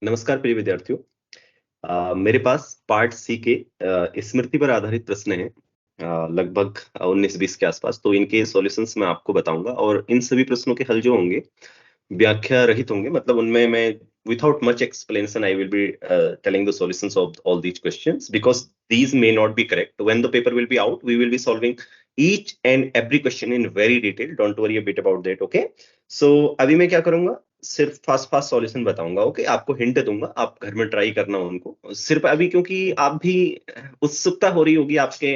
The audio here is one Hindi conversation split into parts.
नमस्कार प्रिय विद्यार्थियों। मेरे पास पार्ट सी के स्मृति पर आधारित प्रश्न हैं, लगभग 19-20 के आसपास। तो इनके सॉल्यूशंस मैं आपको बताऊंगा और इन सभी प्रश्नों के हल जो होंगे व्याख्या रहित होंगे, मतलब उनमें मैं without much explanation I will be telling the solutions of all these questions because these may not be correct. When the paper will be out, we will be solving each and every question in very detail. Don't worry a bit about that. Okay, so अभी मैं क्या करूंगा, सिर्फ फास्ट फास्ट सॉल्यूशन बताऊंगा। ओके, आपको हिंट दूंगा, आप घर में ट्राई करना उनको सिर्फ अभी, क्योंकि आप भी उत्सुकता हो रही होगी आपके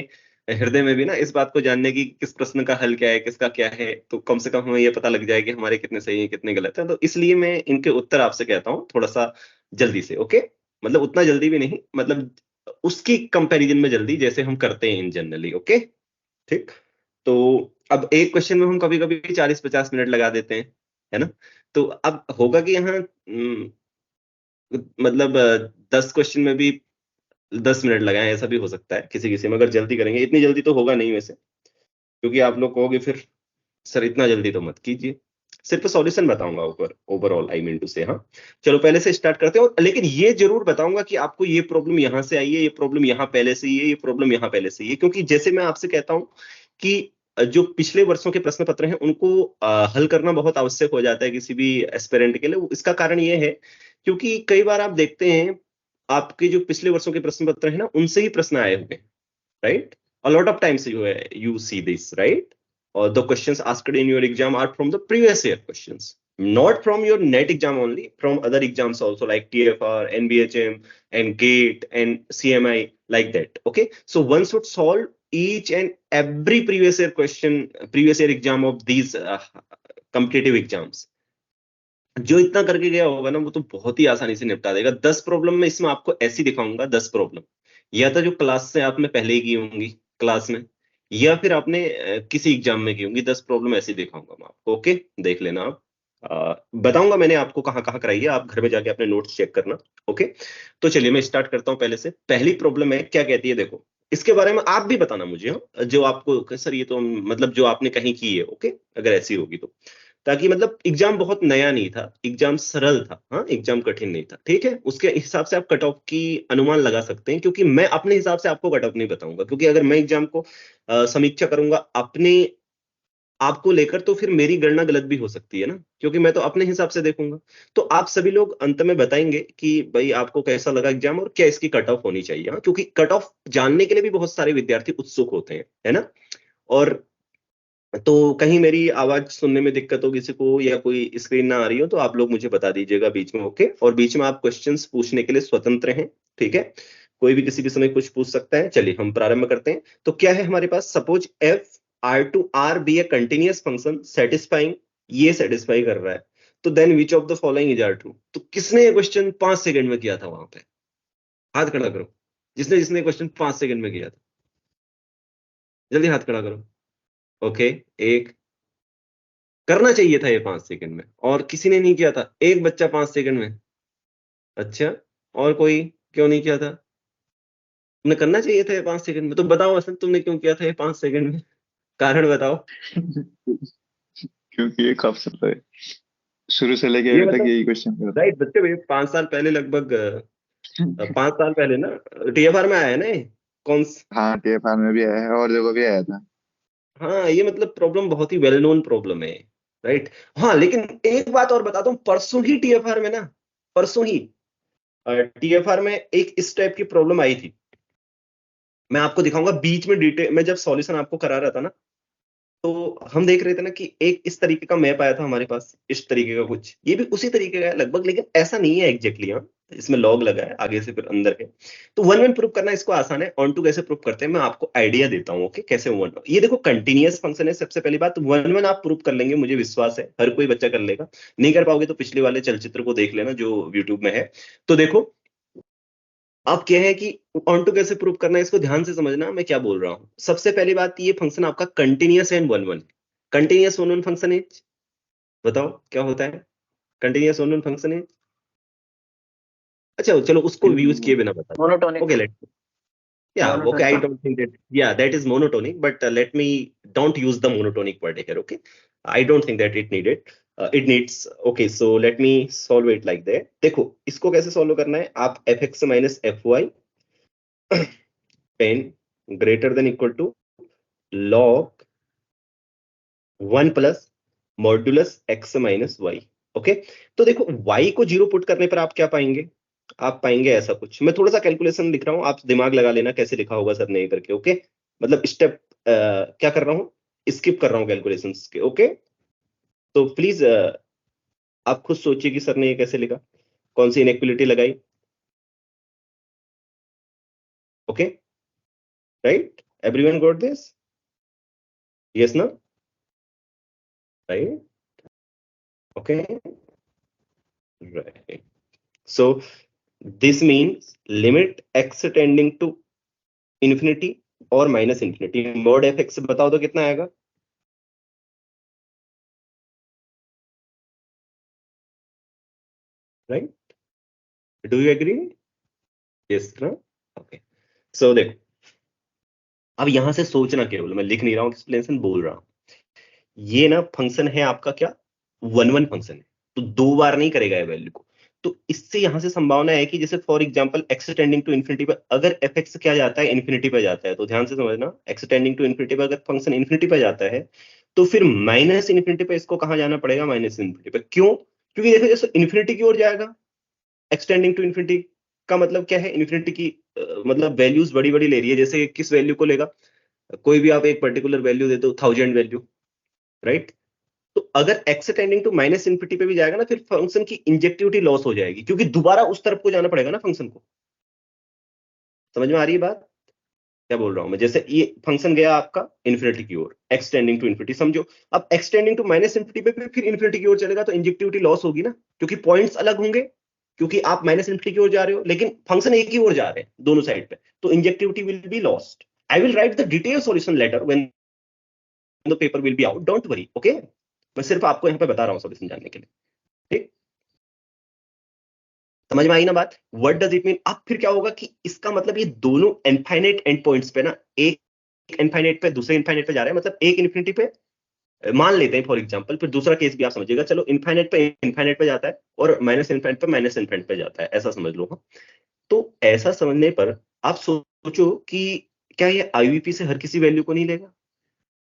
हृदय में भी ना इस बात को जानने की किस प्रश्न का हल क्या है, किसका क्या है। तो कम से कम हमें ये पता लग जाए कि हमारे कितने सही है कितने गलत है। तो इसलिए मैं इनके उत्तर आपसे कहता हूँ थोड़ा सा जल्दी से। ओके, मतलब उतना जल्दी भी नहीं, मतलब उसकी कंपैरिजन में जल्दी जैसे हम करते हैं इन जनरली। ओके, ठीक। तो अब एक क्वेश्चन में हम कभी कभी 40-50 मिनट लगा देते हैं, है ना। तो अब होगा कि यहाँ मतलब 10 क्वेश्चन में भी 10 मिनट लगाए, ऐसा भी हो सकता है किसी किसी में, अगर जल्दी करेंगे। इतनी जल्दी तो होगा नहीं वैसे, क्योंकि आप लोग कहोगे फिर सर इतना जल्दी तो मत कीजिए। सिर्फ सॉल्यूशन बताऊंगा ऊपर, ओवरऑल आई मीन टू से। हाँ, चलो पहले से स्टार्ट करते हैं। और लेकिन ये जरूर बताऊंगा कि आपको ये प्रॉब्लम यहाँ से आई है, ये प्रॉब्लम यहाँ पहले से ही है, ये प्रॉब्लम यहाँ पहले से ही है। क्योंकि जैसे मैं आपसे कहता हूँ कि जो पिछले वर्षों के प्रश्न पत्र हैं उनको हल करना बहुत आवश्यक हो जाता है किसी भी एस्पिरेंट के लिए। इसका कारण ये है क्योंकि कई बार आप देखते हैं आपके जो पिछले वर्षों के प्रश्न पत्र है ना, उनसे ही प्रश्न आए हुए हैं, right. A lot of times you see this, right? Or the questions asked in your exam are from the previous year questions, not from your net exam only, from other exams also like TFR, NBHM, and GATE and CMI, like that. Okay, so one should solve each and every previous year question, previous year exam of these competitive exams. जो इतना करके गया होगा ना वो तो बहुत ही आसानी से निपटा देगा। 10 प्रॉब्लम में इसमें आपको ऐसी दिखाऊंगा, 10 प्रॉब्लम या तो जो क्लास से आपने पहले ही की होंगी क्लास में, या फिर आपने किसी एग्जाम में की होंगी। 10 प्रॉब्लम ऐसी दिखाऊंगा मैं आपको। ओके, देख लेना आप। बताऊंगा मैंने आपको कहाँ कहाँ कराई है, आप घर में जाके अपने नोट्स चेक करना। ओके, तो चलिए मैं स्टार्ट करता हूँ पहले से। पहली प्रॉब्लम है, क्या कहती है देखो, इसके बारे में आप भी बताना मुझे। हाँ, जो आपको सर ये तो मतलब जो आपने कहीं की है। ओके, अगर ऐसी होगी तो, ताकि मतलब एग्जाम बहुत नया नहीं था, एग्जाम सरल था। हाँ, एग्जाम कठिन नहीं था, ठीक है। उसके हिसाब से आप कट ऑफ की अनुमान लगा सकते हैं, क्योंकि मैं अपने हिसाब से आपको कट ऑफ नहीं बताऊंगा। क्योंकि अगर मैं एग्जाम को समीक्षा करूंगा अपने आपको लेकर, तो फिर मेरी गणना गलत भी हो सकती है ना, क्योंकि मैं तो अपने हिसाब से देखूंगा। तो आप सभी लोग अंत में बताएंगे कि भाई आपको कैसा लगा एग्जाम और क्या इसकी कट ऑफ होनी चाहिए। हाँ, क्योंकि कट ऑफ जानने के लिए भी बहुत सारे विद्यार्थी उत्सुक होते हैं, है ना। और तो कहीं मेरी आवाज सुनने में दिक्कत हो किसी को, या कोई स्क्रीन ना आ रही हो, तो आप लोग मुझे बता दीजिएगा बीच में। ओके, और बीच में आप क्वेश्चंस पूछने के लिए स्वतंत्र हैं, ठीक है। कोई भी किसी भी समय कुछ पूछ सकता है। चलिए हम प्रारंभ करते हैं। तो क्या है हमारे पास, suppose f R to R be a continuous function satisfying, ये सेटिस्फाई कर रहा है, तो then which of the following is are true. तो किसने ये क्वेश्चन 5 सेकंड में किया था वहां पे, हाथ खड़ा करो। जिसने जिसने क्वेश्चन 5 सेकंड में किया था, जल्दी हाथ खड़ा करो। ओके, एक करना चाहिए था ये 5 सेकंड में, और किसी ने नहीं किया था, एक बच्चा 5 सेकंड में। अच्छा, और कोई क्यों नहीं किया था? तुमने करना चाहिए था ये 5 सेकंड में। तो बताओ असल तुमने क्यों किया था ये 5 सेकंड में, कारण बताओ। क्योंकि ये कब से है, शुरू से लेके ये अभी तक मतलब यही क्वेश्चन करता राइट बच्चे भाई, 5 साल पहले लगभग, है। 5 साल पहले ना टीएफआर में आया है ना ये। कौन हाँ, टीएफआर में भी आया है और जगह भी आया था। हाँ, ये मतलब प्रॉब्लम बहुत ही वेल नोन प्रॉब्लम है, राइट। हाँ, लेकिन एक बात और बता दूं, परसों ही टीएफआर में ना, परसों ही टीएफआर में एक इस टाइप की प्रॉब्लम आई थी। मैं आपको दिखाऊंगा बीच में डिटेल में, जब सॉल्यूशन आपको करा रहा था ना, तो हम देख रहे थे ना कि एक इस तरीके का मैप आया था हमारे पास, इस तरीके का कुछ, ये भी उसी तरीके का है लगभग, लेकिन ऐसा नहीं है एग्जैक्टली। हाँ, इसमें लॉग लगा है आगे से फिर अंदर है। तो वन वन प्रूफ करना इसको आसान है, ऑन टू कैसे प्रूफ करते हैं मैं आपको आइडिया देता हूँ। ओके, कैसे वन, ये देखो कंटिन्यूअस फंक्शन है। सबसे पहली बात, वन वन आप प्रूफ कर लेंगे, मुझे विश्वास है हर कोई बच्चा कर लेगा। नहीं कर पाओगे तो पिछले वाले चलचित्र को देख लेना जो यूट्यूब में है। तो देखो, अब क्या है कि ऑन टू कैसे प्रूव करना है, इसको ध्यान से समझना मैं क्या बोल रहा हूं। सबसे पहली बात, ये फंक्शन आपका continuous and one one. Continuous one one function is, बताओ क्या होता है continuous one one function is. अच्छा चलो उसको यूज किए बिना बता दो। Monotonic okay, let, yeah, okay, I monotonic don't think that, yeah, that is monotonic, but let me don't use the monotonic word here. Okay, I don't think that it needed. It needs, okay so let me solve it like that. देखो इसको कैसे सॉल्व करना है, आप f x minus f y पेन greater than equal to log 1 plus modulus x minus y. Okay, तो देखो y को 0 पुट करने पर आप क्या पाएंगे, आप पाएंगे ऐसा कुछ। मैं थोड़ा सा कैलकुलेशन लिख रहा हूं, आप दिमाग लगा लेना कैसे लिखा होगा सर ने ये करके। ओके, मतलब स्टेप क्या कर रहा हूं, स्किप कर रहा हूं कैलकुलेशंस के। ओके, तो प्लीज आप खुद सोचिए कि सर ने ये कैसे लिखा, कौन सी इनइक्वालिटी लगाई। Okay, right, everyone got this, yes ना, right, okay, right. So this means limit x tending to infinity और minus infinity, mod f x बताओ तो कितना आएगा। Right, do you agree, yes ना, ओके। सो देखो अब यहां से सोचना, केवल मैं लिख नहीं रहा हूं, एक्सप्लेनेशन बोल रहा हूं। ये ना फंक्शन है आपका क्या, 1 1 फंक्शन है, तो 2 बार नहीं करेगा ये वैल्यू को। तो इससे यहां से संभावना है कि जैसे for example x tending to infinity पे अगर एफ एक्स क्या जाता है, इन्फिनिटी पे जाता है, तो ध्यान से समझना, एक्स टेंडिंग टू इन्फिनिटी पे अगर फंक्शन इन्फिनिटी पे जाता है तो फिर माइनस इन्फिनिटी पे इसको कहां जाना पड़ेगा, माइनस इन्फिनिटी पे। क्यों, क्योंकि देखो जैसे इन्फिनिटी की ओर जाएगा, एक्सटेंडिंग टू इन्फिनिटी का मतलब क्या है, इन्फिनिटी की मतलब वैल्यूज बड़ी बड़ी ले रही है। जैसे किस वैल्यू को लेगा, कोई भी आप एक पर्टिकुलर वैल्यू दे दो, 1000 वैल्यू, राइट। तो अगर x tending to minus infinity पे भी जाएगा ना, फिर फंक्शन की इंजेक्टिविटी लॉस हो जाएगी, क्योंकि दोबारा उस तरफ को जाना पड़ेगा ना फंक्शन को। समझ में आ रही है बात, क्या बोल रहा हूं मैं। जैसे ये फंक्शन गया आपका इन्फिनिटी की ओर, एक्स टेंडिंग टू इन्फिनिटी समझो, अब x tending to minus infinity पे फिर इन्फिनिटी की ओर चलेगा, तो इंजेक्टिविटी लॉस होगी ना, क्योंकि पॉइंट्स अलग होंगे, क्योंकि आप माइनस इन्फिनिटी की ओर जा रहे हो लेकिन फंक्शन एक ही ओर जा रहे हैं दोनों साइड पे, तो injectivity will be lost. I will write the detail solution letter when the paper will be out, don't worry. Okay, मैं सिर्फ आपको यहाँ पे बता रहा हूँ सॉल्यूशन जानने के लिए, ठीक। समझ में आई ना बात, व्हाट डज इट मीन। अब फिर क्या होगा कि इसका मतलब ये दोनों इनफाइनाइट एंड पॉइंट्स पे ना, एक इनफाइनाइट पे दूसरे इनफाइनाइट पे जा रहे हैं, मतलब एक इन्फिनिटी पे मान लेते हैं फॉर एग्जांपल, फिर दूसरा केस भी आप समझिएगा, चलो इनफाइनाइट पे जाता है और माइनस इनफाइनाइट पे माइनस इनफाइनाइट पे जाता है, ऐसा समझ लो। हाँ, तो ऐसा समझने पर आप सोचो कि क्या ये आईवीपी से हर किसी वैल्यू को नहीं लेगा,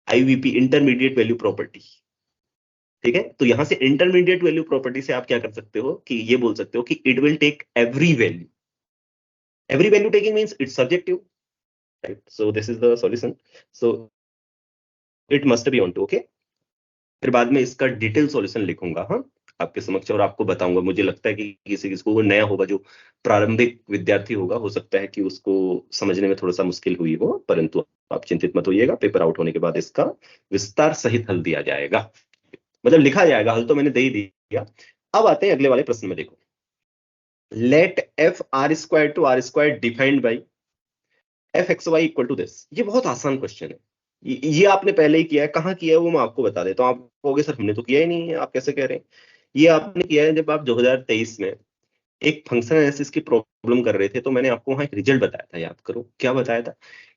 आईवीपी इंटरमीडिएट वैल्यू प्रॉपर्टी, ठीक है। तो यहां से इंटरमीडिएट वैल्यू प्रॉपर्टी से आप क्या कर सकते हो कि ये बोल सकते हो कि it will take every value taking means it's subjective, right. So this is the solution, so it must be onto. Okay, फिर बाद में इसका डिटेल सॉल्यूशन लिखूंगा हाँ आपके समक्ष, और आपको बताऊंगा। मुझे लगता है कि किसी किसी को नया होगा, जो प्रारंभिक विद्यार्थी होगा, हो सकता है कि उसको समझने में थोड़ा सा मुश्किल हुई हो, परंतु आप चिंतित मत होइएगा, पेपर आउट होने के बाद इसका विस्तार सहित हल दिया जाएगा, मतलब लिखा जाएगा, हल तो मैंने दे ही दिया। अब आते हैं अगले वाले प्रश्न में। देखो, let f R square to R square defined by f x y equal to this. ये बहुत आसान क्वेश्चन है, ये आपने पहले ही किया है, कहाँ किया है वो मैं आपको बता देता हूँ। आप कहोगे सर हमने तो किया ही नहीं है, आप कैसे कह रहे हैं। ये आपने किया है जब आप 2023 में एक फंक्शन एनालिसिस की प्रॉब्लम कर रहे थे, तो मैंने आपको वहां एक रिजल्ट बताया था, याद करो क्या बताया था,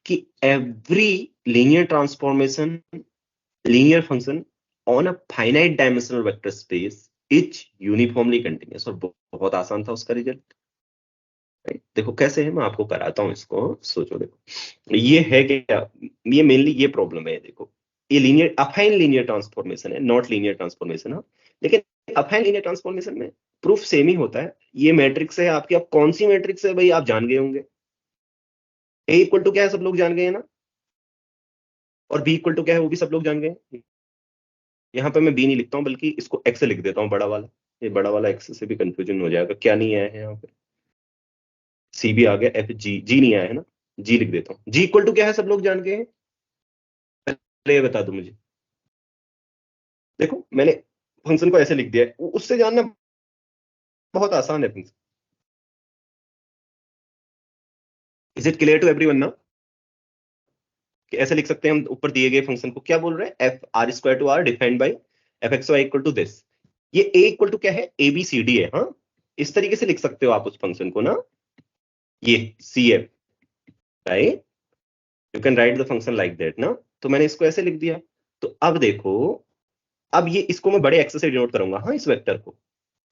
कि every linear transformation linear function on a finite dimensional vector space is uniformly continuous, और बहुत आसान था उसका रिजल्ट। देखो कैसे है, मैं आपको कराता हूँ इसको, सोचो। देखो ये है क्या, ये मेनली ये प्रॉब्लम है। देखो ये लीनियर अफाइन लीनियर ट्रांसफॉर्मेशन है, नॉट लीनियर ट्रांसफॉर्मेशन है, लेकिन अफाइन लीनियर ट्रांसफॉर्मेशन में प्रूफ सेम ही होता है। ये मैट्रिक्स है आपकी, अब कौन सी मैट्रिक्स है भाई, आप जान गए होंगे। ए इक्वल टू क्या है, सब लोग जान गए हैं ना, और बी इक्वल टू क्या है वो भी सब लोग जान गए हैं। यहाँ पे मैं बी नहीं लिखता हूँ, बल्कि इसको एक्स लिख देता हूँ, बड़ा वाला। ये बड़ा वाला एक्स से भी कंफ्यूजन हो जाएगा, क्या नहीं आया है यहाँ पे, सी भी आ गया, एफ जी, जी नहीं आया है ना, जी लिख देता हूँ। जी इक्वल टू क्या है, सब लोग जान गए हैं, पहले ये बता दो मुझे। देखो मैंने फंक्शन को ऐसे लिख दिया है, उससे जानना बहुत आसान है function. Is it clear to everyone ना, कि ऐसे लिख सकते हैं हम ऊपर दिए गए फंक्शन को, क्या बोल रहे हैं, f R square to R defined by f x y equal to this. ये ए इक्वल टू क्या है, ए बी सी डी है। हाँ, इस तरीके से लिख सकते हो आप उस फंक्शन को ना, ये c f, right, you can write the function like that ना। तो मैंने इसको ऐसे लिख दिया। तो अब देखो अब ये इसको मैं बड़े एक्स से डिनोट करूंगा, हाँ, इस वेक्टर को।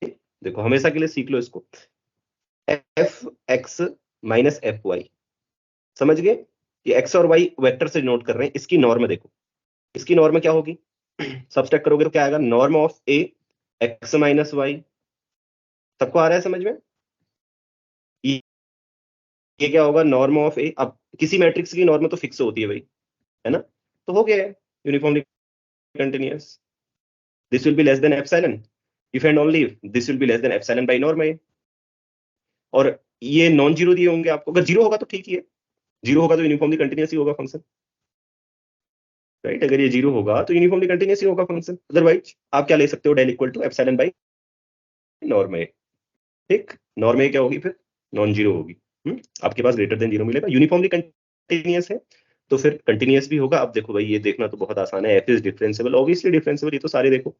देखो हमेशा के लिए सीख लो इसको, f x minus f y, समझ गए? ये एक्स और वाई वेक्टर से डिनोट कर रहे हैं। इसकी नॉर्म देखो, इसकी नॉर्म क्या होगी? सब्सट्रैक्ट करोगे तो क्या आएगा? Norm of a x minus y. सबको आ रहा है समझ में? ये ये क्या होगा? नॉर्म ऑफ ए। अब किसी मैट्रिक्स की नॉर्म तो फिक्स होती है भाई, है ना? तो हो गया है uniformly continuous. This will be less than epsilon if and only if this will be less than epsilon by norm A. और ये नॉन जीरो दिए होंगे आपको, अगर जीरो होगा तो ठीक ही है, जीरो होगा तो यूनिफॉर्मली कंटिन्यूअस ही होगा फंक्शन, राइट? अगर ये जीरो होगा तो यूनिफॉर्मली कंटिन्यूअस ही होगा फंक्शन, अदरवाइज आप क्या ले सकते हो? Del equal to epsilon by norm A. ठीक, नॉर्म ए क्या होगी फिर? नॉन जीरो होगी। आपके पास ग्रेटर देन जीरो मिलेगा, यूनिफॉर्मली कंटिन्यूअस है तो फिर कंटिन्यूअस भी होगा। अब देखो भाई, ये देखना तो बहुत आसान है, f is differentiable, obviously differentiable. ये तो सारे देखो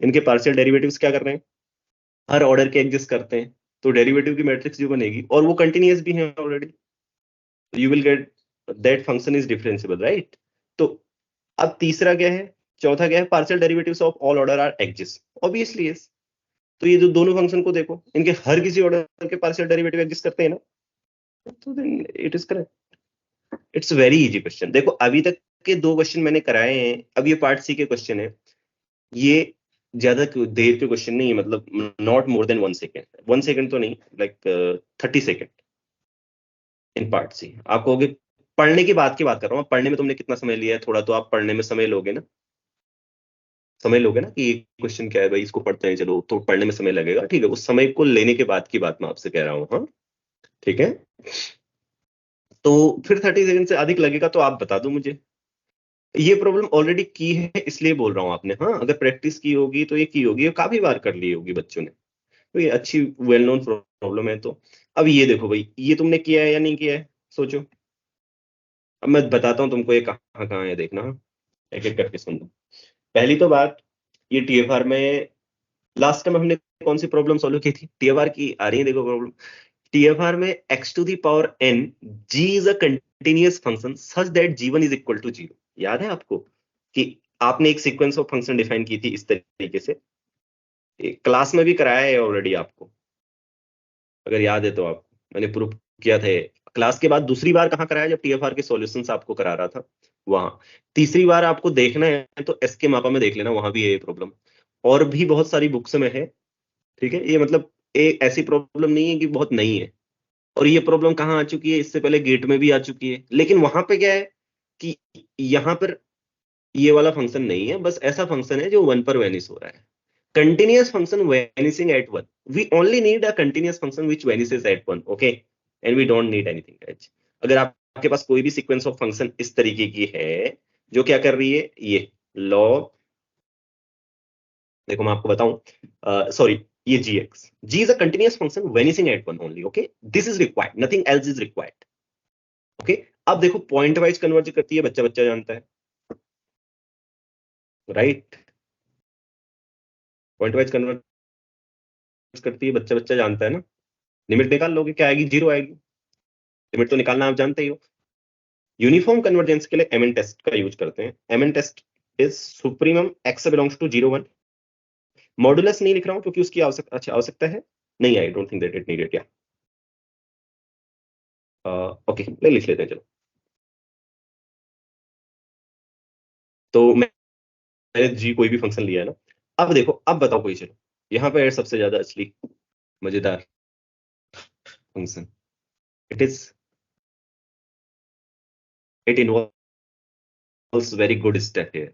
इनके पार्शियल डेरिवेटिव्स क्या कर रहे हैं? हर ऑर्डर के एग्जिस्ट करते हैं, तो डेरिवेटिव की मैट्रिक्स जो बनेगी, और वो कंटिन्यूअस भी है already, you will get that function is differentiable, right? तो अब तीसरा क्या है, चौथा क्या है? Partial derivatives of all order are exist, obviously yes. तो ये जो दोनों फंक्शन को देखो, इनके हर किसी ऑर्डर के पार्शियल डेरिवेटिव एग्जिस्ट करते हैं ना, तो then it is correct. It's very easy question. देखो अभी तक के दो क्वेश्चन मैंने कराए हैं, अब ये पार्ट सी के क्वेश्चन है। ये ज्यादा देर के क्वेश्चन नहीं है, मतलब not more than 1 second, 1 second तो नहीं, like 30 second in part C. आप कहोगे पढ़ने की बात कर रहा हूँ, पढ़ने में तुमने कितना समय लिया है? थोड़ा तो आप पढ़ने में समय लोगे ना, समय लोगे ना कि ये क्वेश्चन क्या है भाई, इसको पढ़ते हैं चलो, तो पढ़ने में समय लगेगा, ठीक है? उस समय को लेने के बाद की बात मैं आपसे कह रहा हूँ, हाँ, ठीक है? तो फिर 30 सेकंड से अधिक लगेगा तो आप बता दो मुझे। ये प्रॉब्लम ऑलरेडी की है इसलिए बोल रहा हूँ आपने, हाँ, अगर प्रैक्टिस की होगी तो ये की होगी, ये काफी बार कर ली होगी बच्चों ने, तो ये अच्छी वेल नोन प्रॉब्लम है। तो अब ये देखो भाई, ये तुमने किया है या नहीं किया है, सोचो। अब मैं बताता हूँ तुमको ये कहाँ कहाँ है, देखना, हाँ? एक एक करके सुन लो। पहली तो बात, ये टीएफआर में लास्ट टाइम हमने कौन सी प्रॉब्लम सॉल्व की थी? टीएफआर की आ रही है, देखो प्रॉब्लम। टीएफआर में x to the power n g is a continuous function such that g1 is equal to 0। याद है आपको कि आपने एक सीक्वेंस ऑफ फंक्शन डिफाइन की थी इस तरीके से? क्लास में भी कराया है ऑलरेडी आपको, अगर याद है तो। आप, मैंने प्रूव किया था क्लास के बाद। दूसरी बार कहाँ कराया? जब टीएफआर के सॉल्यूशंस आपको करा रहा था वहां। तीसरी बार आपको देखना है तो एस के मापा में देख लेना, वहां भी है ये प्रॉब्लम, और भी बहुत सारी बुक्स में है, ठीक है? ये मतलब ऐसी प्रॉब्लम नहीं है कि बहुत नई है, और ये प्रॉब्लम कहाँ आ चुकी है? इससे पहले गेट में भी आ चुकी है। लेकिन वहां पे क्या है कि यहाँ पर ये वाला फंक्शन नहीं है, बस ऐसा फंक्शन है जो 1 पर वेनिश हो रहा है। Continuous function vanishing at 1, we only need a continuous function which vanishes at 1, okay? And we don't need anything else. अगर आपके पास कोई भी सीक्वेंस ऑफ फंक्शन इस तरीके की है जो क्या कर रही है, ये लॉग, देखो मैं आपको बताऊं, सॉरी, ये g is a continuous function vanishing at 1 only, okay? This is required, nothing else is required, okay? अब देखो पॉइंट वाइज कन्वर्ज करती है, बच्चा बच्चा जानता है, राइट? पॉइंट वाइज कन्वर्ज करती है, बच्चा बच्चा जानता है ना? लिमिट निकाल लोगे, क्या आएगी? 0 आएगी। लिमिट तो निकालना आप जानते ही हो। यूनिफॉर्म कन्वर्जेंस के लिए एमएन टेस्ट का यूज करते हैं। MN test is supremum x belongs to 0 1। Modulus नहीं लिख रहा हूं क्योंकि उसकी आवश्यकता है नहीं, I don't think that it needed, क्या? ओके, ले लिख लेते हैं चलो। तो मैंने जी कोई भी फंक्शन लिया है ना। अब देखो, अब बताओ कोई, चलो यहाँ पे है सबसे ज्यादा असली मजेदार function. It is, it involves very good step here.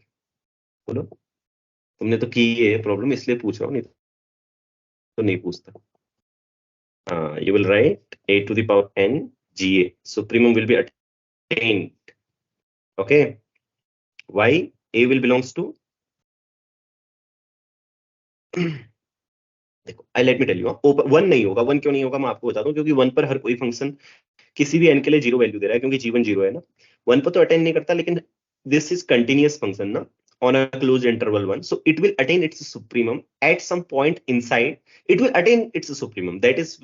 बोलो, तुमने तो की है प्रॉब्लम, इसलिए पूछ रहा हूँ, नहीं तो नहीं पूछता। You will write a to the power n GA. Supremum will be attained. Okay. Why? A will belongs to देखो, I let me tell you, one नहीं होगा। वन क्यों नहीं होगा मैं आपको बताता हूँ, क्योंकि वन पर हर कोई फंक्शन किसी भी एन के लिए 0 वैल्यू दे रहा है, क्योंकि g1 0 है ना। वन पर तो अटेंड नहीं करता, लेकिन दिस इज कंटिन्यूअस फंक्शन ना, on a closed interval 1, so it will attain its supremum at some point inside. It will attain its supremum, that is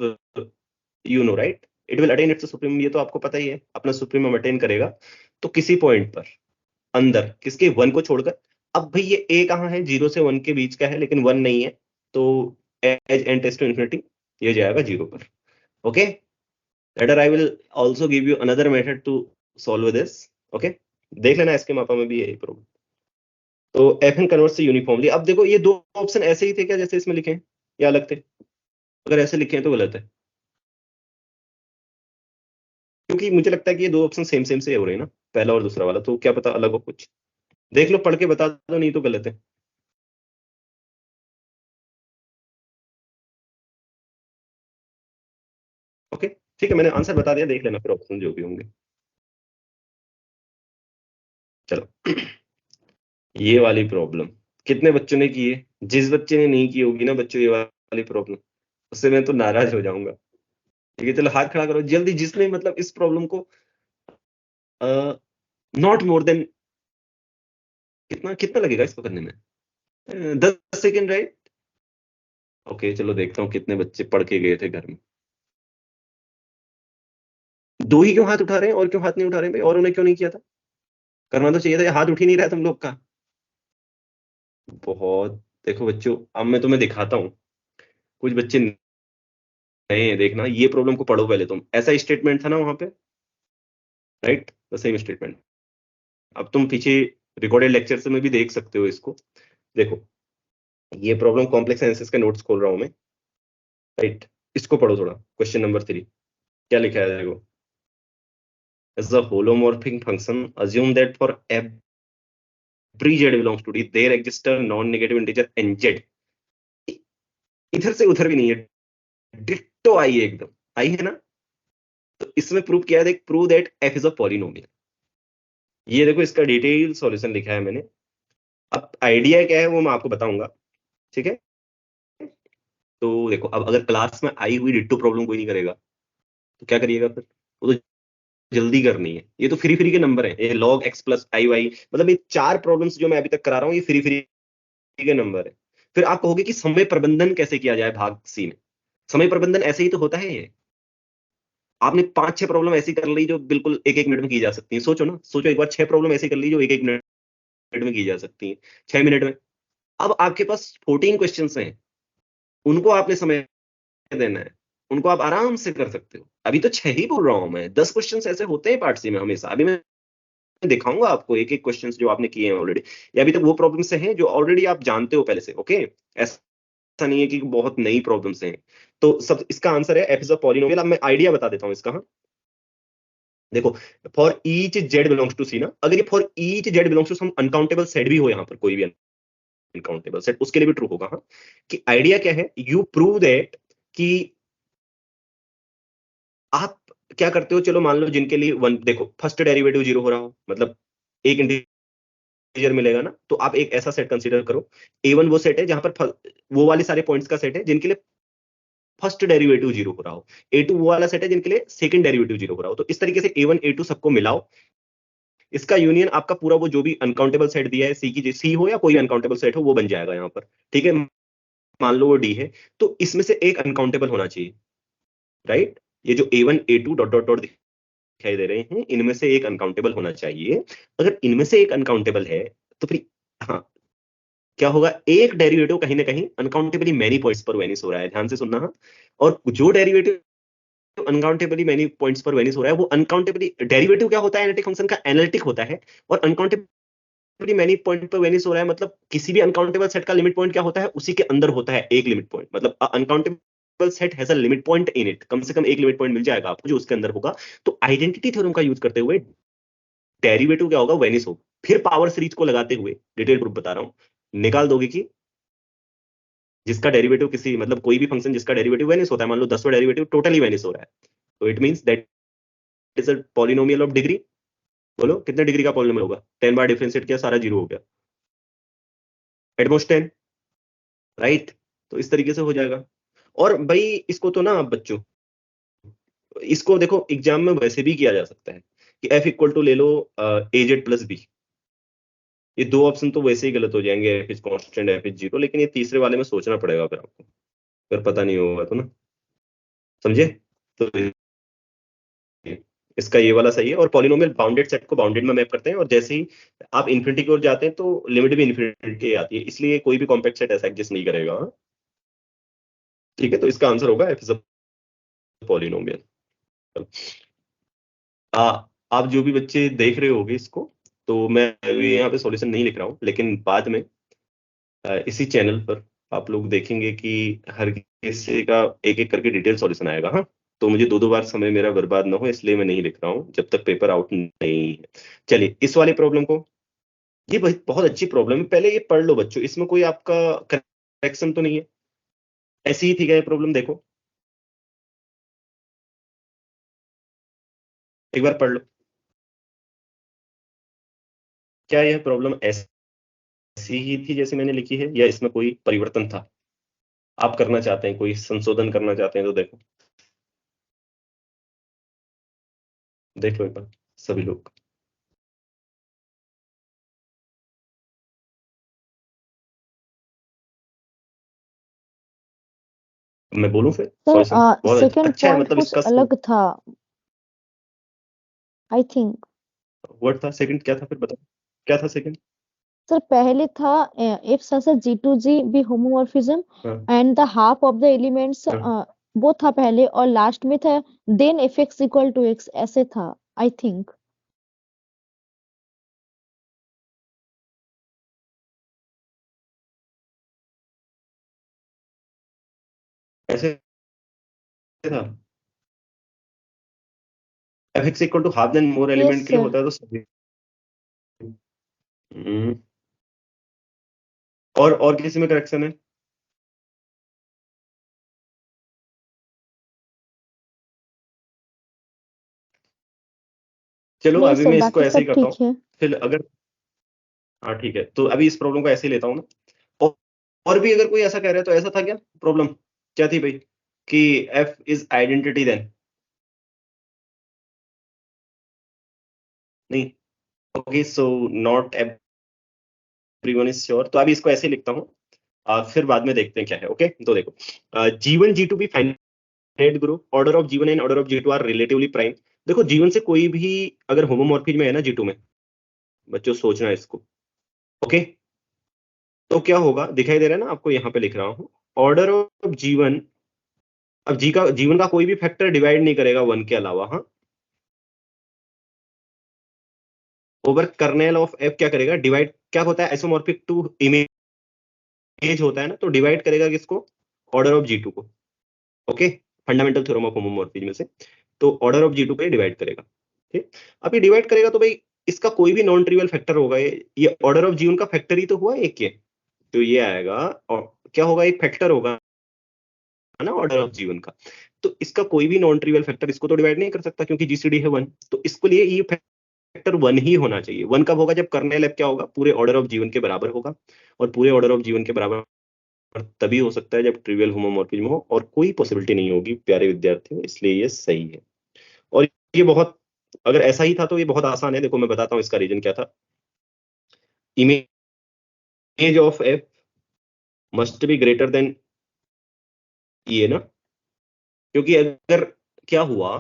you know, right? It will attain its supremum, ये तो आपको पता ही है, अपना सुप्रीमम अटेन करेगा तो किसी पॉइंट पर अंदर, किसके? 1 को छोड़कर। अब भाई ये a कहाँ है, 0 से 1 के बीच का है लेकिन 1 नहीं है, तो as n tends to infinity ये जाएगा 0 पर। Okay, later I will also give you another method to solve this. Okay, देख लेना इसके मापा में भी यही प्रॉब्लम। तो एफ एन कन्वर्ट से यूनिफॉर्मली। अब देखो ये दो ऑप्शन ऐसे ही थे क्या जैसे इसमें लिखे हैं, या अलग थे? अगर ऐसे लिखे हैं तो गलत है, क्योंकि मुझे लगता है कि ये दो ऑप्शन सेम सेम से हो रहे हैं ना, पहला और दूसरा वाला, तो क्या पता अलग हो कुछ। देख लो, पढ़ के बता दो, नहीं तो गलत है। ओके ठीक है, मैंने आंसर बता दिया, देख लेना फिर ऑप्शन जो भी होंगे। चलो ये वाली प्रॉब्लम कितने बच्चों ने की है? जिस बच्चे ने नहीं की होगी ना बच्चों ये वाली प्रॉब्लम, उससे मैं तो नाराज हो जाऊंगा। ठीक है, चलो हाथ खड़ा करो जल्दी, जिसने मतलब इस प्रॉब्लम को नॉट मोर देन, कितना कितना लगेगा इसको करने में, 10 सेकेंड, राइट? ओके चलो देखता हूँ कितने बच्चे पढ़ के गए थे घर में। दो ही क्यों हाथ उठा रहे हैं, और क्यों हाथ नहीं उठा रहे हैं भाई? और उन्हें क्यों नहीं किया था? करना तो चाहिए था, हाथ उठ ही नहीं रहा है तुम लोग का। बहुत। देखो बच्चों, अब मैं तुम्हें दिखाता हूँ, कुछ बच्चे नए हैं, देखना ये प्रॉब्लम को पढ़ो पहले तुम। ऐसा स्टेटमेंट था ना वहां पे, राइट? The same statement. अब तुम पीछे रिकॉर्डेड लेक्चर से में भी देख सकते हो इसको। देखो ये प्रॉब्लम कॉम्प्लेक्स एनालिसिस के नोट्स खोल रहा हूं मैं, राइट? इसको पढ़ो थोड़ा। क्वेश्चन नंबर 3 क्या लिखा है देखो। As a holomorphic function, assume that for every z belongs to D, there exists a non-negative integer nz। इधर से उधर भी नहीं है, डिट्टो आई है, एकदम आई है ना। तो इसमें प्रूव किया है, देख, prove that f is a polynomial. ये देखो इसका डिटेल सॉल्यूशन लिखा है मैंने। अब आइडिया क्या है वो मैं आपको बताऊंगा, ठीक है? तो देखो, अब अगर क्लास में आई हुई डिट्टो प्रॉब्लम कोई नहीं करेगा तो क्या करिएगा फिर? वो तो जल्दी करनी है। ये तो फ्री फ्री के नंबर है, ये log x प्लस आई वाई, मतलब ये 4 प्रॉब्लम्स जो मैं अभी तक करा रहा हूँ ये फ्री फ्री के नंबर है। फिर आप कहोगे कि समय प्रबंधन कैसे किया जाए भाग सी में। समय प्रबंधन ऐसे ही तो होता है ये। आपने 5-6 प्रॉब्लम ऐसी कर ली जो बिल्कुल 1-1 मिनट में की जा सकती है। सोचो ना, सोचो एक बार 6 प्रॉब्लम ऐसी कर ली जो 1-1 मिनट में की जा सकती है, 6 मिनट में। अब आपके पास 14 क्वेश्चंस हैं, उनको आपने समय देना है, उनको आप आराम से कर सकते हो। अभी तो 6 ही बोल रहा हूं मैं, 10 क्वेश्चंस ऐसे होते हैं पार्ट सी में हमेशा। अभी मैं दिखाऊंगा आपको एक एक क्वेश्चंस जो आपने किए हैं ऑलरेडी, या अभी तक वो प्रॉब्लम्स हैं जो ऑलरेडी आप जानते हो पहले से। ओके, ऐसा नहीं है कि बहुत नई प्रॉब्लम्स हैं। तो सब इसका आंसर है एफ इज अ पॉलिनोमियल। अब मैं आइडिया बता देता हूं इसका। हाँ देखो, for each z belongs to C ना, अगर ये for each z belongs to some uncountable set भी हो, यहाँ पर कोई भी अनकाउंटेबल सेट, उसके लिए भी ट्रू होगा। हाँ, कि आइडिया क्या है, यू प्रूव दैट कि आप क्या करते हो। चलो मान लो जिनके लिए वन, देखो फर्स्ट डेरिवेटिव 0 हो रहा हो, मतलब एक इंटीजर मिलेगा ना, तो आप एक ऐसा सेट कंसीडर करो। A1 वो सेट है जहां पर वो वाले सारे पॉइंट्स का सेट है जिनके लिए फर्स्ट डेरिवेटिव 0 हो रहा हो। A2 वो वाला सेट है जिनके लिए सेकंड डेरिवेटिव 0 हो रहा हो। तो इस तरीके से A1 A2 सबको मिलाओ, इसका यूनियन आपका पूरा वो जो भी अनकाउंटेबल सेट दिया है, सी की सी हो या कोई अनकाउंटेबल सेट हो, वो बन जाएगा यहाँ पर। ठीक है, मान लो वो डी है, तो इसमें से एक अनकाउंटेबल होना चाहिए, राइट? ये जो A1 A2 dot dot dot दिखाई दे रहे हैं, इनमें से एक अनकाउंटेबल होना चाहिए। अगर इनमें से एक अनकाउंटेबल है तो फिर हाँ क्या होगा, एक डेरिवेटिव कहीं ना कहीं अनकाउंटेबली मैनी पॉइंट्स पर वेनिस हो रहा है। ध्यान से सुनना। हाँ, और जो डेरिवेटिव अनकाउंटेबली मैनी पॉइंट्स पर वेनिस हो रहा है, वो अनकाउंटेबली डेरिवेटिव क्या होता है एनालिटिक फंक्शन का, एनालिटिक होता है। और अनकाउंटेबली मैनी पॉइंट पर वेनिस हो रहा है, मतलब किसी भी अनकाउंटेबल सेट का लिमिट पॉइंट क्या होता है, उसी के अंदर होता है एक लिमिट पॉइंट। मतलब uncountable set has a limit point in it, कम से कम एक लिमिट पॉइंट मिल जाएगा आपको जो उसके अंदर होगा। तो आइडेंटिटी थ्योरम का यूज करते हुए डेरिवेटिव क्या होगा, वेनिस होगा। फिर पावर सीरीज को लगाते हुए डिटेल प्रूफ बता रहा हूं, निकाल दोगे कि जिसका डेरिवेटिव किसी, मतलब कोई भी फंक्शन जिसका डेरिवेटिव वेनिस होता है, मान लो 10वां डेरिवेटिव टोटली वेनिस हो रहा है, तो it means that is a polynomial of degree. बोलो कितने डिग्री का पॉलिनोमियल होगा? 10 बार डिफरेंशिएट किया, सारा जीरो हो गया, एटमोस्ट 10, राइट? तो इस तरीके से हो जाएगा। और भाई इसको तो ना बच्चों, इसको देखो एग्जाम में वैसे भी किया जा सकता है कि एफ इक्वल टू ले लो ए जेड प्लस बी। ये दो ऑप्शन तो वैसे ही गलत हो जाएंगे, F is constant F is zero, लेकिन ये तीसरे वाले में सोचना पड़ेगा फिर आपको, अगर पता नहीं होगा तो ना, समझे? तो इसका ये वाला सही है। और पॉलिनोमियल बाउंडेड सेट को बाउंडेड में मैप करते हैं, और जैसे ही आप इन्फिनिटी की ओर जाते हैं तो लिमिट भी इन्फिनिटी आती है, इसलिए कोई भी कॉम्पैक्ट सेट ऐसा एग्जिस्ट नहीं करेगा। ठीक है, तो इसका आंसर होगा एफ इज अ पॉलिनोमियल। आप जो भी बच्चे देख रहे होगे इसको, तो मैं भी यहाँ पे सॉल्यूशन नहीं लिख रहा हूँ, लेकिन बाद में इसी चैनल पर आप लोग देखेंगे कि हर किसी का एक एक करके डिटेल सॉल्यूशन आएगा। हाँ, तो मुझे दो दो बार समय मेरा बर्बाद ना हो, इसलिए मैं नहीं लिख रहा हूँ जब तक पेपर आउट नहीं है। चलिए, इस वाली प्रॉब्लम को, ये बहुत अच्छी प्रॉब्लम है, पहले ये पढ़ लो बच्चों, इसमें कोई आपका करेक्शन तो नहीं है, ऐसी ही थी क्या ये प्रॉब्लम? देखो एक बार पढ़ लो, क्या यह प्रॉब्लम ऐसी ही थी जैसे मैंने लिखी है, या इसमें कोई परिवर्तन था? आप करना चाहते हैं, कोई संशोधन करना चाहते हैं तो देखो, देख लो एक बार सभी लोग। मैं बोलूं फिर सर सॉल्यूशन? बहुत सेकंड अच्छा है, पॉइंट मतलब कुछ इसका अलग था, आई थिंक। वर्ड था सेकंड, क्या था फिर बताओ, क्या था सेकंड? सर पहले था if such a G2G be homomorphism हाँ and the half of the elements हाँ, वो था पहले, और लास्ट में था then fx equal to x, ऐसे था आई थिंक। ऐसे था। F x equal to half then more yes element के लिए सर। होता है तो सभी। हम्म, और किसी में करेक्शन है? चलो नहीं अभी सर, मैं इसको बाकी ऐसे ही सब करता ठीक हूँ, है। फिर अगर, हाँ ठीक है, तो अभी इस प्रॉब्लम को ऐसे ही लेता हूँ ना। और भी अगर कोई ऐसा कह रहा है तो ऐसा था क्या प्रॉब्लम, क्या थी भाई, कि एफ इज आइडेंटिटी देन? नहीं, okay, so not everyone is sure, तो अभी इसको ऐसे ही लिखता हूँ, फिर बाद में देखते हैं क्या है। ओके, तो देखो, G1 G2 भी finite group, order of G1 and order of G2 are relatively prime. देखो G1 से कोई भी अगर होमोमॉर्फिज्म है ना G2 में, बच्चों सोचना है इसको। ओके, तो क्या होगा, दिखाई दे रहा है ना आपको, यहाँ पे लिख रहा हूँ, ऑर्डर ऑफ G1, अब G1 का कोई भी फैक्टर डिवाइड नहीं करेगा 1 के अलावा, हाँ, ओवर कर्नेल ऑफ F क्या करेगा, डिवाइड, क्या होता है आइसोमॉर्फिक टू इमेज होता है ना, तो डिवाइड करेगा किसको, ऑर्डर ऑफ G2 को। Okay, fundamental theorem of homomorphism में से, तो ऑर्डर ऑफ G2 पे डिवाइड करेगा। ठीक, अब ये डिवाइड करेगा तो भाई इसका कोई भी नॉन ट्रिवियल फैक्टर होगा, ये ऑर्डर ऑफ G1 का फैक्टर ही तो हुआ एक ये, तो ये आएगा, और क्या होगा, एक फैक्टर होगा है ना ऑर्डर ऑफ G1 का, तो इसका कोई भी नॉन ट्रिवियल फैक्टर इसको तो डिवाइड नहीं कर सकता क्योंकि जीसीडी है 1, तो इसको लिए ये फैक्टर 1 ही होना चाहिए। 1 कब होगा, जब कर्नेल एफ क्या होगा, पूरे ऑर्डर ऑफ G1 के बराबर होगा, और पूरे ऑर्डर ऑफ G1 के बराबर तभी हो सकता है जब ट्रिवियल होमोमॉर्फिज्म हो, और कोई पॉसिबिलिटी नहीं होगी प्यारे विद्यार्थियों, इसलिए ये सही है। और ये बहुत, अगर ऐसा ही था तो ये बहुत आसान है, देखो मैं बताता हूँ इसका रीजन क्या था। Image of F must be greater than ये ना, क्योंकि अगर क्या हुआ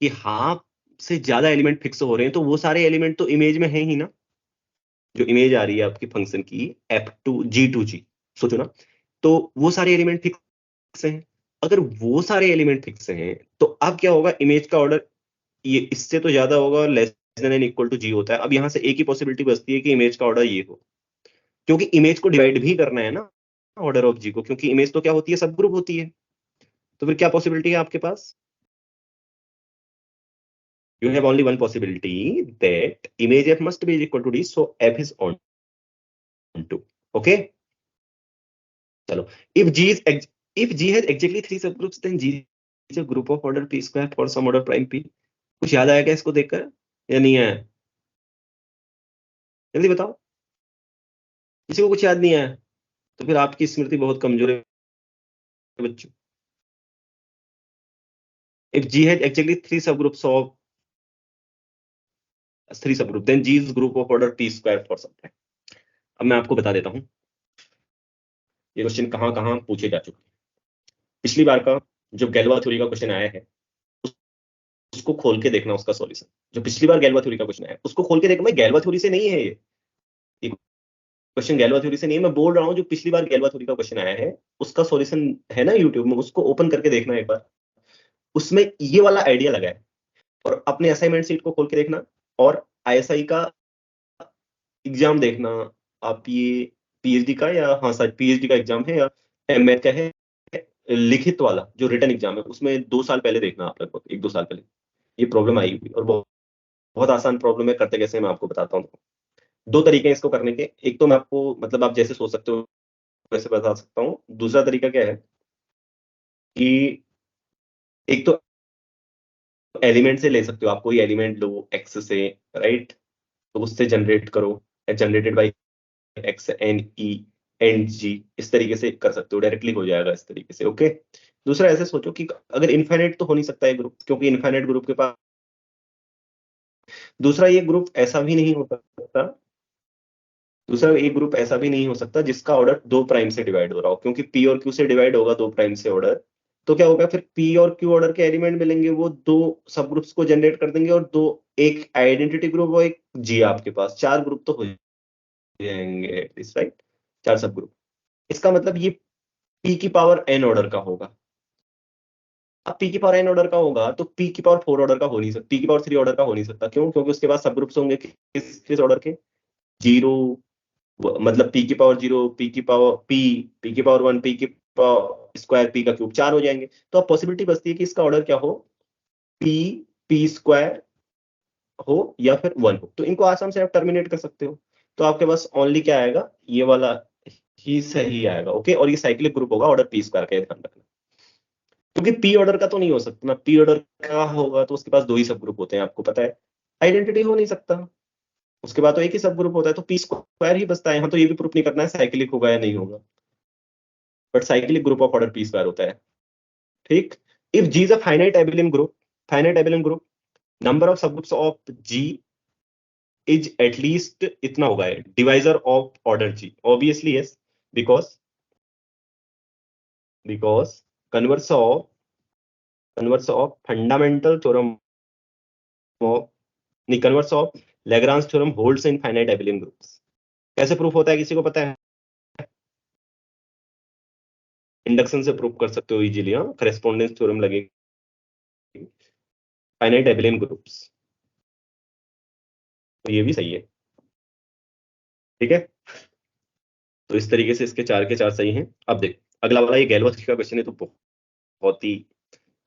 कि हाफ से ज्यादा एलिमेंट फिक्स हो रहे हैं तो वो सारे एलिमेंट तो इमेज में है ही ना, जो इमेज आ रही है आपकी फंक्शन की F2G2G, सोचो ना, तो वो सारे एलिमेंट फिक्स हैं। अगर वो सारे एलिमेंट फिक्स हैं तो अब क्या होगा, इमेज का ऑर्डर ये इससे तो ज्यादा होगा, और less than n equal to g होता है। अब यहाँ से एक ही पॉसिबिलिटी बचती है कि इमेज का ऑर्डर ये हो, क्योंकि इमेज को डिवाइड भी करना है ना ऑर्डर ऑफ जी को, क्योंकि इमेज तो क्या होती है, सब ग्रुप होती है। तो फिर क्या पॉसिबिलिटी है आपके पास, you have only one possibility, that image f must be equal to d, so f is on to, okay, चलो, if g is if g has exactly 3 subgroups then g is a group of order p square for some order prime p। कुछ याद आया क्या इसको देखकर, या नहीं आया? जल्दी बताओ, किसी को कुछ याद नहीं आया तो फिर आपकी स्मृति बहुत कमजोर है बच्चों। if g has exactly 3 subgroups of 3 subgroup then g is group of order p square for some prime। अब मैं आपको बता देता हूँ ये क्वेश्चन कहाँ कहाँ पूछे जा चुके हैं। पिछली बार का जो गैलोवा थ्योरी का क्वेश्चन आया है उसको खोल के देखना उसका सॉल्यूशन। जो पिछली बार गैल्वा थ्योरी का क्वेश्चन आया उसको खोल के देखना। मैं गैल्वा थ्योरी से नहीं है ये क्वेश्चन, गैल्वा थ्योरी से नहीं है। मैं बोल रहा हूँ जो पिछली बार गैल्वा थ्योरी का क्वेश्चन आया है उसका सॉल्यूशन है ना यूट्यूब में, उसको ओपन करके देखना एक बार। उसमें ये वाला आइडिया लगा है। और अपने असाइनमेंट सीट को खोल के देखना और आईएसआई का एग्जाम देखना। आप ये पीएचडी का या हाँ शायद पीएचडी का एग्जाम है या एमएड का है, लिखित वाला जो रिटन एग्जाम है उसमें 2 साल पहले देखना आप, लगभग 1-2 साल पहले ये प्रॉब्लम आई हुई। और बहुत बहुत आसान प्रॉब्लम है, करते कैसे मैं आपको बताता हूँ। 2 तरीके हैं इसको करने के। एक तो मैं आपको मतलब आप जैसे सोच सकते हो वैसे बता सकता हूँ। दूसरा तरीका क्या है कि एक तो एलिमेंट से ले सकते हो आप, कोई एलिमेंट लो एक्स से, राइट, तो उससे जनरेट करो, generated by x n e and g, इस तरीके से कर सकते हो, डायरेक्टली हो जाएगा इस तरीके से। ओके। दूसरा ऐसे सोचो कि अगर इनफाइनाइट तो हो नहीं सकता है ग्रुप, क्योंकि इनफाइनाइट ग्रुप के पास। दूसरा ये ग्रुप ऐसा भी नहीं हो सकता, दूसरा एक ग्रुप ऐसा भी नहीं हो सकता जिसका ऑर्डर 2 प्राइम से डिवाइड हो रहा हो, क्योंकि पी और क्यू से डिवाइड होगा 2 प्राइम से ऑर्डर। तो क्या होगा फिर, पी और क्यू ऑर्डर के एलिमेंट मिलेंगे, वो 2 सब ग्रुप्स को जनरेट कर देंगे और 2, एक आइडेंटिटी ग्रुप और एक जी, आपके पास 4 ग्रुप तो हो जाएंगे एटलीस्ट, राइट, 4 सब ग्रुप। इसका मतलब ये पी की पावर एन ऑर्डर का होगा। अब पी की पावर एन ऑर्डर का होगा तो पी की पावर 4 ऑर्डर का हो नहीं सकता, पी की पावर 3 ऑर्डर का हो नहीं सकता। क्यों? क्योंकि उसके पास सब ग्रुप्स होंगे किस ऑर्डर के, 0, मतलब पी की पावर 0, पी की पावर 1, पी की पावर स्क्वायर, पी का क्यूब, 4 हो जाएंगे। तो अब पॉसिबिलिटी बचती है कि इसका ऑर्डर क्या हो, पी पी स्क्वायर हो या फिर 1 हो। तो इनको आसानी से आप टर्मिनेट कर सकते हो। तो आपके पास ओनली क्या आएगा, ये वाला ही सही आएगा। ओके। और ये साइक्लिक ग्रुप होगा ऑर्डर पी स्क्वायर का, ध्यान रखना। क्योंकि पी ऑर्डर का तो नहीं हो सकता ना, पी ऑर्डर का होगा तो उसके पास 2 ही सब ग्रुप होते हैं, आपको पता है, आइडेंटिटी हो नहीं सकता। उसके बाद तो एक ही सब ग्रुप होता है, तो पी स्क्वायर ही बचता है। हाँ, तो ये भी प्रूफ नहीं करना है साइक्लिक होगा या नहीं होगा, but cyclic group of order p square होता है। ठीक। If G is a finite abelian group, finite abelian group, number of subgroups of G is at least इतना होगा, divisor of order G, obviously yes, because because converse of fundamental theorem of, नहीं, converse of Lagrange theorem holds in finite abelian groups. कैसे प्रूफ होता है, किसी को पता है? इंडक्शन से प्रूफ कर सकते हो इजीली। हाँ, करेस्पॉन्डेंस थ्योरम लगेगी फाइनाइट एबिलियन ग्रुप्स, तो ये भी सही है। ठीक है, तो इस तरीके से इसके 4 के 4 सही हैं। अब देख अगला वाला, ये गैल्वा थ्योरी का क्वेश्चन है, तो बहुत ही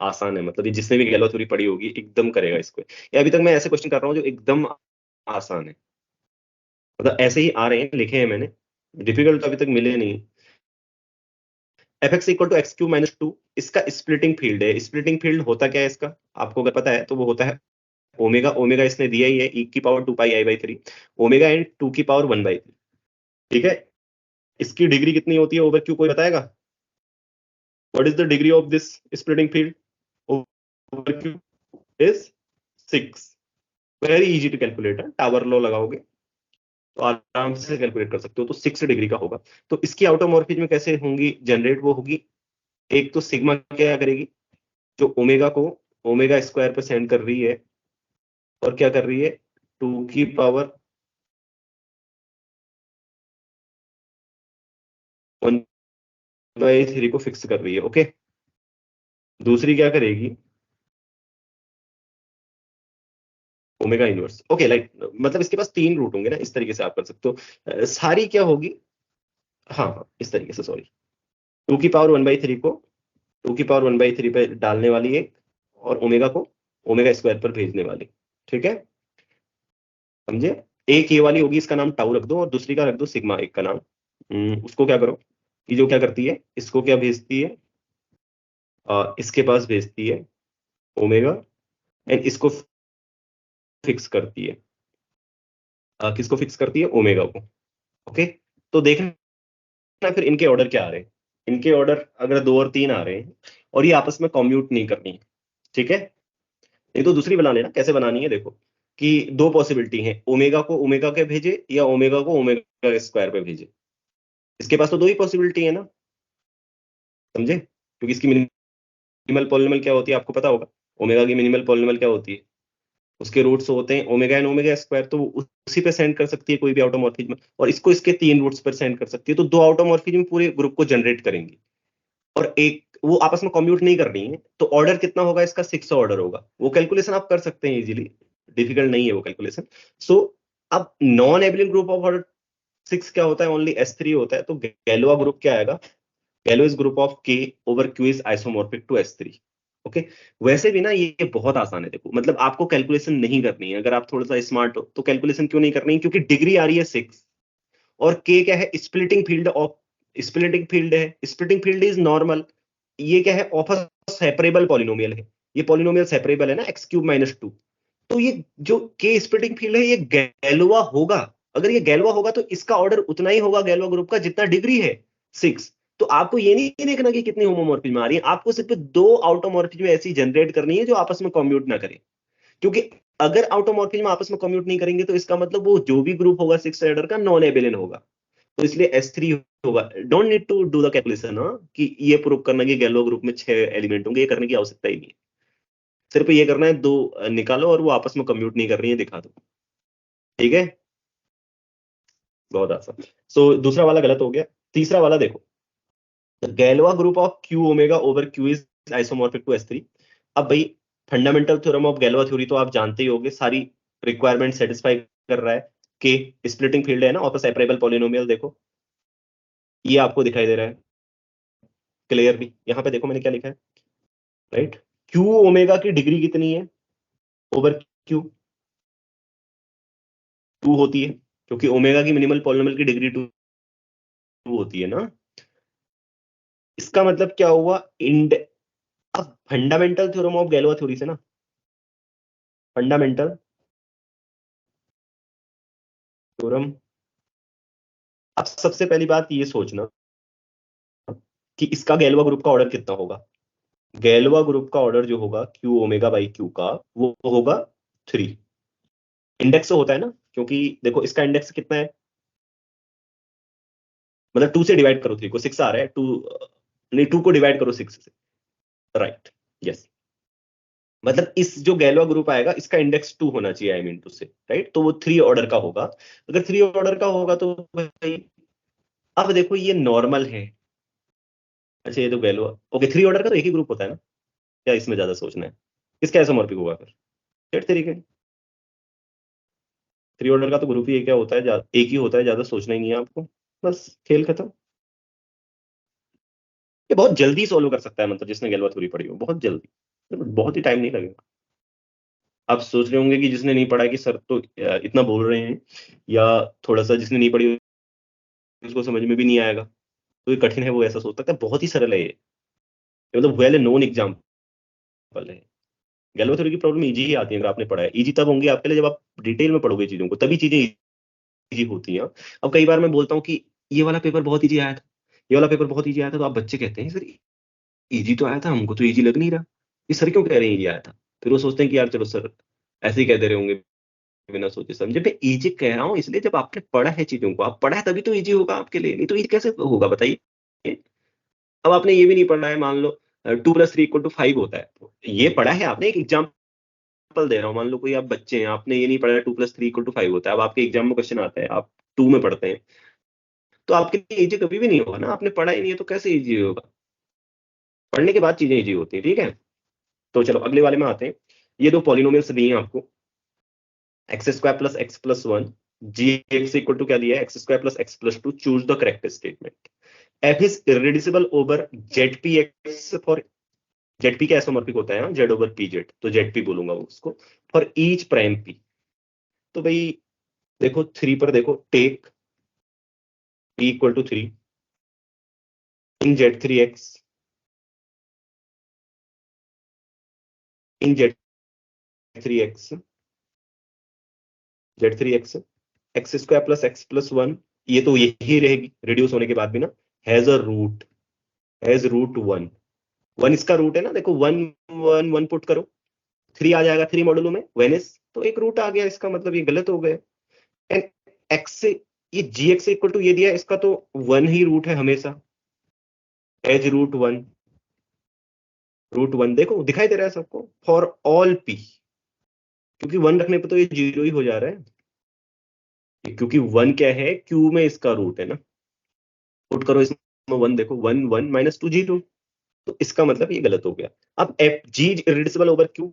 आसान है। मतलब ये जिसने भी गैल्वा थ्योरी पढ़ी होगी एकदम करेगा इसको। ये अभी तक मैं ऐसे क्वेश्चन कर रहा हूँ जो एकदम आसान है, मतलब ऐसे ही आ रहे हैं, लिखे हैं मैंने, डिफिकल्ट तो अभी तक मिले नहीं। F x equal to x cube minus 2, इसका स्प्लिटिंग फील्ड है। स्प्लिटिंग फील्ड होता क्या है इसका, आपको अगर पता है तो वो होता है ओमेगा, ओमेगा इसने दिया ही है e की power 2 pi I by 3, omega and 2 की पावर 1/3। ठीक है, इसकी डिग्री कितनी होती है ओवर क्यू, कोई बताएगा? What is the degree of this splitting field over Q? Is 6। Very easy to calculate है, टावर लॉ लगाओगे तो आराम से कैलकुलेट कर सकते हो। तो 6 डिग्री का होगा। तो इसकी आउटोमॉर्फिज्म कैसे होंगी जनरेट, वो होगी, एक तो सिग्मा क्या करेगी, जो ओमेगा को ओमेगा स्क्वायर पे सेंड कर रही है, और क्या कर रही है, 2 की पावर 1/3 को फिक्स कर रही है। ओके। दूसरी क्या करेगी, ओमेगा इनवर्स। ओके, लाइक मतलब इसके पास 3 रूट होंगे ना, इस तरीके से आप कर सकते हो। सारी क्या होगी, हाँ हाँ इस तरीके से, सॉरी, 2 की पावर 1/3 को 2 की पावर 1/3 पे डालने वाली एक, और ओमेगा को ओमेगा स्क्वायर पर भेजने वाली। ठीक है, समझे? एक ये वाली होगी, इसका नाम टाउ रख दो, और दूसरी का रख दो सिग्मा, एक का नाम। उसको क्या करो, ये जो क्या करती है, इसको क्या भेजती है, इसके पास भेजती है ओमेगा, एंड इसको फिक्स करती है, किसको फिक्स करती है, ओमेगा को। ओके। तो देखना फिर इनके ऑर्डर क्या आ रहे हैं। इनके ऑर्डर अगर 2 और 3 आ रहे हैं और ये आपस में कॉम्यूट नहीं करनी है, ठीक है, नहीं तो दूसरी बना लेना। कैसे बनानी है देखो, कि 2 पॉसिबिलिटी है, ओमेगा को ओमेगा के भेजे या ओमेगा को ओमेगा स्क्वायर पे भेजे। इसके पास तो 2 ही पॉसिबिलिटी है ना, समझे? क्योंकि इसकी मिनिमल पॉलिनॉमियल क्या होती है आपको पता होगा, ओमेगा की मिनिमल पॉलिनोमियल क्या होती है, उसके रूट्स होते हैं ओमेगा एन ओमेगा स्क्वायर, तो उसी पे सेंड कर सकती है कोई भी ऑटोमॉर्फिज्म, और इसको इसके 3 रूट्स पर सेंड कर सकती है, तो 2 ऑटोमॉर्फिज्म पूरे ग्रुप को जनरेट करेंगी, और एक वो आपस में कम्यूट नहीं कर रही है, तो ऑर्डर कितना होगा इसका, 6 ऑर्डर होगा। वो कैलकुलेशन आप कर सकते हैं इजीली, डिफिकल्ट नहीं है वो कैलकुलेशन। सो अब non abelian group of order 6 क्या होता है, ओनली S3 होता है, तो गैलोआ ग्रुप क्या आएगा, Galois is group of K over Q is isomorphic to S3। Okay, वैसे भी ना ये बहुत आसान है, देखो मतलब आपको कैलकुलेशन नहीं करनी है, अगर आप थोड़ा सा स्मार्ट हो तो कैलकुलेशन क्यों नहीं करनी है, क्योंकि डिग्री आ रही है 6, और K क्या है, splitting field of, splitting field है, स्प्लिटिंग फील्ड इज नॉर्मल, ये क्या है, ऑफ अ सेपरेबल पॉलिनोमियल है, ये पॉलिनोमियल सेपरेबल है ना, x³ - 2, तो ये जो K स्प्लिटिंग फील्ड है ये गैलोआ होगा, अगर ये गैलोआ होगा तो इसका ऑर्डर उतना ही होगा गैलोआ ग्रुप का जितना डिग्री है 6। तो आपको ये नहीं देखना कि कितनी होमोमॉर्फिज्म आ रही है, आपको सिर्फ 2 आउटोमॉर्फिज्म ऐसी जनरेट करनी है जो आपस में कम्यूट ना करें, क्योंकि अगर ऑटोमॉर्फिज्म आपस में कम्यूट नहीं करेंगे तो इसका मतलब वो जो भी ग्रुप होगा 6 ऑर्डर का नॉन एबिलियन होगा, तो इसलिए S3 होगा। Don't need to do the calculation, कि ये प्रूव करना कि गैलो ग्रुप में 6 एलिमेंट होंगे, ये करने की आवश्यकता ही नहीं है, सिर्फ ये करना है 2 निकालो और वो आपस में कम्यूट नहीं कर रही है दिखा दो, ठीक है, बहुत आसान। सो दूसरा वाला गलत हो गया, तीसरा वाला देखो, Galois group of Q omega over Q is isomorphic to S3। अब भाई fundamental theorem of Galois theory तो आप जानते ही होंगे, सारी रिक्वायरमेंट सेटिस्फाई कर रहा है, के स्प्लिटिंग फील्ड है ना ऑफ अ सेपरेबल पॉलिनोमियल, देखो ये आपको दिखाई दे रहा है क्लियरली, यहाँ पे देखो मैंने क्या लिखा है, राइट, Q ओमेगा की डिग्री कितनी है ओवर Q, 2 होती है, क्योंकि ओमेगा की मिनिमल पॉलिनोमियल की डिग्री 2 होती है ना, इसका मतलब क्या हुआ, इंड, अब fundamental theorem of Galois theory से ना, फंडामेंटल थ्योरम, अब सबसे पहली बात ये सोचना कि इसका गैलोआ ग्रुप का ऑर्डर कितना होगा, गैलोआ ग्रुप का ऑर्डर जो होगा Q ओमेगा बाई Q का, वो होगा 3, इंडेक्स होता है ना, क्योंकि देखो इसका इंडेक्स कितना है, मतलब 2 से डिवाइड करो 3 को, 6 आ रहा है, 2 नहीं 2 को डिवाइड करो 6 से, राइट, यस, मतलब इस जो गैलोआ ग्रुप आएगा इसका इंडेक्स 2 होना चाहिए, आई मीन टू से, राइट, तो वो 3 ऑर्डर का होगा, अगर 3 ऑर्डर का होगा तो भाई, अब देखो ये नॉर्मल है, अच्छा ये तो गैलोआ, ओके 3 ऑर्डर का तो एक ही ग्रुप होता है ना, क्या इसमें ज्यादा सोचना है, किसका आइसोमॉर्फिक होगा फिर, सेट तरीके, 3 ऑर्डर का तो ग्रुप ही एक क्या होता है, एक ही होता है, ज्यादा सोचना ही नहीं है आपको, बस खेल खत्म। ये बहुत जल्दी सोल्व कर सकता है, मतलब जिसने गैलोआ थ्योरी पढ़ी हो बहुत जल्दी, बहुत ही टाइम नहीं लगेगा। आप सोच रहे होंगे कि जिसने नहीं पढ़ा कि सर तो इतना बोल रहे हैं, या थोड़ा सा जिसने नहीं पढ़ी उसको समझ में भी नहीं आएगा, तो ये कठिन है वो ऐसा सोच सकता है, बहुत ही सरल है ये, मतलब वेल नोन एग्जाम्पल है। गैलोआ थ्योरी की प्रॉब्लम इजी ही आती है अगर आपने पढ़ा है, इजी तब होंगी आपके लिए जब आप डिटेल में पढ़ोगे चीजों को, तभी चीजें इजी होती हैं। अब कई बार मैं बोलता हूँ कि ये वाला पेपर बहुत इजी आया था, ये वाला पेपर बहुत इजी आया था, तो आप बच्चे कहते हैं सर इजी तो आया था, हमको तो इजी लग नहीं रहा, ये सर क्यों कह रहे हैं इजी आया था, फिर वो सोचते हैं कि यार चलो सर ऐसे ही कह दे रहे होंगे बिना सोचे समझे, मैं इजी कह रहा हूँ इसलिए जब आपने पढ़ा है चीजों को, आप पढ़ा है तभी तो इजी होगा आपके लिए, नहीं तो इजी कैसे होगा बताइए। अब आपने ये भी नहीं पढ़ा है, मान लो 2+3=5 होता है, तो ये पढ़ा है आपने, एक एग्जाम्पल दे रहा हूँ, मान लो कोई आप बच्चे हैं, आपने ये नहीं पढ़ा 2+3=5 होता है, अब आपके एग्जाम में क्वेश्चन आता है, आप 2 में पढ़ते हैं, तो आपके लिए इजी कभी भी नहीं होगा ना, आपने पढ़ा ही नहीं है तो कैसे इजी होगा, पढ़ने के बाद चीजें इजी होती है, ठीक है। तो चलो अगले वाले में आते हैं, ये दो पॉलिनोमियल्स दिए हैं आपको, x² + x+1, g(x) क्या दिया है, x² + x+2, choose the correct statement, f is irreducible over ZPX for, ZP का आइसोमॉर्फिक होता है Z ओवर PZ, तो ZP बोलूंगा वो उसको, फॉर ईच प्राइम P, तो भाई देखो 3 पर देखो, टेक P = 3 इन Z3X, इन Z3X, Z3X, x² + x+1, ये तो यही रहेगी रिड्यूस होने के बाद भी ना, हैज अ रूट, हैज √1, 1 इसका रूट है ना, देखो 1 1 1 पुट करो, 3 आ जाएगा 3 मॉडुलो में, वेनिस, तो एक रूट आ गया, इसका मतलब ये गलत हो गए, एंड x से ये gx = ये दिया, इसका तो 1 ही रूट है हमेशा, एज √1, रूट 1 देखो दिखाई दे रहा है सबको, फॉर ऑल p, क्योंकि 1 रखने पे तो ये 0 ही हो जा रहा है, क्योंकि 1 क्या है, q में इसका रूट है ना, पुट करो इसमें 1, देखो 1 1 माइनस 2 0, तो इसका मतलब ये गलत हो गया। अब F G irreducible over Q,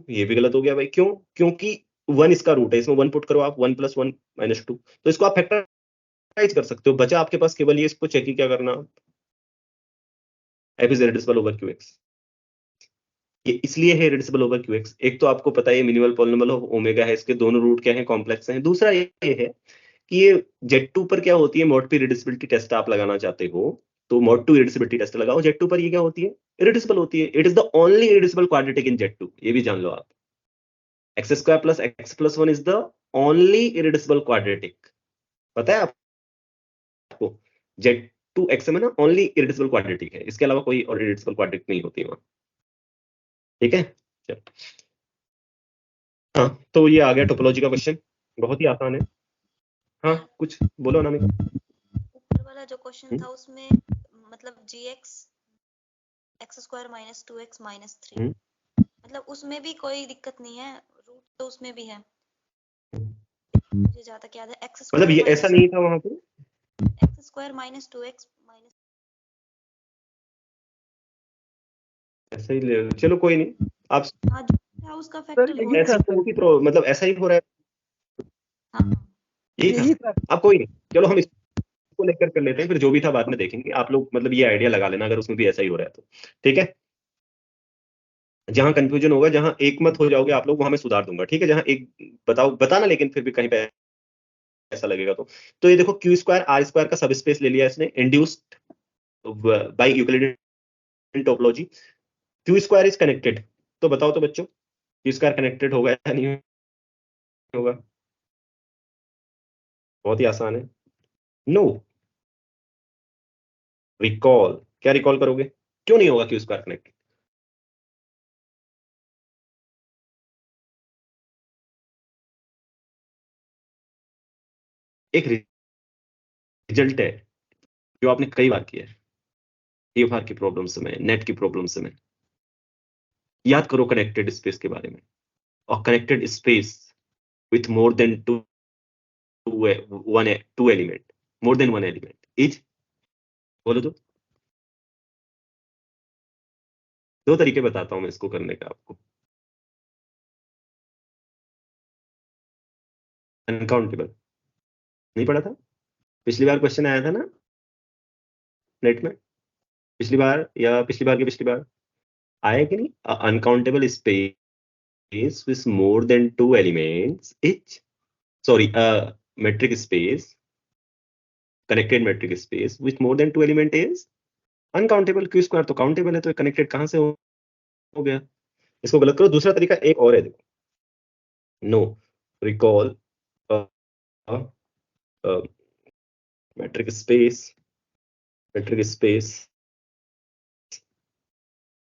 ये भी गलत हो गया भाई, क्यों? क्योंकि 1 इसका रूट है, इसमें 1 पुट करो आप, 1 + 1 - 2, तो इसको आप फैक्टराइज कर सकते हो, बचा आपके पास केवल ये, इसको चेक ही क्या करना, F is irreducible over Q x. ये इसलिए है इरेड्यूसिबल ओवर क्यू एक्स, एक तो आपको पता है मिनिमल पॉलिनॉमियल ऑफ ओमेगा है, इसके दोनों रूट क्या है, कॉम्प्लेक्स हैं। दूसरा ये है कि ये Z2 पर क्या होती है, मॉड p इरेड्यूसिबिलिटी टेस्ट आप लगाना चाहते हो, तो मॉड 2 इरेड्यूसिबिलिटी टेस्ट लगाओ, Z2 पर ये क्या होती है, इरेड्यूसिबल होती है। It is the only irreducible quadratic in Z2, ये भी जान लो आप। x² + x + 1 is the only irreducible quadratic, पता है आपको? Z2 x में ना ओनली इरेड्यूसिबल क्वाड्रेटिक है, इसके अलावा कोई और इरेड्यूसिबल क्वाड्रेटिक नहीं होती वहां, ठीक है? चलो, हाँ तो ये आ गया टोपोलॉजी का क्वेश्चन, बहुत ही आसान है। हाँ कुछ बोलो ना। ऊपर वाला जो क्वेश्चन था उसमें मतलब gx x² - 2x - 3, मतलब उसमें भी कोई दिक्कत नहीं है, रूट तो उसमें भी है। मुझे जहाँ तक याद है x² मतलब ये ऐसा नहीं था वहां पे, x² - 2x ऐसा ही ले, चलो कोई नहीं, आप हाँ जो था उसका फैक्टर वो ऐसा मतलब ऐसा ही हो रहा है, हाँ यही था। अब कोई नहीं, चलो हम इसको लेकर कर लेते हैं, फिर जो भी था बाद में देखेंगे। आप लोग मतलब ये आइडिया लगा लेना अगर उसमें भी ऐसा ही हो रहा है तो, ठीक है? जहां कंफ्यूजन होगा, जहां एक मत हो जाओगे आप लोग, वहां मैं सुधार दूंगा, ठीक है? जहां एक बताना, लेकिन फिर भी कहीं पे ऐसा लगेगा तो ये देखो Q² R² का सब स्पेस ले लिया इसने, induced by Euclidean topology. Q² is connected, तो बताओ तो बच्चों, Q² कनेक्टेड होगा या नहीं होगा? बहुत ही आसान है। नो, रिकॉल, क्या रिकॉल करोगे, क्यों नहीं होगा Q² कनेक्टेड? एक रिजल्ट है जो आपने कई बार किया है TFR की प्रॉब्लम्स में, नेट की प्रॉब्लम्स में। याद करो कनेक्टेड स्पेस के बारे में, और connected space with more than two element, more than one element is, बोलो तो। दो तरीके बताता हूं मैं इसको करने का आपको। अनकाउंटेबल, नहीं पढ़ा था? पिछली बार क्वेश्चन आया था ना नेट में, पिछली बार या पिछली बार की पिछली बार आया कि नहीं? Uncountable space with more than two elements is, sorry, metric space, connected metric space with more than two element is uncountable. Q² तो काउंटेबल है, तो कनेक्टेड कहां से हो गया? इसको गलत करो। दूसरा तरीका एक और है, देखो, no recall metric space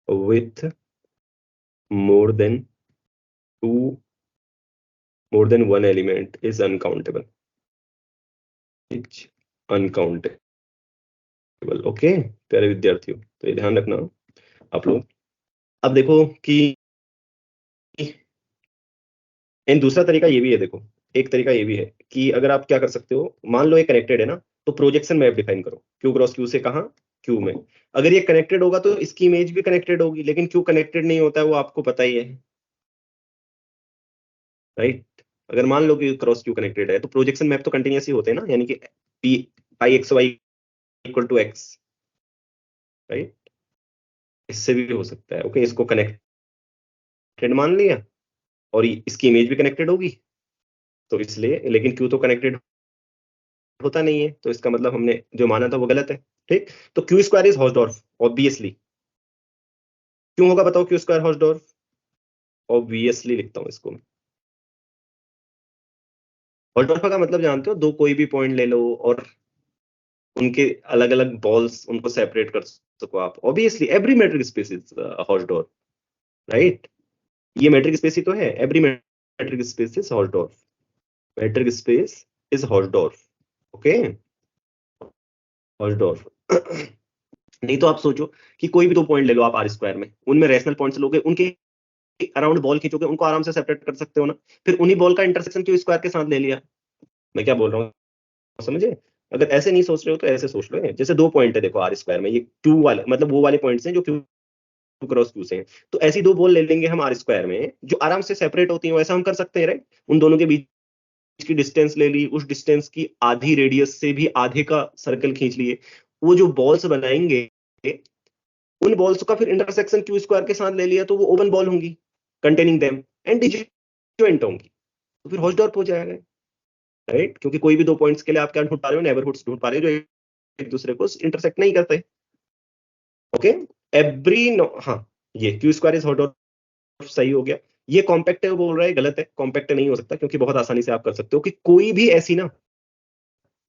with more than one element is uncountable, it's uncountable। Okay प्यारे विद्यार्थियों, तो ये ध्यान रखना आप लोग। अब देखो कि इन दूसरा तरीका ये भी है, देखो एक तरीका ये भी है कि अगर आप क्या कर सकते हो, मान लो ये कनेक्टेड है ना, तो प्रोजेक्शन मैप डिफाइन करो, Q क्रॉस Q से कहां, Q में। अगर ये कनेक्टेड होगा तो इसकी इमेज भी कनेक्टेड होगी, लेकिन Q कनेक्टेड नहीं होता है, वो आपको पता ही है, राइट? अगर मान लो कि क्रॉस Q कनेक्टेड है, तो प्रोजेक्शन मैप तो कंटिन्यूअस ही होते हैं ना, यानी कि P पाई x y = x, राइट? इससे भी हो सकता है। ओके, इसको कनेक्टेड मान लिया, और इसकी इमेज भी कनेक्टेड होगी, तो इसलिए, लेकिन Q तो कनेक्टेड होता नहीं है, तो इसका मतलब हमने जो माना था वो गलत है, ठीक? तो Q² इज हॉल्सडॉर्फ, ऑब्वियसली। क्यों होगा बताओ Q² हॉल्सडॉर्फ? ऑब्वियसली लिखता हूं इसको। हॉल्सडॉर्फ का मतलब जानते हो, दो कोई भी पॉइंट ले लो और उनके अलग अलग बॉल्स, उनको सेपरेट कर सको आप। Obviously every metric space is Hausdorff, right? ये मैट्रिक स्पेस ही तो है, every metric space is Hausdorff, metric space is Hausdorff, okay, Hausdorff. नहीं तो आप सोचो कि कोई भी 2 पॉइंट ले लो आप आर स्क्वायर में, उनमें रेशनल पॉइंट्स लोगे, उनके अराउंड बॉल खींचोगे, उनको आराम से सेपरेट कर सकते हो ना। फिर उन्हीं बॉल का इंटरसेक्शन क्यू स्क्वायर के साथ ले लिया। मैं क्या बोल रहा हूँ समझे? अगर ऐसे नहीं सोच रहे हो तो ऐसे सोच लो। जैसे 2 पॉइंट है देखो आर स्क्वायर में, ये क्यू वाले मतलब वो वाले पॉइंट्स हैं जो क्यू क्रॉस क्यू से हैं। तो ऐसी 2 बॉल ले लेंगे हम आर स्क्वायर में जो आराम से सेपरेट होती हैं, वैसा हम कर सकते हैं राइट। उन दोनों के बीच की डिस्टेंस ले ली, उस डिस्टेंस की आधी रेडियस से भी आधे का सर्कल खींच लिए। वो जो बॉल्स बनाएंगे उन बॉल्स का फिर इंटरसेक्शन क्यू स्क्वायर के साथ ले लिया तो वो ओपन बॉल होंगी कंटेनिंग देम एंड डिजॉइंट होंगी, तो फिर हॉचडॉर्फ हो जाएगा राइट। क्योंकि कोई भी 2 पॉइंट्स के लिए आप क्या ढूंढ पा रहे हो, नेबरहुड्स ढूंढ पा रहे हो जो एक दूसरे को इंटरसेक्ट नहीं करते। ओके एवरी हाँ ये क्यू स्क्वायर इज हॉचडॉर्फ सही हो गया। ये कॉम्पैक्ट है वो बोल रहा है, गलत है, कॉम्पैक्ट नहीं हो सकता क्योंकि बहुत आसानी से आप कर सकते हो कि कोई भी ऐसी ना,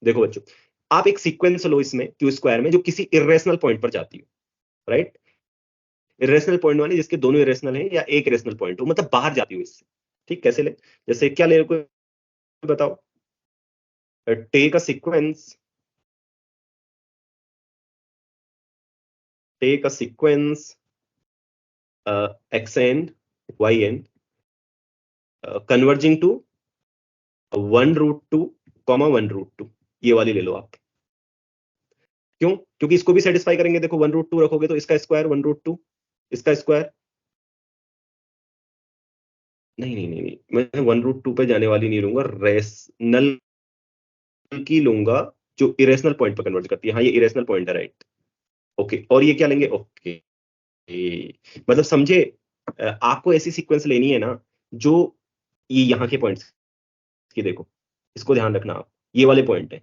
देखो बच्चों आप एक सीक्वेंस लो इसमें क्यू स्क्वायर में जो किसी इरेशनल पॉइंट पर जाती हो राइट। इरेशनल पॉइंट वाली जिसके दोनों इरेशनल है या एक इरेशनल पॉइंट हो, मतलब बाहर जाती हो इससे। ठीक कैसे ले, जैसे क्या ले कोई बताओ। Take a sequence, take a sequence xn yn converging to 1√2, 1√2, ये वाली ले लो आप। क्यों? क्योंकि इसको भी सेटिस्फाई करेंगे। देखो 1√2 रखोगे तो इसका स्क्वायर 1√2, इसका स्क्वायर नहीं नहीं नहीं नहीं, मैं 1√2 पे जाने वाली नहीं लूंगा, रेशनल की लूंगा जो इरेशनल पॉइंट पर कन्वर्ट करती है। हाँ ये इरेशनल पॉइंट है राइट। ओके और ये क्या लेंगे? ओके मतलब समझे, आपको ऐसी सीक्वेंस लेनी है ना जो ये यहाँ के पॉइंट्स की, देखो इसको ध्यान रखना आप, ये वाले पॉइंट है,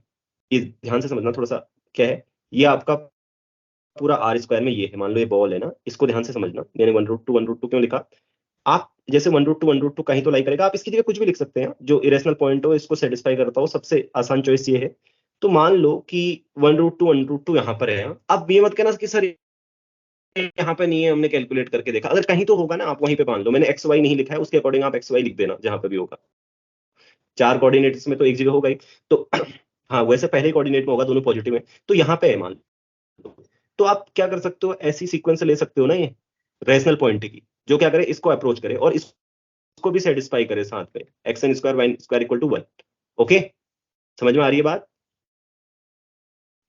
ये ध्यान से समझना थोड़ा सा। क्या है ये आपका पूरा आर स्क्वायर में, ये है मान लो ये बॉल है ना, इसको ध्यान से समझना। मैंने 1√2 क्यों लिखा? आप जैसे 1√2 कहीं तो लाइक करेगा, आप इसकी जगह कुछ भी लिख सकते हैं जो इरेशनल पॉइंट हो, इसको सेटिस्फाई करता हो, सबसे आसान चॉइस ये है। तो मान लो कि 1√2 यहाँ पर है। अब ये मत कहना कि सर यहाँ पे नहीं है, हमने कैलकुलेट करके देखा। अगर कहीं तो होगा ना, आप वहीं पे मान लो। मैंने एक्स वाई नहीं लिखा है, उसके अकॉर्डिंग आप एक्स वाई लिख देना जहां पे भी होगा। 4 कोऑर्डिनेट्स में तो एक जगह होगा ही, तो हाँ वैसे पहले कोऑर्डिनेट में होगा, दोनों पॉजिटिव है तो यहाँ पे है मान लो। तो आप क्या कर सकते हो, ऐसी सीक्वेंस ले सकते हो ना ये रेशनल पॉइंट की, जो क्या करे इसको अप्रोच करे और इसको भी सेटिस्फाई करे साथ में, x n square y square equal to 1। Okay समझ में आ रही है बात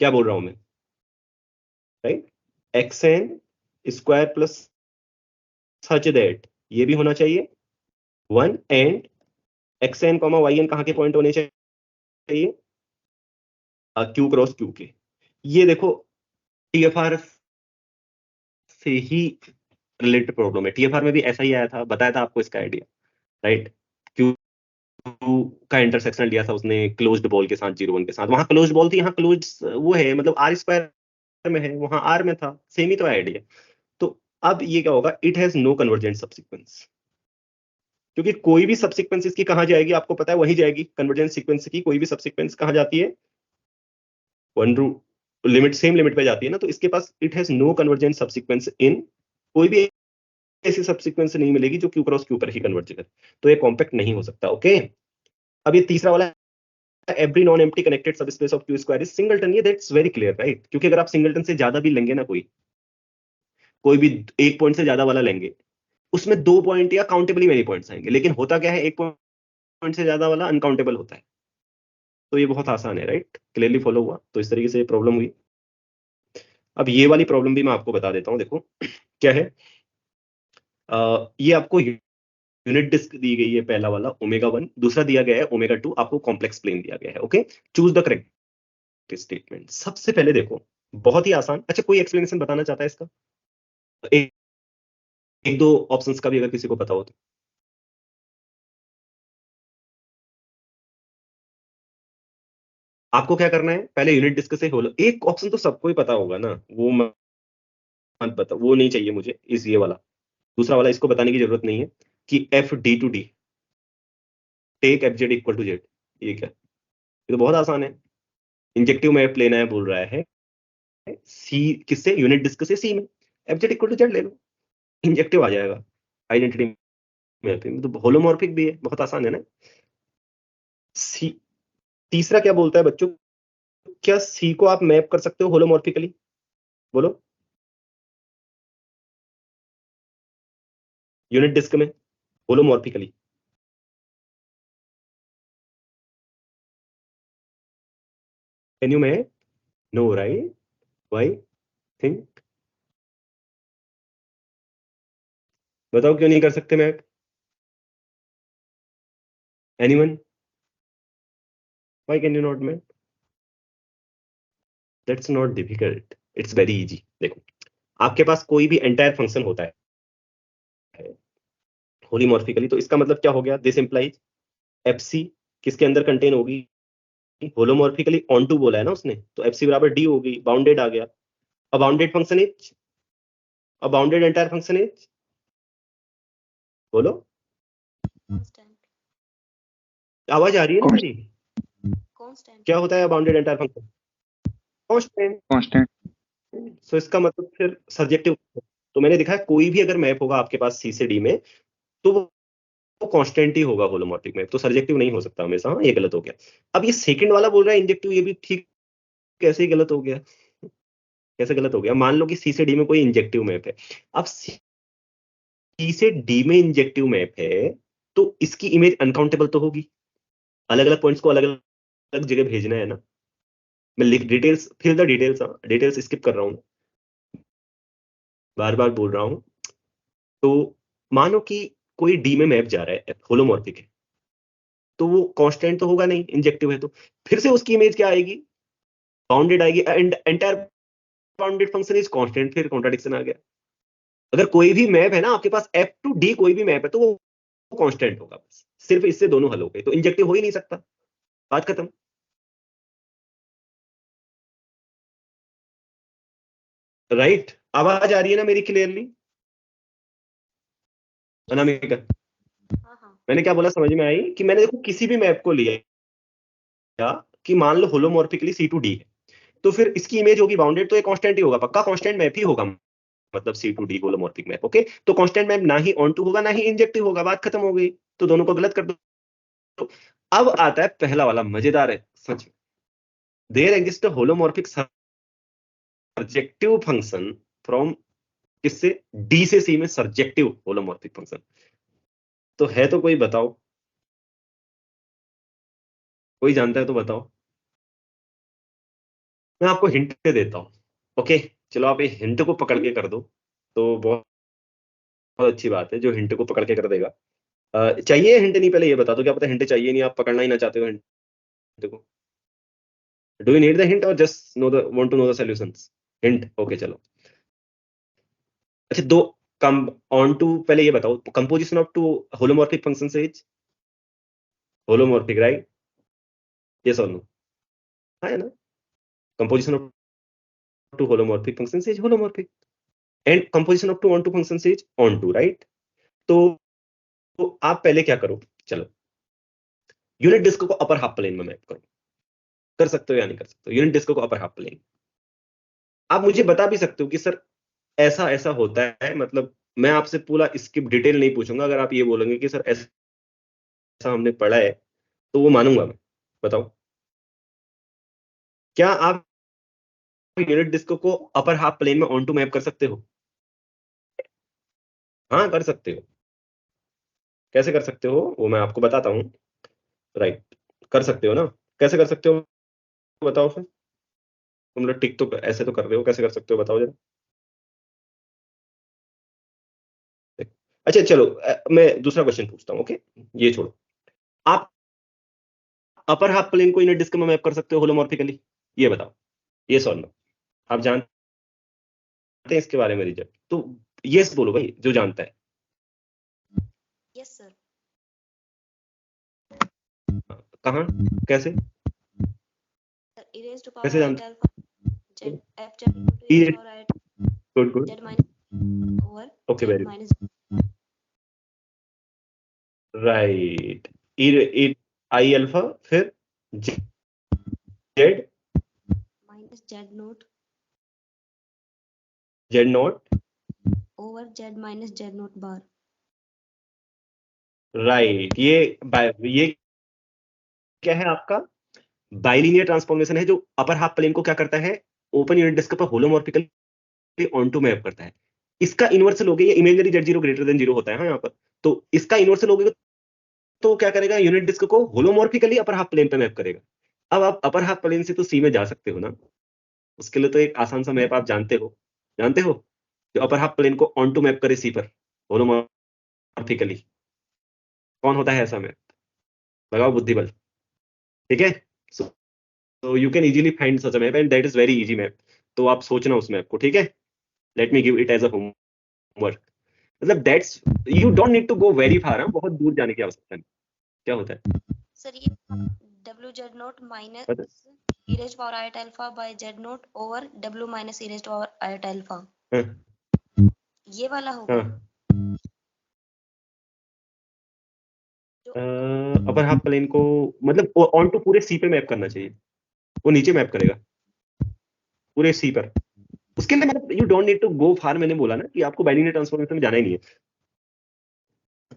क्या बोल रहा हूं मैं? Right, x n square plus such that ये भी होना चाहिए 1 and x n comma y n कहाँ के पॉइंट होने चाहिए? क्यू क्रॉस क्यू के। ये देखो टीएफआर से ही रिलेटेड प्रॉब्लम है। टीएफआर में भी ऐसा ही आया था, बताया था आपको इसका आइडिया राइट। क्यू का इंटरसेक्शन लिया था उसने क्लोज्ड बॉल के साथ 0 1 के साथ, वहां क्लोज्ड बॉल थी, यहाँ क्लोज्ड वो है मतलब आर स्क्वायर में है, वहां आर में था, सेम ही तो आइडिया। तो अब ये क्या होगा, it has no convergent subsequence, क्योंकि कोई भी सबसीक्वेंस इसकी कहां जाएगी आपको पता है, वही जाएगी। कन्वर्जेंट सीक्वेंस की कोई भी सबसीक्वेंस कहां जाती है? 1 लिमिट, सेम लिमिट पे जाती है ना। तो इसके पास it has no convergent subsequence in, कोई भी ऐसी सबसीक्वेंस नहीं मिलेगी जो क्यू क्रॉस क्यू पर ही कन्वर्ज करे, तो ये कॉम्पैक्ट नहीं हो सकता। ओके अब ये तीसरा वाला, every non empty connected subspace of Q square is singleton, ये दैट्स वेरी क्लियर राइट। क्योंकि अगर आप सिंगलटन से ज्यादा भी लेंगे ना, कोई भी एक पॉइंट से ज्यादा वाला लेंगे, उसमें 2 पॉइंट या काउंटेबली मेनी पॉइंट्स आएंगे, लेकिन होता क्या है, एक पॉइंट से ज्यादा वाला अनकाउंटेबल होता है। तो ये बहुत आसान है राइट, क्लियरली फॉलो हुआ? तो इस तरीके से प्रॉब्लम हुई। अब ये वाली प्रॉब्लम भी मैं आपको बता देता हूं, देखो क्या है। ये आपको यूनिट डिस्क दी गई है, पहला वाला ω1, दूसरा दिया गया है ω2, आपको कॉम्प्लेक्स प्लेन दिया गया है। Okay choose the correct statement. सबसे पहले देखो बहुत ही आसान, अच्छा कोई एक्सप्लेनेशन बताना चाहता है इसका? एक दो ऑप्शंस का भी अगर किसी को पता हो तो। आपको क्या करना है, पहले यूनिट डिस्क से होलो, एक ऑप्शन तो सबको ही पता होगा ना, वो मत पता, वो नहीं चाहिए मुझे, इस ये वाला दूसरा वाला, इसको बताने की जरूरत नहीं है कि f D to D take f z equal to z. ये क्या, ये तो बहुत आसान है। इंजेक्टिव मैप लेना है बोल रहा है, सी किससे, यूनिट डिस्क से सी में, f z equal to z ले लो, इंजेक्टिव आ जाएगा। आइडेंटिटी मैपिंग तो होलोमॉर्फिक भी है, बहुत आसान है ना। सी तीसरा क्या बोलता है बच्चों, क्या सी को आप मैप कर सकते हो होलोमॉर्फिकली? बोलो यूनिट डिस्क में holomorphically? Can you map? No right, why? Think, बताओ क्यों नहीं कर सकते map? Anyone? Why can you not map? That's not difficult, it's very easy. देखो, आपके पास कोई भी एंटायर फंक्शन होता है होलीमॉर्फिकली, तो इसका मतलब क्या हो गया? दिस इंप्लाइज एफसी किसके अंदर कंटेन होगी? होलोमॉर्फिकली ऑन टू बोला है ना उसने, तो एफसी बराबर डी होगी, बाउंडेड आ गया। A bounded function is, a bounded entire function is, बोलो, कांस्टेंट। आवाज आ रही है ना मेरी? कांस्टेंट। क्या होता है bounded entire function? Constant. Constant. So इसका मतलब फिर सब्जेक्टिव, तो मैंने दिखा है कोई भी अगर मैप होगा आपके पास सी से डी में, तो वो कांस्टेंट ही होगा होलोमॉर्फिक मैप, तो सब्जेक्टिव नहीं हो सकता हमेशा। हाँ, ये गलत हो गया। अब ये सेकंड वाला बोल रहा है इंजेक्टिव, ये भी ठीक, कैसे ही गलत हो गया? कैसे गलत हो गया? मान लो कि सी से डी में कोई इंजेक्टिव मैप है, अब सी से डी में इंजेक्टिव मैप है, तो इसकी इमेज अनकाउंटेबल तो होगी। अलग अलग पॉइंट्स को अलग अलग जगह भेजना है ना। मैं लिख डिटेल्स, फिर द डिटेल्स, डिटेल्स स्किप कर रहा हूँ, बार बार बोल रहा हूँ। तो मानो कि कोई डी में मैप जा रहा है, होलोमॉर्फिक है, तो वो कांस्टेंट तो होगा नहीं, इंजेक्टिव है तो। फिर से उसकी इमेज क्या आएगी? बाउंडेड आएगी, and entire bounded function is constant, फिर कॉन्ट्रडिक्शन आ गया। अगर कोई भी मैप है ना आपके पास, एफ टू डी कोई भी मैप है, तो वो कांस्टेंट होगा बस। सिर्फ इससे दोनों हल हो गए, तो इंजेक्टिव हो ही नहीं सकता। बात खत्म। राइट? आवाज आ रही है ना मेरी क्लियरली? अनामिका, हाँ हाँ। मैंने क्या बोला समझ में आई? कि मैंने देखो किसी भी मैप को लिया कि मान लो होलोमॉर्फिकली सी टू डी है, तो फिर इसकी इमेज होगी बाउंडेड, तो ये कांस्टेंट ही होगा, पक्का कांस्टेंट मैप ही होगा, मतलब सी to D holomorphic map. Okay, तो कांस्टेंट मैप ना ही ऑन टू होगा ना ही इंजेक्टिव होगा, बात खत्म हो गई। तो दोनों को गलत कर दो। अब आता है पहला वाला, मजेदार है सच में। There exist a holomorphic surjective function from, किससे? डी से सी में सर्जेक्टिव होलोमॉर्फिक फंक्शन। तो है तो कोई बताओ, कोई जानता है तो बताओ। मैं आपको हिंट देता हूं। ओके, चलो आप ये हिंट को पकड़ के कर दो, तो बहुत बहुत अच्छी बात है जो हिंट को पकड़ के कर देगा। चाहिए हिंट? नहीं, पहले ये बता दो, क्या पता हिंट चाहिए नहीं, आप पकड़ना ही ना चाहते हो हिंट को। Do you need the hint और just know the want to know the solutions? Hint, okay चलो। अच्छा, दो कम ऑन टू, पहले ये बताओ composition of two holomorphic function से इज होलोमॉर्फिक, राइट? यस और नो? हाँ, है ना? Composition of two holomorphic function से is holomorphic, and composition of two onto function से इज ऑन टू, राइट? तो आप पहले क्या करो, चलो यूनिट डिस्क को अपर हाफ प्लेन में मैप करो। कर सकते हो या नहीं कर सकते हो? यूनिट डिस्क को अपर हाफ प्लेन। आप मुझे बता भी सकते हो कि सर ऐसा ऐसा होता है, मतलब मैं आपसे पूरा इसकी डिटेल नहीं पूछूंगा। अगर आप ये बोलेंगे कि सर ऐसा हमने पढ़ा है, तो वो मानूंगा मैं। बताओ, क्या आप यूनिट डिस्क को अपर हाफ प्लेन में ऑन टू मैप कर सकते हो? हाँ, कर सकते हो। कैसे कर सकते हो वो मैं आपको बताता हूँ। राइट, कर सकते हो ना? कैसे कर सकते हो बताओ फिर। तुम लोग टिक तो ऐसे तो कर रहे हो, कैसे कर सकते हो बताओ जरा। अच्छा चलो, मैं दूसरा क्वेश्चन पूछता हूँ। ओके, ये छोड़ो। आप अपर हाफ प्लेन को यूनिट डिस्क में मैप कर सकते हो होलोमॉर्फिकली? ये बताओ, ये सॉल्व नो। आप जानते हैं इसके बारे में रिजल्ट? तो यस बोलो भाई जो जानता है। Yes sir. कहाँ, कैसे? सर e raised to कैसे power जानते? at alpha z f z equal to e raised to power at good good, z minus over okay, z very minus right. E i alpha, फिर z, minus z naught z naught, over z minus z naught bar. Right. ये क्या है आपका? बाइलिनियर ट्रांसफॉर्मेशन है, जो अपर हाफ प्लेन को क्या करता है, ओपन यूनिट डिस्क पर होलोमॉर्फिकली ऑन टू मैप करता है। इसका इनवर्स लोगे, ये इमेजिनरी Z0 ग्रेटर देन 0 होता है हाँ यहाँ पर, तो इसका इनवर्स लोगे तो क्या करेगा, यूनिट डिस्क को होलोमॉर्फिकली अपर हाफ प्लेन पे मैप करेगा। अब आप अपर हाफ प्लेन से तो सी में जा सकते हो ना, उसके लिए तो एक आसान सा मैप आप जानते हो जो अपर हाफ प्लेन को ऑन टू मैप करे सी पर होलोमॉर्फिकली। कौन होता है ऐसा मैप? लगाओ बुद्धि बल। ठीक है, so you can easily find such a map and that is very easy map. तो आप सोचना उस मैप को, ठीक है। Let me give it as a homework. मतलब that's, you don't need to go very far, बहुत दूर जाने की आवश्यकता नहीं। क्या होता है सर ये डब्ल्यू जेड नॉट माइनस पता e raised power iota alpha by z not over w minus e raised power iota alpha, हाँ, ये वाला होगा हाँ। जो अपर हाफ प्लेन को मतलब ऑन टू पूरे सी पे मैप करना चाहिए, वो नीचे मैप करेगा पूरे सी पर। उसके लिए मतलब you don't need to go far, मैंने बोला ना कि आपको बाइनरी ट्रांसफॉर्मेशन में जाना ही नहीं है।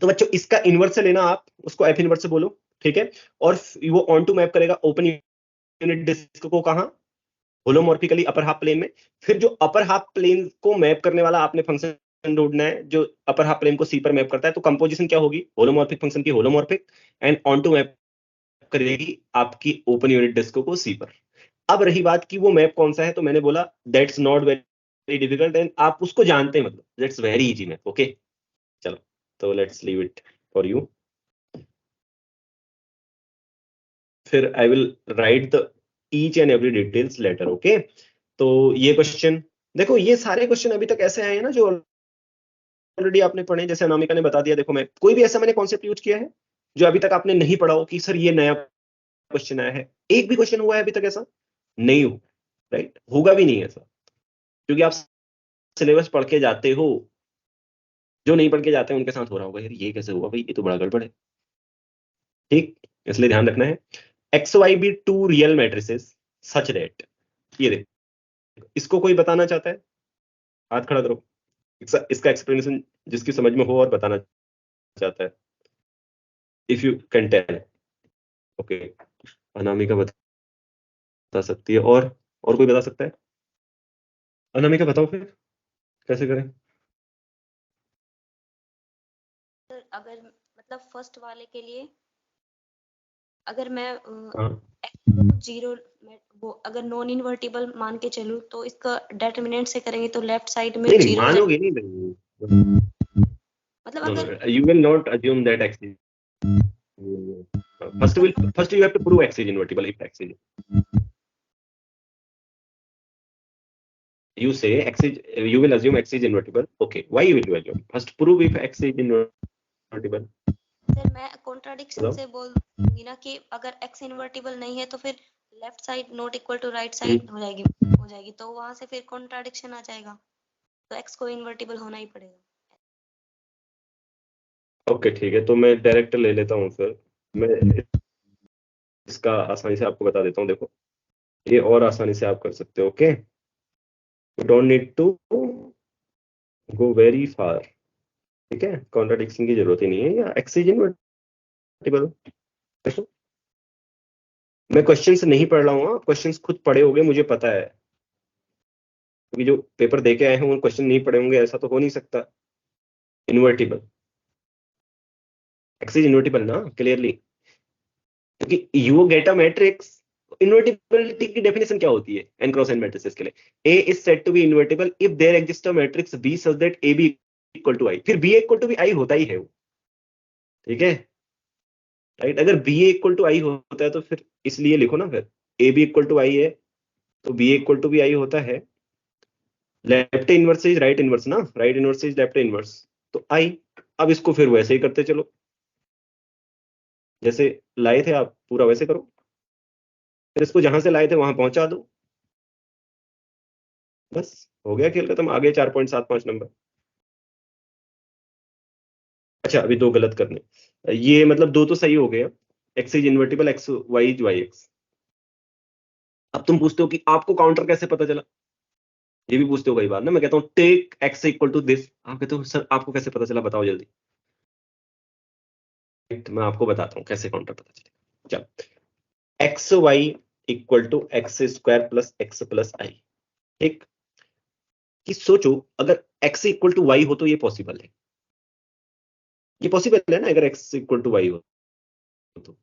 तो बच्चों इसका इनवर्स से लेना, आप उसको एफ इनवर्स से बोलो, ठीक है। और वो ऑन टू मैप करेगा ओपन यूनिट डिस्क को कहां, होलोमॉर्फिकली अपर हाफ प्लेन में। फिर जो अपर हाफ प्लेन को मैप करने वाला आपने फंक्शन ढूंढना है जो अपर हाफ प्लेन को सी पर मैप करता है, तो कंपोजिशन क्या होगी, होलोमॉर्फिक फंक्शन की holomorphic, and on to map करेगी आपकी ओपन यूनिट डिस्क को सी पर। अब रही बात कि वो मैप कौन सा है, तो मैंने बोला that's not very difficult and आप उसको जानते हैं, मतलब that's very easy map. Okay चलो, तो let's leave it for you. फिर I will write the each and every details later. Okay, तो ये क्वेश्चन देखो, ये सारे क्वेश्चन अभी तक ऐसे आए हैं ना जो ऑलरेडी आपने पढ़े, जैसे अनामिका ने बता दिया। देखो मैं कोई भी ऐसा मैंने कॉन्सेप्ट यूज किया है जो अभी तक आपने नहीं पढ़ा हो कि सर ये नया क्वेश्चन आया है? एक भी क्वेश्चन हुआ है अभी तक ऐसा? नहीं हो, राइट, होगा भी नहीं ऐसा, क्योंकि आप सिलेबस पढ़ के जाते हो। जो नहीं पढ़ के जाते हैं उनके साथ हो रहा होगा यार ये कैसे हुआ भाई, ये तो बड़ा गड़बड़ है। ठीक, इसलिए ध्यान रखना है। X y be two real matrices such that, ये देखो, इसको कोई बताना चाहता है? हाथ खड़ा करो। इसका एक्सप्लेनेशन जिसकी समझ में हो और बताना चाहता है, if you can tell. Okay, Anamika बता सकती है, और कोई बता सकता है? अनामिका बताओ फिर कैसे करें। सर अगर मतलब फर्स्ट वाले के लिए अगर मैं हाँ x को जीरो वो अगर नॉन इन्वर्टिबल मान के चलूं तो इसका डिटरमिनेंट से करेंगे तो लेफ्ट साइड में नहीं जीरो मानोगे नहीं, मतलब no, अगर no, you will not assume that x is first you have to prove x is invertible. If x is, you say x is, you will assume x is invertible. Okay, why will you assume? First prove if x is invertible. Sir मैं कॉन्ट्राडिक्शन से बोल दूंगी ना कि अगर x इन्वर्टिबल नहीं है तो फिर left side not equal to right side हो जाएगी तो वहां से फिर कॉन्ट्राडिक्शन आ जाएगा, तो x को इन्वर्टिबल होना ही पड़ेगा। ओके ठीक है, तो मैं डायरेक्ट ले लेता हूँ फिर। मैं इसका आसानी से आपको बता देता हूँ। देखो ये और आसानी से आप कर सकते हो। Okay, don't need to go very far. ठीक है, कॉन्ट्राडिक्शन की जरूरत ही नहीं है, या एक्स इज इनवर्टिबल। देखो मैं क्वेश्चंस नहीं पढ़ रहा हूँ, क्वेश्चंस खुद पढ़े होंगे मुझे पता है, क्योंकि जो पेपर देके आए हैं वो क्वेश्चन नहीं पढ़े होंगे, ऐसा तो हो नहीं सकता। इन्वर्टिबल, एक्स इज इन्वर्टिबल ना क्लियरली, क्योंकि यू गेट अ मैट्रिक्स। इन्वर्टिबिलिटी की डेफिनेशन क्या होती है एन क्रॉस एन मैट्रिसेस के लिए? A is said to be invertible if there exist a matrix B such that A B equal to I. फिर B equal to B I होता ही है वो, ठीक है, राइट। अगर बी इक्वल टू आई होता है तो फिर इसलिए लिखो ना, फिर A B equal to I है तो B equal to B I होता है। Left inverse is right inverse ना, right inverse is left inverse, तो आई। अब इसको फिर वैसे ही करते चलो, जैसे लाए थे आप पूरा वैसे करो, फिर इसको जहां से लाए थे वहां पहुंचा दो, बस हो गया खेल खत्म। आगे 4.75 नंबर। अच्छा अभी दो गलत करने, ये मतलब दो तो सही हो गया, x is invertible, x y is y x. अब तुम पूछते हो कि आपको काउंटर कैसे पता चला, ये भी पूछते हो कई बार ना। मैं कहता हूँ take x equal to this, आप कहते हो सर आपको कैसे पता चला, बताओ जल्दी। मैं आपको बताता हूँ कैसे काउंटर पता चलेगा। चलो, x y equal to x square plus x plus i. ठीक, कि सोचो अगर x इक्वल टू वाई हो तो ये पॉसिबल है, ये पॉसिबल है ना, अगर x इक्वल टू वाई हो तो।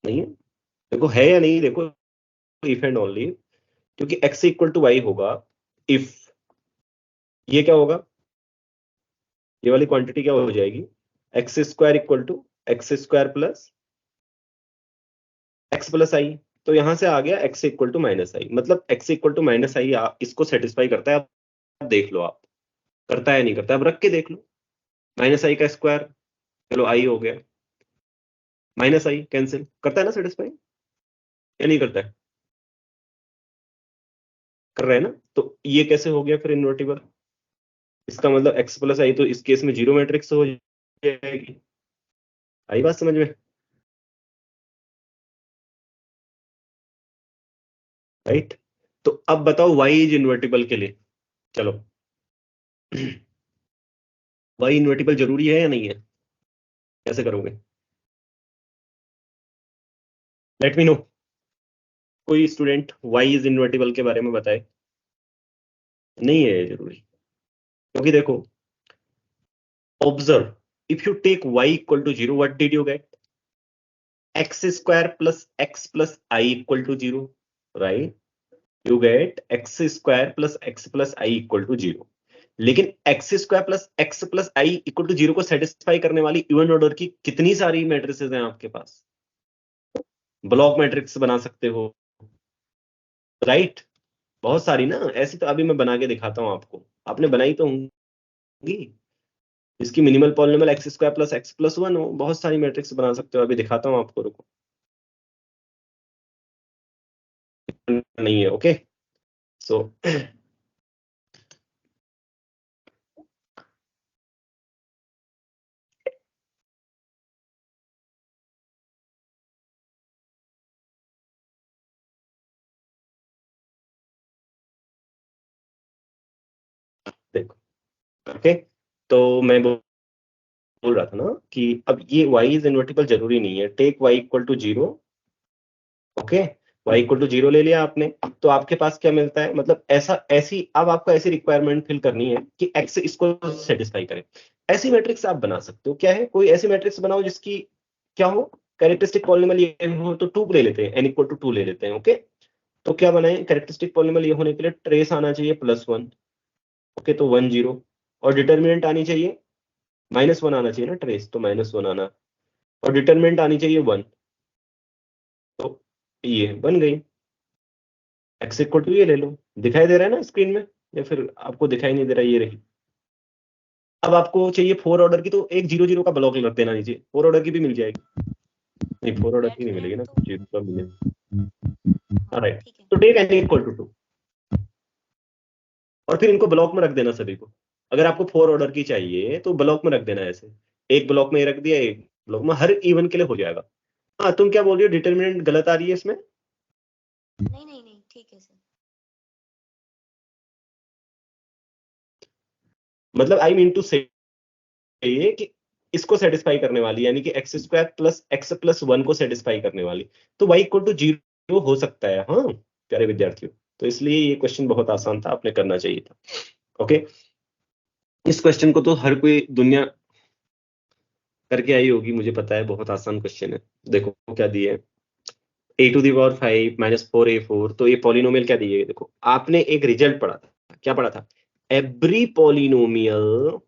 नहीं है, देखो है या नहीं, देखो इफ एंड ओनली, क्योंकि x इक्वल टू वाई होगा इफ ये क्या होगा, ये वाली क्वांटिटी क्या हो जाएगी, x square equal to x square plus x plus i. तो यहां से आ गया x equal to minus i, मतलब x equal to minus i इसको सेटिस्फाई करता है। अब देख लो आप करता है नहीं करता है, अब रख के देख लो, माइनस आई का स्क्वायर, चलो आई हो गया, माइनस आई कैंसिल, करता है ना सेटिस्फाई या नहीं करता है, कर रहा है ना। तो ये कैसे हो गया फिर इन्वर्टिबल, इसका मतलब x प्लस आई तो इस केस में जीरो मैट्रिक्स हो जाएगी। आई बात समझ में, राइट। तो अब बताओ y इज इन्वर्टिबल के लिए, चलो y इन्वर्टिबल जरूरी है या नहीं है, कैसे करोगे, लेट मी नो, कोई स्टूडेंट y इज इन्वर्टिबल के बारे में बताए। नहीं है जरूरी, क्योंकि देखो observe, if you take y equal to 0 what did you get, x square plus x plus I equal to 0, right, you get x square plus I equal to 0। लेकिन x square plus I equal to 0 को सेटिस्फाई करने वाली इवन ऑर्डर की कितनी सारी मैट्रिसेस हैं आपके पास, ब्लॉक मैट्रिक्स बना सकते हो, राइट, बहुत सारी ना ऐसी। तो अभी मैं बना के दिखाता हूं आपको, आपने बनाई तो होंगी, इसकी minimal polynomial x square plus x plus one हो, बहुत सारी मैट्रिक्स बना सकते हो, अभी दिखाता हूं आपको, रुको। नहीं है, ओके, सो देखो, ओके, तो मैं बोल रहा था ना कि अब ये y इज इन्वर्टिबल जरूरी नहीं है, take y equal to 0, okay, y equal to 0 ले लिया आपने, तो आपके पास क्या मिलता है, मतलब ऐसी अब आपको ऐसी रिक्वायरमेंट फिल करनी है कि x इसको सेटिस्फाई करे। ऐसी मैट्रिक्स आप बना सकते हो, क्या है, कोई ऐसी मैट्रिक्स बनाओ जिसकी क्या हो, कैरेक्टरिस्टिक पॉलिनोमियल ये हो, तो 2 ले लेते हैं, n इक्वल टू 2 ले लेते हैं, ओके। तो क्या बनाए, कैरेक्टरिस्टिक पॉलिनोमियल ये होने के लिए ट्रेस आना चाहिए +1, ओके, तो 1 0, और डिटर्मिनेंट आनी चाहिए -1 आना चाहिए ना, ट्रेस तो -1 आना, और डिटर्मिनेंट आनी चाहिए 1, तो ये बन गई, x इक्वल टू ये ले लो, दिखाई दे रहा है ना स्क्रीन में, या फिर आपको दिखाई नहीं दे रहा, ये रही। अब आपको चाहिए 4 ऑर्डर की, तो एक 0 0 का ब्लॉक रख देना नीचे, 4 ऑर्डर की भी मिल जाएगी, नहीं 4 ऑर्डर की नहीं मिलेगी ना, 0 का मिलेगी, राइट। ठीक है, तो टेक n इक्वल टू 2, और फिर इनको ब्लॉक में रख देना सभी को, अगर आपको 4 ऑर्डर की चाहिए तो ब्लॉक में रख देना, ऐसे एक ब्लॉक में ये रख दिया, एक ब्लॉक में, हर इवन के लिए हो जाएगा। हाँ, तुम क्या बोल रही हो, डिटर्मिनेंट गलत आ रही है इसमें, नहीं नहीं नहीं, ठीक है सर। मतलब आई मीन टू से कि इसको सेटिस्फाई करने वाली, यानी कि x square plus x plus one को सेटिस्फाई करने वाली, तो y इक्वल टू 0 हो सकता है, हाँ प्यारे विद्यार्थियों। तो इसलिए ये क्वेश्चन बहुत आसान था, आपने करना चाहिए था, ओके। इस क्वेश्चन को तो हर कोई दुनिया करके आई होगी, मुझे पता है, बहुत आसान क्वेश्चन है। देखो क्या दिए, a⁵ -4a4, तो ये पॉलिनोमियल क्या दिए, देखो आपने एक रिजल्ट पढ़ा था, क्या पढ़ा था, every polynomial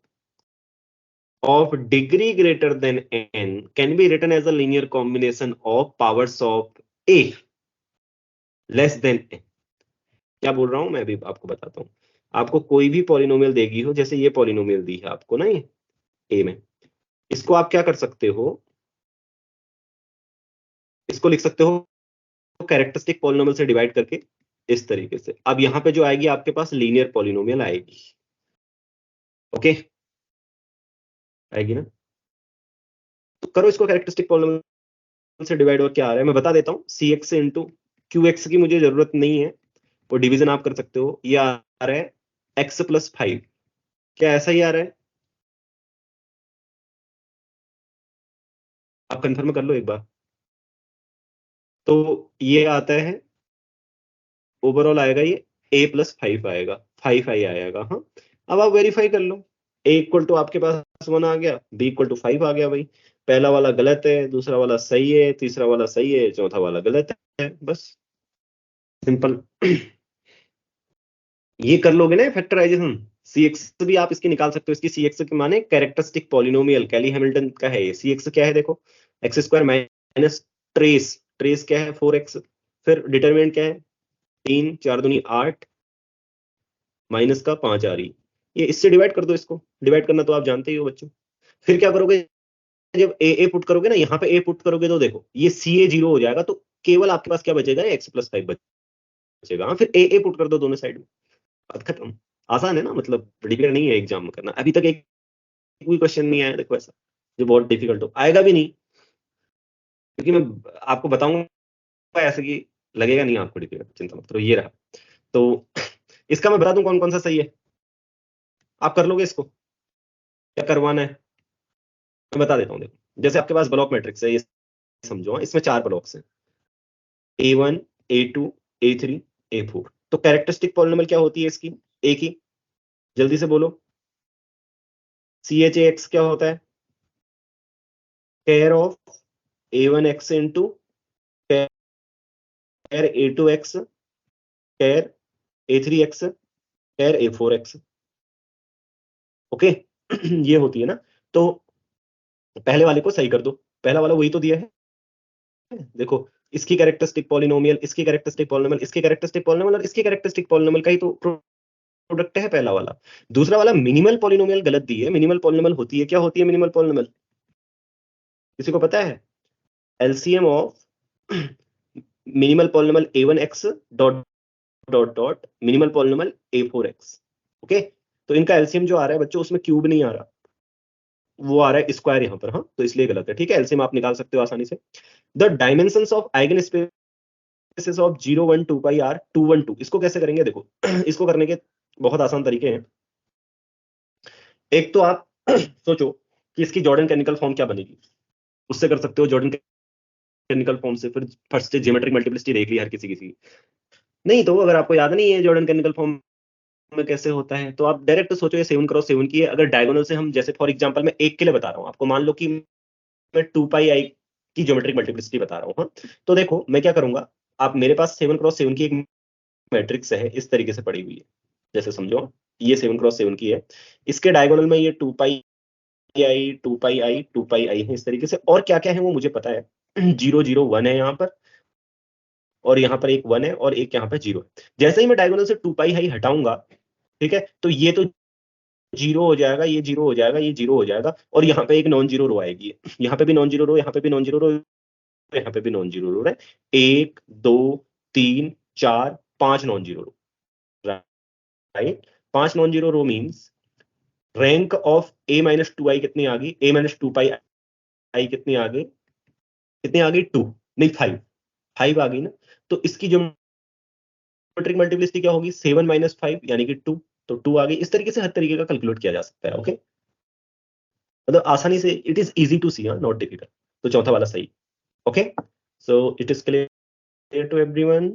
of degree greater than n can be written as a linear combination of powers of a less than n। क्या बोल रहा हूं मैं, अभी आपको बताता हूं। आपको कोई भी पॉलिनोमियल देगी हो, जैसे ये पॉलिनोमियल दी है आपको ना, ये a में, इसको आप क्या कर सकते हो, इसको लिख सकते हो कैरेक्टरिस्टिक पॉलिनोमियल से डिवाइड करके, इस तरीके से। अब यहां पे जो आएगी आपके पास लीनियर पॉलिनोमियल आएगी, ओके, आएगी ना। तो करो इसको कैरेक्टरिस्टिक पॉलिनोमियल से डिवाइड, और क्या आ रहा है मैं बता देता हूँ, cx इंटू qx की मुझे जरूरत नहीं है, वो डिवीजन आप कर सकते हो। ये आ रहा है x प्लस 5, क्या ऐसा ही आ रहा है, आप कंफर्म कर लो एक बार। तो ये आता है, ओवरऑल आएगा ये a प्लस 5 आएगा, 5 i आएगा। हाँ, अब आप वेरीफाई कर लो, a इक्वल टू आपके पास 1 आ गया, b इक्वल टू 5 आ गया। भाई पहला वाला गलत है, दूसरा वाला सही है, तीसरा वाला सही है, चौथा वाला गलत है, बस सिंपल। ये कर लोगे ना फैक्टराइजेशन, cx भी आप इसकी निकाल सकते हो। इसकी cx के माने कैरेक्टरिस्टिक पॉलिनोमियल, कैली हैमिल्टन का है ये। cx क्या है देखो, x square minus trace, trace क्या है 4x, फिर डिटरमिनेंट क्या है 3 4 दूनी 8 माइनस का 5 आ रही, ये इससे डिवाइड कर दो। इसको डिवाइड करना तो आप जानते ही हो बच्चों। फिर क्या करोगे, जब ए पुट करोगे ना, यहाँ पे ए पुट करोगे तो देखो ये सी ए 0 हो जाएगा, तो केवल आपके पास क्या बचेगा, एक्स प्लस 5 बचेगा। हाँ, फिर ए पुट कर दो दोनों साइड में, बात खत्म। आसान है ना, मतलब डिफिकल्ट नहीं है एग्जाम में करना। अभी तक एक कोई क्वेश्चन नहीं आया देखो ऐसा जो बहुत डिफिकल्ट हो, आएगा भी नहीं, क्योंकि मैं आपको बताऊंगा ऐसे कि लगेगा नहीं आपको डिफिकल्ट, चिंता मत करो। ये रहा, तो इसका मैं बता दूं कौन कौन सा सही है, आप कर लोगे इसको, क्या करवाना है मैं बता देता हूँ। देखो जैसे आपके पास ब्लॉक मैट्रिक्स है, ये समझो, इसमें 4 ब्लॉक्स हैं, A1 A2 A3 A4। तो कैरेक्टरिस्टिक पॉलिनोमियल क्या होती है इसकी, ए की, जल्दी से बोलो। CHAX क्या होता है, pair of A1x into pair A2x pair A3x pair A4x। Okay ये होती है ना। तो पहले वाले को सही कर दो, पहला वाला वही तो दिया है, देखो इसकी कैरेक्टरिस्टिक पॉलिनोमियल, इसकी कैरेक्टरिस्टिक पॉलिनोमियल, इसकी कैरेक्टरिस्टिक पॉलिनोमियल और इसकी कैरेक्टरिस्टिक पॉलिनोमियल का ही तो प्रोडक्ट है पहला वाला। दूसरा वाला मिनिमल पॉलिनोमियल गलत दी है। मिनिमल पॉलिनोमियल होती है, क्या होती है मिनिमल पॉलिनोमियल, किसी को पता है? LCM of minimal polynomial A1x dot dot dot minimal polynomial A4x। Okay, तो इनका एलसीएम जो आ रहा है बच्चों, उसमें क्यूब नहीं आ रहा, वो आ रहा है स्क्वायर यहाँ पर। हाँ, तो इसलिए गलत है, ठीक है। एलसीएम आप निकाल सकते हो आसानी से। The dimensions of eigen spaces of 0 1 2 pi are 2 1 2। इसको कैसे करेंगे, देखो इसको करने के बहुत आसान तरीके हैं। एक तो आप सोचो कि इसकी जॉर्डन कैनिकल फॉर्म क्या बनेगी, उससे कर सकते हो जॉर्डन कैनिकल फॉर्म से। फिर फर्स्ट से ज्योमेट्रिक मल्टीप्लिसिटी देख ली हर किसी की। नहीं तो अगर आपको याद नहीं है जॉर्डन कैनिकल फॉर्म में कैसे होता है, तो आप डायरेक्ट सोचो ये 7 क्रॉस 7 की है। अगर डायगोनल से हम, जैसे फॉर एग्जांपल मैं एक के लिए बता रहा हूँ आपको, मान लो कि मैं 2 पाई आई की ज्योमेट्रिक मल्टीप्लिसिटी बता रहा हूँ। हाँ, तो देखो मैं क्या करूंगा, आप मेरे पास 7 क्रॉस 7 की एक मैट्रिक्स है, इस तरीके से पड़ी हुई है, जैसे समझो ये 7 क्रॉस 7 की है, इसके डायगोनल में ये 2 पाई आई 2 पाई आई 2 पाई आई है, इस तरीके से। और क्या क्या है वो मुझे पता है, 0 0 1 है यहाँ पर, और यहाँ पर एक 1 है और एक यहाँ पर 0 है। जैसे ही मैं डायगोनल से 2 पाई आई हटाऊंगा, ठीक है, तो ये तो 0 हो जाएगा, ये 0 हो जाएगा, ये 0 हो जाएगा, और यहाँ पे एक नॉन जीरो रो आएगी, यहाँ पे भी नॉन जीरो रो, यहाँ पे भी नॉन जीरो रो, यहाँ पे भी नॉन जीरो रो है। 1 2 3 4 5 non zero row, right. 5 non zero row means rank of a minus 2 I कितनी आ गई, a माइनस 2 पाई आई कितनी आ गई, कितनी आ गई 2 नहीं 5 आ गई ना। तो इसकी ज्योमेट्रिक मल्टीप्लिसिटी क्या होगी, 7 माइनस 5 यानी कि 2, तो 2 आ गई। इस तरीके से हर तरीके का कैलकुलेट किया जा सकता है। ओके, मतलब आसानी से, it is easy to see, not difficult. तो चौथा वाला सही। Okay, so it is clear to everyone,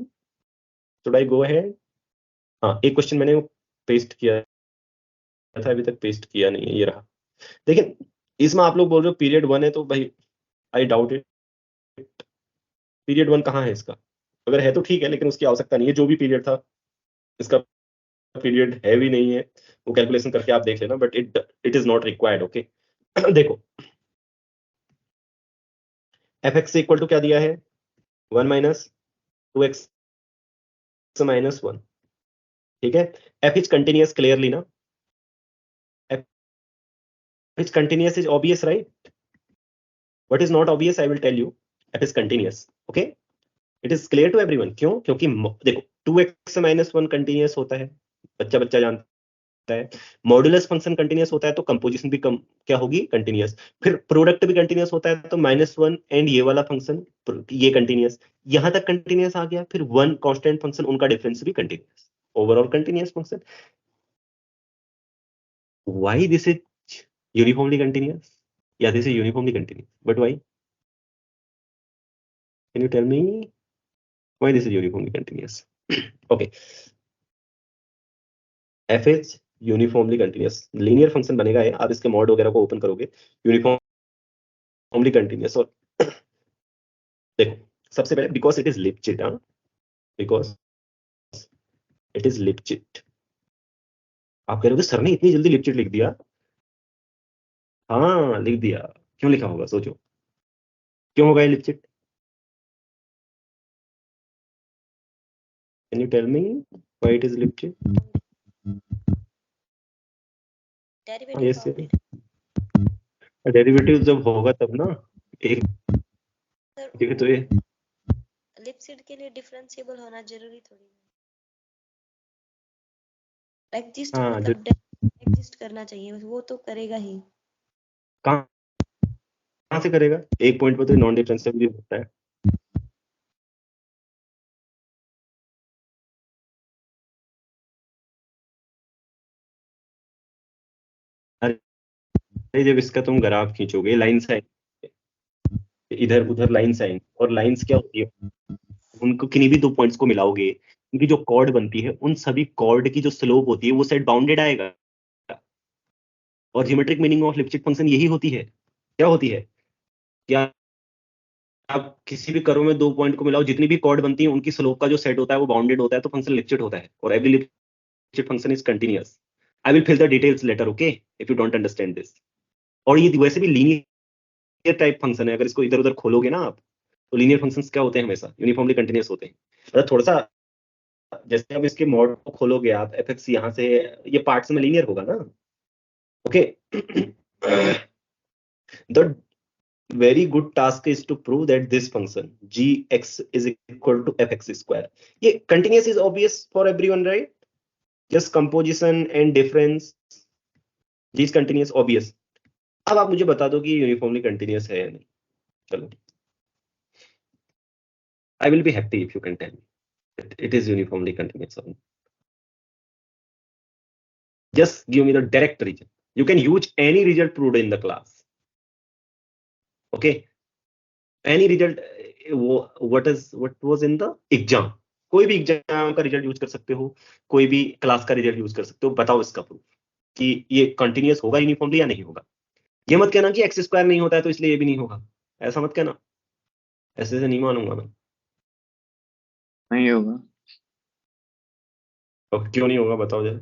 should I go ahead? हाँ, एक क्वेश्चन मैंने पेस्ट किया था, अभी तक पेस्ट किया नहीं है, ये रहा। देखिए इसमें आप लोग बोल रहे हो पीरियड 1 है, तो भाई आई डाउट इट, पीरियड 1 कहाँ है इसका? अगर है तो ठीक है, लेकिन उसकी आवश्यकता नहीं है। जो भी पीरियड था इसका पीरियड है भी नहीं है, वो कैलकुलेशन करके आप देख लेना, but it is not required. Okay, देखो एफ एक्स इक्वल टू क्या दिया है, 1 माइनस 2x माइनस 1, ठीक है। एफ इज कंटिन्यूअस क्लियरली ना, f is continuous is obvious, right. What is not obvious I will tell you, f is continuous. Okay, it is clear to everyone. क्यों? क्योंकि देखो 2x माइनस 1 कंटिन्यूअस होता है, बच्चा बच्चा जानता है। मॉडुलस फंक्शन कंटिन्यूअस होता है तो कंपोजिशन भी क्या होगी, कंटिन्यूअस। फिर प्रोडक्ट भी कंटिन्यूअस होता है, तो -1 एंड ये वाला फंक्शन, ये कंटिन्यूअस, यहां तक कंटिन्यूअस आ गया। फिर 1 कांस्टेंट फंक्शन, उनका डिफरेंस भी continuous, overall continuous function. Why this is uniformly continuous, या this is uniformly continuous, but why, can you tell me why this is uniformly continuous? Okay, f is uniformly continuous, linear function बनेगा ये, आप इसके मॉड वगैरह को ओपन करोगे यूनिफॉर्मली कंटिन्यूस। और देखो सबसे पहले because it is Lipschitz, because it is Lipschitz. आप कह रहे हो सर ने इतनी जल्दी लिपचिट लिख दिया? हाँ लिख दिया। क्यों लिखा होगा सोचो, क्यों होगा ये Lipschitz? Can you tell me why it is Lipschitz? Derivative yes, bounded. Derivative जब होगा तब ना एक सर जगह तो ये लिपसिड के लिए डिफरेंशिएबल होना जरूरी थोड़ी है। एग्जिस्ट हाँ मतलब एग्जिस्ट करना चाहिए, वो तो करेगा ही। कहाँ से करेगा? एक पॉइंट पर तो नॉन डिफरेंशिएबल भी होता है। अरे जब इसका तुम ग्राफ खींचोगे लाइन साइन, इधर उधर लाइन साइन, और लाइंस क्या होती है, उनको किन्हीं भी दो पॉइंट्स को मिलाओगे, उनकी जो कॉर्ड बनती है उन सभी कॉर्ड की जो स्लोप होती है वो सेट बाउंडेड आएगा। और ज्योमेट्रिक मीनिंग ऑफ लिपचिट फंक्शन यही होती है। क्या होती है? क्या आप किसी भी कर्व में दो पॉइंट को मिलाओ, जितनी भी कॉर्ड बनती है उनकी स्लोप का जो सेट होता है वो बाउंडेड होता है, तो फंक्शन लिपचिट होता है। और every Lipschitz function is continuous. I will fill the details later, okay, if you don't understand this. और ये वैसे भी लीनियर टाइप फंक्शन है, अगर इसको इधर उधर खोलोगे ना आप, तो लीनियर फंक्शंस क्या होते हैं? हमेशा यूनिफॉर्मली कंटिन्यूअस होते हैं। मतलब थोड़ा सा जैसे अब इसके मॉड को खोलोगे आप, एफ एक्स यहाँ से ये पार्ट्स में लीनियर होगा ना, okay. The very good task is to prove that this function gx is equal to fx square. ये continuous is obvious for everyone, right? Just composition and difference, these continuous obvious. अब आप मुझे बता दो कि ये यूनिफॉर्मली कंटिन्यूस है या नहीं। चलो, I will be happy if you can tell me that it is uniformly continuous or not. Just give me the direct result. You can use any result proved in the class. Okay, any result what was in the exam. कोई भी एग्जाम का रिजल्ट यूज कर सकते हो, कोई भी क्लास का रिजल्ट यूज कर सकते हो। बताओ इसका प्रूफ कि ये कंटिन्यूअस होगा यूनिफॉर्मली या नहीं होगा। ये मत कहना कि एक्स स्क्वायर नहीं होता है तो इसलिए ये भी नहीं होगा, ऐसा मत कहना, ऐसे से नहीं मानूंगा मैं। नहीं होगा। तो क्यों नहीं होगा बताओ जरा।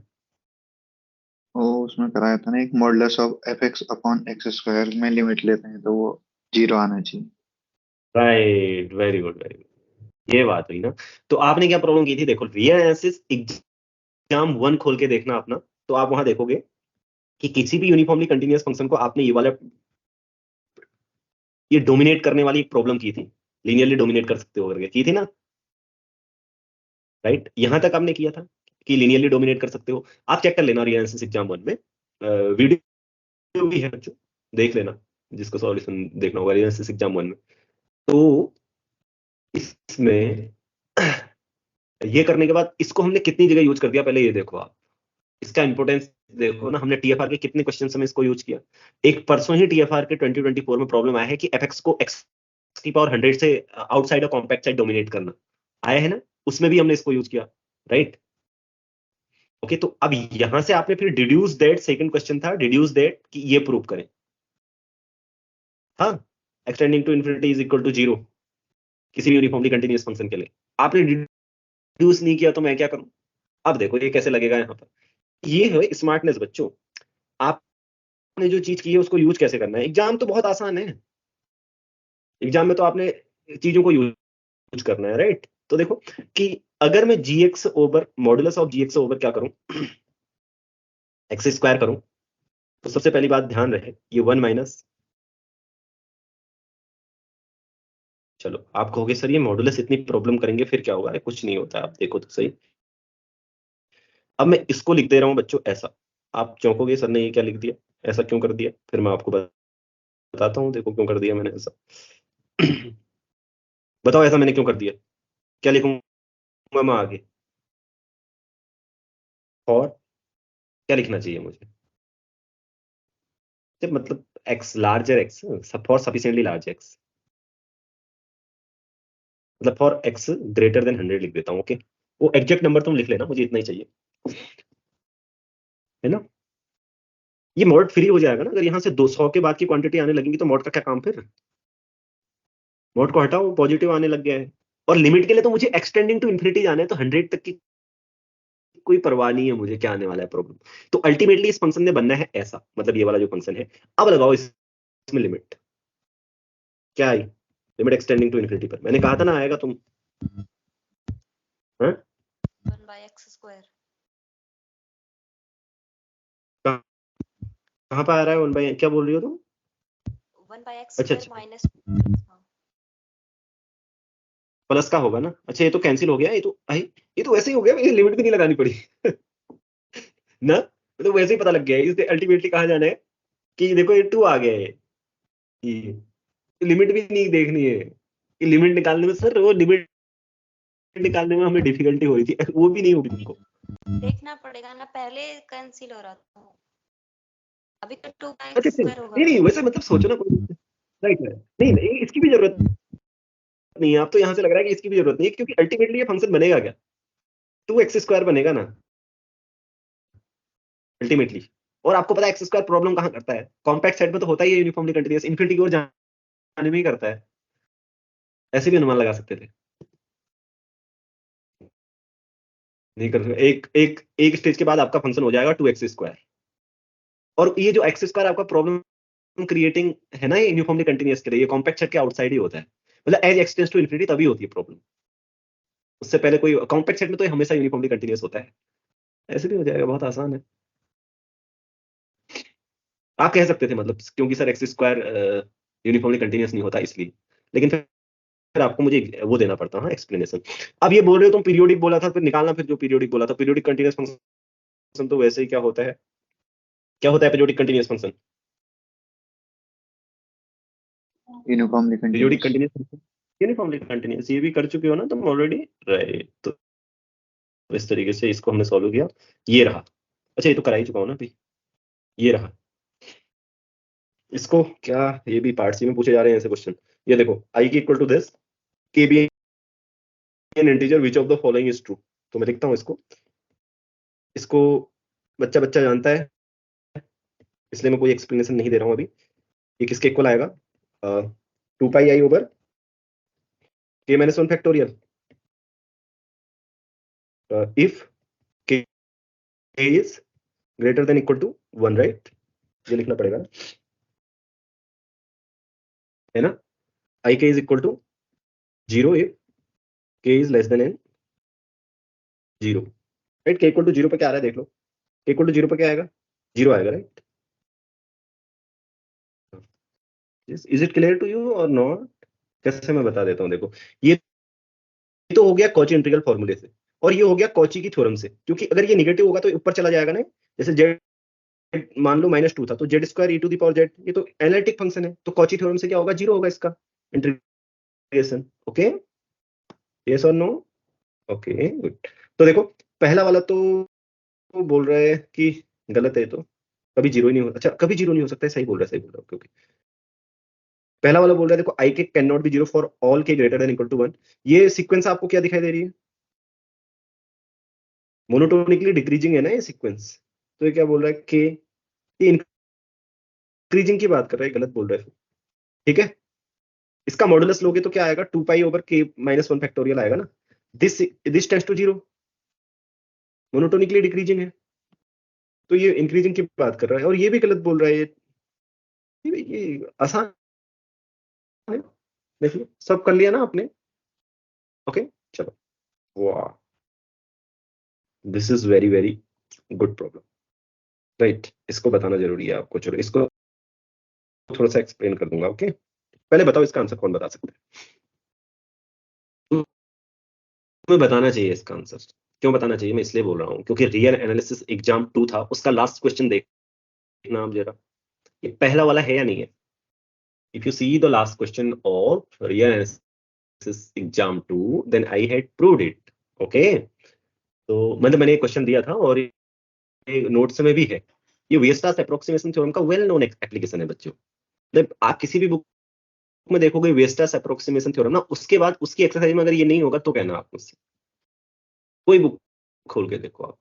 वो उसमें कराया था ना, एक modulus of f x upon x square में लिमिट लेते हैं तो वो 0 आना चाहिए। Right, very good very good, ये बात हुई ना। तो आपने क्या प्रॉब्लम की थी? देखो रियल एनालिसिस एग्जाम 1 खोल के देखना अपना, तो आप वहां देखोगे कि किसी भी यूनिफॉर्मली कंटिन्यूअस फंक्शन को आपने ये वाला ये डोमिनेट करने वाली एक प्रॉब्लम की थी, लीनियरली डोमिनेट कर सकते हो करके की थी ना, राइट? यहां तक आपने किया था कि लीनियरली डोमिनेट कर सकते हो। आप चेक कर लेना रियल एनालिसिस एग्जाम 1 में, वीडियो भी है बच्चों, देख लेना जिसको सॉल्यूशन देखना होगा रियल एनालिसिस एग्जाम 1 में। तो इसमें ये करने के बाद इसको हमने कितनी जगह यूज कर दिया, पहले ये देखो आप, इसका इंपोर्टेंस देखो ना। हमने टीएफआर के कितने क्वेश्चन में इसको यूज किया। एक परसों ही टीएफआर के 2024 में प्रॉब्लम आया है कि एफएक्स को एक्स की पावर 100 से आउटसाइड और कॉम्पैक्ट साइड डोमिनेट करना आया है ना, उसमें भी हमने इसको यूज किया, राइट? ओके, तो अब यहां से आपने फिर डिड्यूस दैट, सेकंड क्वेश्चन था डिड्यूस दैट कि ये प्रूव करें, हाँ, x tending to infinity is equal to 0 किसी भी यूनिफॉर्मली कंटिन्यूअस फंक्शन के लिए। आपने डिड्यूस नहीं किया तो मैं क्या करूं? अब देखो ये कैसे लगेगा यहां पर। ये है स्मार्टनेस बच्चों, आपने जो चीज की है उसको यूज कैसे करना है। एग्जाम तो बहुत आसान है, एग्जाम में तो आपने चीजों को यूज करना है, राइट? तो देखो कि अगर मैं GX over modulus of GX over क्या करूं, एक्स स्क्वायर करूं, तो सबसे पहली बात ध्यान रहे ये 1 माइनस, चलो आप कहोगे सर ये मॉडुलस इतनी प्रॉब्लम करेंगे फिर क्या होगा? कुछ नहीं होता है, आप देखो तो सही। अब मैं इसको लिख दे रहा हूं बच्चों ऐसा, आप चौंकोगे सर ने ये क्या लिख दिया, ऐसा क्यों कर दिया? फिर मैं आपको बताता हूं, देखो क्यों कर दिया मैंने ऐसा। बताओ ऐसा मैंने क्यों कर दिया, क्या लिखूंगा मैं आगे? और क्या लिखना चाहिए मुझे? जब मतलब x larger x, for sufficiently large x, मतलब फॉर एक्स ग्रेटर देन 100 लिख देता हूँ, ओके। वो एग्जैक्ट नंबर तुम लिख लेना, मुझे इतना ही चाहिए। है ना। ये मॉड फ्री हो जाएगा ना, अगर यहाँ से 200 के बाद की क्वांटिटी आने लगेंगी तो मॉड का क्या काम फिर। मॉड को हटाओ, पॉजिटिव आने लग गया है। और लिमिट के लिए तो मुझे एक्सटेंडिंग टू इन्फिनिटी जाना है, तो 100 तक की कोई परवाह नहीं है मुझे क्या आने वाला है प्रॉब्लम। तो अल्टीमेटली इस फंक्शन ने बनना है ऐसा, मतलब ये वाला जो फंक्शन है। अब लगाओ इसमें लिमिट, क्या आई, लिमिट एक्सटेंडिंग टू इन्फिनिटी पर। मैंने कहा था ना आएगा, तुम 1/x²। कहाँ पे आ रहा है 1/, क्या बोल रही हो तुम? 1/x² माइनस प्लस का होगा ना। अच्छा ये तो कैंसिल हो गया, ये तो वैसे ही हो गया, ये लिमिट भी नहीं लगानी पड़ी ना, तो वैसे ही पता लग गया है। इससे अल्टीमेटली कहाँ जाना है कि देखो ये 2 आ गया है, ये लिमिट भी नहीं देखनी है। ये लिमिट निकालने में सर, वो लिमिट निकालने में हमें डिफिकल्टी हो रही थी, वो भी नहीं होगी तुमको। देखना पड़ेगा ना, पहले कैंसिल हो रहा था, अभी तो 2/x² अच्छा होगा। नहीं वैसे मतलब सोचो ना, राइट है, नहीं इसकी भी जरूरत नहीं है। आप तो यहाँ से लग रहा है कि इसकी भी जरूरत नहीं है, क्योंकि अल्टीमेटली ये फंक्शन बनेगा क्या, 2x² बनेगा ना अल्टीमेटली। और आपको पता है x² प्रॉब्लम कहाँ करता है, कॉम्पैक्ट सेट में तो होता ही है यूनिफॉर्मली कंटीन्यूअस, इन्फिनिटी की ओर जाने में ही करता है। ऐसे भी अनुमान लगा सकते थे, नहीं कर सकते। एक स्टेज के बाद आपका फंक्शन हो जाएगा 2x²। और ये जो x² आपका प्रॉब्लम क्रिएटिंग है ना, ये यूनिफॉर्मली कंटीन्यूअस के लिए, ये कॉम्पैक्ट सेट के आउटसाइड ही होता है। मतलब as x tends to infinity तभी होती है प्रॉब्लम, उससे पहले कोई कॉम्पैक्ट सेट में तो ये हमेशा यूनिफॉर्मली कंटीन्यूअस होता है। ऐसे भी हो जाएगा, बहुत आसान है। आप कह सकते थे मतलब, क्योंकि सर x² यूनिफॉर्मली कंटीन्यूअस नहीं होता इसलिए, लेकिन फिर आपको मुझे वो देना पड़ता है एक्सप्लेनेशन। अब ये बोल रहे हो तुम पीरियोडिक बोला था, फिर निकालना फिर जो पीरियोडिक बोला था। पीरियोडिक कंटीन्यूअस फंक्शन तो वैसे ही क्या होता है periodic continuous function, uniformly periodic continuous. Continuous function uniformly continuous. ये भी कर चुके हो ना तुम ऑलरेडी, राइट। तो इस तरीके से इसको हमने सॉल्व किया, ये रहा। अच्छा ये तो करा ही चुका हूं ना अभी, ये रहा। इसको क्या, ये भी पार्ट सी में पूछे जा रहे हैं ऐसे क्वेश्चन। ये देखो i की equal to this, k be an integer which of the following is true. तो मैं लिखता हूं इसको बच्चा बच्चा जानता है, इसलिए मैं कोई एक्सप्लेनेशन नहीं दे रहा हूं अभी। ये किसके इक्वल आएगा, 2πi/, k-1 if k is greater than equal to 1, right. ये लिखना पड़ेगा है ना, ik is equal to 0 if k is less than n 0, right. k equal to 0 पे क्या आ रहा है देख लो, k equal to 0 पे क्या आएगा, 0 आएगा, right. Is it clear to you और नॉट? कैसे मैं बता देता हूँ, देखो ये तो हो गया कॉची इंटीग्रल फॉर्मूले से, और ये हो गया कॉची की थ्योरम से। क्योंकि अगर ये निगेटिव होगा तो ऊपर चला जाएगा ना, जैसे z मान लो -2 था, तो z² e⁻z, ये तो एनालिटिक फंक्शन है, तो कॉची थ्योरम से क्या होगा, 0 होगा इसका इंटीग्रेशन। ओके, यस और नो? Okay good. तो देखो पहला वाला तो बोल रहा है कि गलत है, तो कभी 0 ही नहीं हो, अच्छा कभी 0 नहीं हो सकता है, सही बोल रहा है, सही बोल रहा है, ओके। पहला वाला बोल रहा है देखो i के can not be 0 for all k greater than equal to 1। ये सीक्वेंस आपको क्या दिखाई दे रही है, मोनोटोनिकली डिक्रीजिंग है ना ये सीक्वेंस। तो ये क्या बोल रहा है, k, ये इंक्रीजिंग की बात कर रहा है, गलत बोल रहा है। ठीक है, इसका मॉडुलस लोगे तो क्या आएगा, 2π/k-1 आएगा ना। This tends to 0, monotonically decreasing है, तो ये इंक्रीजिंग की बात कर रहा है। और ये भी गलत बोल रहा है, ये आसान है, देखिए सब कर लिया ना आपने। ओके चलो, वाह, this is very very good problem, right. इसको बताना जरूरी है आपको, चलो इसको थोड़ा सा एक्सप्लेन कर दूंगा। ओके पहले बताओ इसका आंसर कौन बता सकता है, तुम्हें बताना चाहिए इसका आंसर। क्यों बताना चाहिए, मैं इसलिए बोल रहा हूँ क्योंकि रियल एनालिसिस एग्जाम 2 था, उसका लास्ट क्वेश्चन देखना आप जरा, ये पहला वाला है या नहीं है। If you see the last question of real analysis exam 2 then I had proved it. Okay, तो मतलब मैंने एक क्वेश्चन दिया था और ये नोट्स में भी है। ये वेस्टास अप्रोक्सीमेशन थ्योरम का वेल नोन एप्लीकेशन है बच्चों। मतलब आप किसी भी बुक में देखोगे वेस्टास अप्रोक्सीमेशन थ्योरम ना, उसके बाद उसकी एक्सरसाइज में अगर ये नहीं होगा तो कहना आप मुझसे, कोई बुक खोल के देखो आप,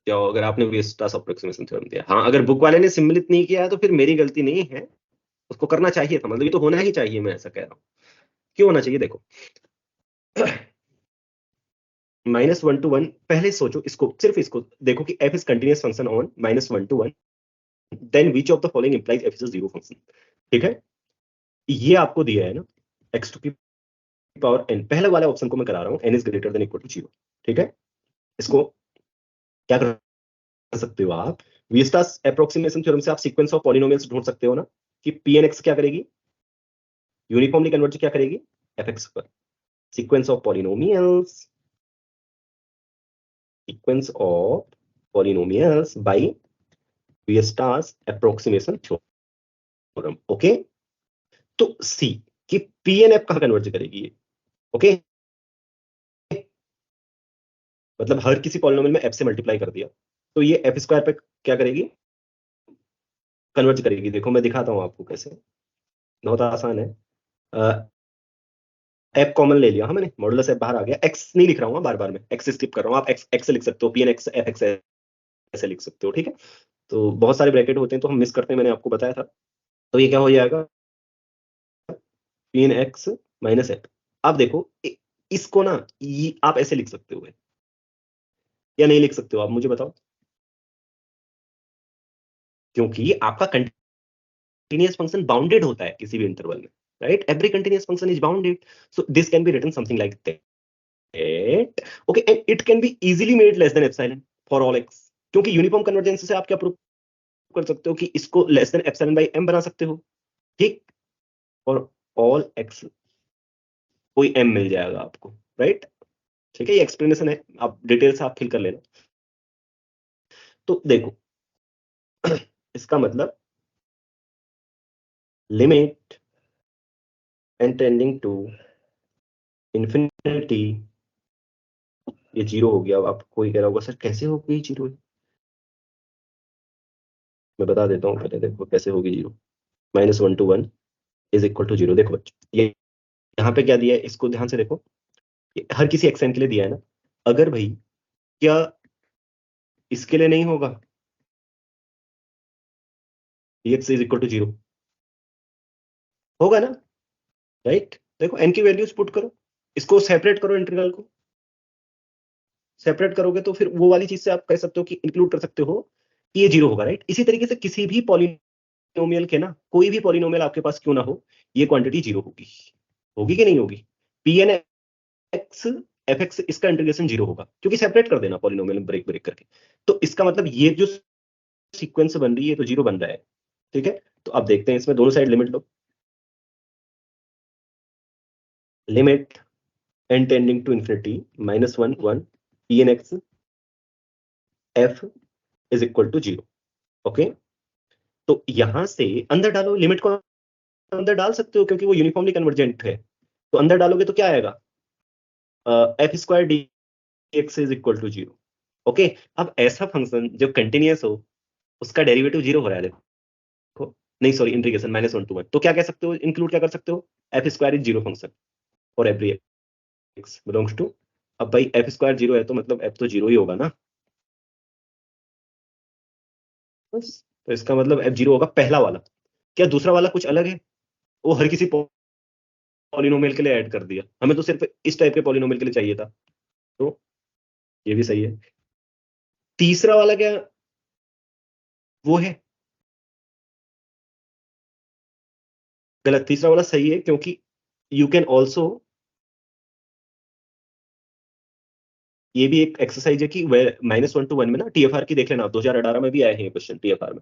जाओ अगर आपने वीएस्टास अप्रोक्सीमेशन थ्योरम दिया। हाँ, अगर बुक वाले ने सम्मिलित नहीं किया है तो फिर मेरी गलती नहीं है, उसको करना चाहिए था, मतलब ये तो होना ही चाहिए, मैं ऐसा कह रहा हूँ। क्यों होना चाहिए? देखो -1 to 1 पहले सोचो, इसको सिर्फ इसको देखो कि f is continuous function on -1 to 1, then which of the following implies f is a zero function. ठीक है, ये आपको दिया है ना, x टू की पावर n, पहले वाले ऑप्शन को मैं करा रहा हूँ, n is greater than equal to 0। ठीक है, इसको क्या कर सकते हो आप, वीएस्टास एप्रोक्सीमेशन थ्योरम से आप सीक्वेंस ऑफ पॉलिनोमियल्स ढूंढ सकते हो ना, कि pnx क्या करेगी, यूनिफॉर्मली कन्वर्ज क्या करेगी fx पर। Sequence of polynomials, sequence of polynomials by Weierstrass approximation theorem. Okay, तो सी कि pnf कहां कन्वर्ज करेगी ये। ओके, मतलब हर किसी पॉलिनोमियल में f से मल्टीप्लाई कर दिया तो ये f स्क्वायर पे क्या करेगी, कन्वर्ज करेगी। देखो मैं दिखाता हूं आपको कैसे, बहुत आसान है। f कॉमन ले लिया, हाँ मैंने, मॉडुलस f बाहर आ गया, x नहीं लिख रहा हूँ बार बार में, x स्किप कर रहा हूँ, आप x से लिख सकते हो, pnx fx ऐसे लिख सकते हो। ठीक है, तो बहुत सारे ब्रैकेट होते हैं तो हम मिस करते हैं, मैंने आपको बताया था। तो ये क्या हो जाएगा, pnx माइनस f। अब देखो इसको ना ये आप ऐसे लिख सकते हो या नहीं लिख सकते हो, आप मुझे बताओ। क्योंकि आपका कंटीन्यूअस फंक्शन बाउंडेड होता है किसी भी इंटरवल में, right, every continuous function is bounded, so this can be written something like that. Okay, and it can be easily made less than epsilon for all x, क्योंकि यूनिफॉर्म कन्वर्जेंस से आप क्या प्रूव कर सकते हो कि इसको less than epsilon by m बना सकते हो। ठीक, और ऑल x कोई m मिल जाएगा आपको, राइट। ठीक है, ये एक्सप्लेनेशन है, आप डिटेल से आप फिल कर लेना। तो देखो इसका मतलब limit n tending to infinity, ये 0 हो गया। अब आप कोई कह रहा होगा सर कैसे हो गई 0, मैं बता देता हूँ पहले, देखो कैसे होगी 0। -1 to 1 इज इक्वल टू 0। देखो बच्चों, ये यहाँ पे क्या दिया है, इसको ध्यान से देखो, ये हर किसी xn के लिए दिया है ना। अगर भाई क्या इसके लिए नहीं होगा, x इज इक्वल टू 0 होगा ना, राइट। देखो n की वैल्यूज पुट करो, इसको सेपरेट करो, इंटीग्रल को सेपरेट करोगे तो फिर वो वाली चीज से आप कह सकते हो कि इंक्लूड कर सकते हो कि ये 0 होगा, राइट। इसी तरीके से किसी भी पॉलिनोमियल के ना, कोई भी पॉलिनोमियल आपके पास क्यों ना हो, ये क्वांटिटी 0 होगी। होगी कि नहीं होगी, pnx fx इसका इंटीग्रेशन 0 होगा, क्योंकि सेपरेट कर देना पॉलिनोमियल ब्रेक ब्रेक करके। तो इसका मतलब ये जो सीक्वेंस बन रही है तो 0 बन रहा है। ठीक है, तो अब देखते हैं इसमें दोनों साइड लिमिट लो, limit n tending to infinity -1 1 pnx f is equal to 0। Okay, तो यहां से अंदर डालो, लिमिट को अंदर डाल सकते हो क्योंकि वो यूनिफॉर्मली कन्वर्जेंट है, तो अंदर डालोगे तो क्या आएगा, f square d x is equal to 0। Okay, अब ऐसा फंक्शन जब कंटिन्यूअस हो, उसका डेरिवेटिव 0 हो रहा है, देखो, नहीं सॉरी, इंटीग्रेशन -1 to 1, तो क्या कह सकते हो, इंक्लूड क्या कर सकते हो, f square is 0 function for every x belongs to. अब भाई एफ स्क्वायर 0 है तो मतलब एफ तो 0 ही होगा ना, बस। तो इसका मतलब एफ 0 होगा, पहला वाला। क्या दूसरा वाला कुछ अलग है, वो हर किसी पॉलिनोमियल के लिए ऐड कर दिया, हमें तो सिर्फ इस टाइप के पॉलिनोमियल के लिए चाहिए था, तो ये भी सही है। तीसरा वाला क्या वो है गलत, तीसरा वाला सही है, क्योंकि यू कैन ऑल्सो, ये भी एक एक्सरसाइज है कि -1 to 1 में ना टीएफआर की देख लेना, 2018 में भी आए हैं क्वेश्चन टीएफआर में,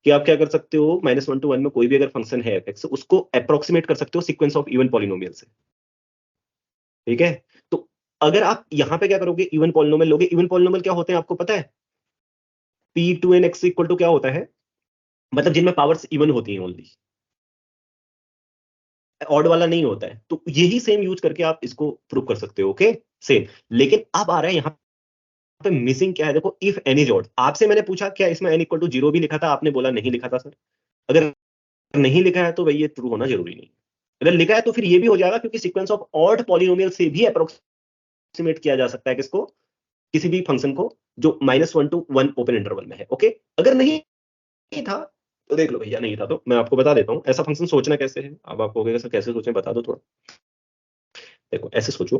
कि आप क्या कर सकते हो, -1 to 1 में कोई भी अगर फंक्शन है एफ उसको अप्रोक्सीमेट कर सकते हो सीक्वेंस ऑफ इवन पॉलिनोमियल से। ठीक है, तो अगर आप यहाँ पे क्या करोगे, इवन पॉलिनोमियल लोगे, इवन पॉलिनोमियल क्या होते हैं आपको पता है, p2n(x) इक्वल टू क्या होता है, मतलब जिनमें पावर्स इवन होती हैं ओनली, ऑड वाला नहीं होता है। तो यही सेम यूज करके आप इसको प्रूव कर सकते हो। Okay, same. लेकिन अब आ रहा है यहाँ पे मिसिंग क्या है, देखो, इफ एन इज ऑड। आपसे मैंने पूछा क्या इसमें n इक्वल टू 0 भी लिखा था, आपने बोला नहीं लिखा था सर। अगर नहीं लिखा है तो भाई ये ट्रू होना जरूरी नहीं, अगर लिखा है तो फिर ये भी हो जाएगा, क्योंकि सीक्वेंस ऑफ ऑड पॉलिनोमियल से भी अप्रोक्सीमेट किया जा सकता है किसको, किसी भी फंक्शन को जो -1 to 1 ओपन इंटरवल में है। ओके, अगर नहीं था तो देख लो भैया, नहीं था तो मैं आपको बता देता हूँ ऐसा फंक्शन सोचना कैसे है। अब आप कहोगे सर कैसे सोचें, बता दो थोड़ा। देखो ऐसे सोचो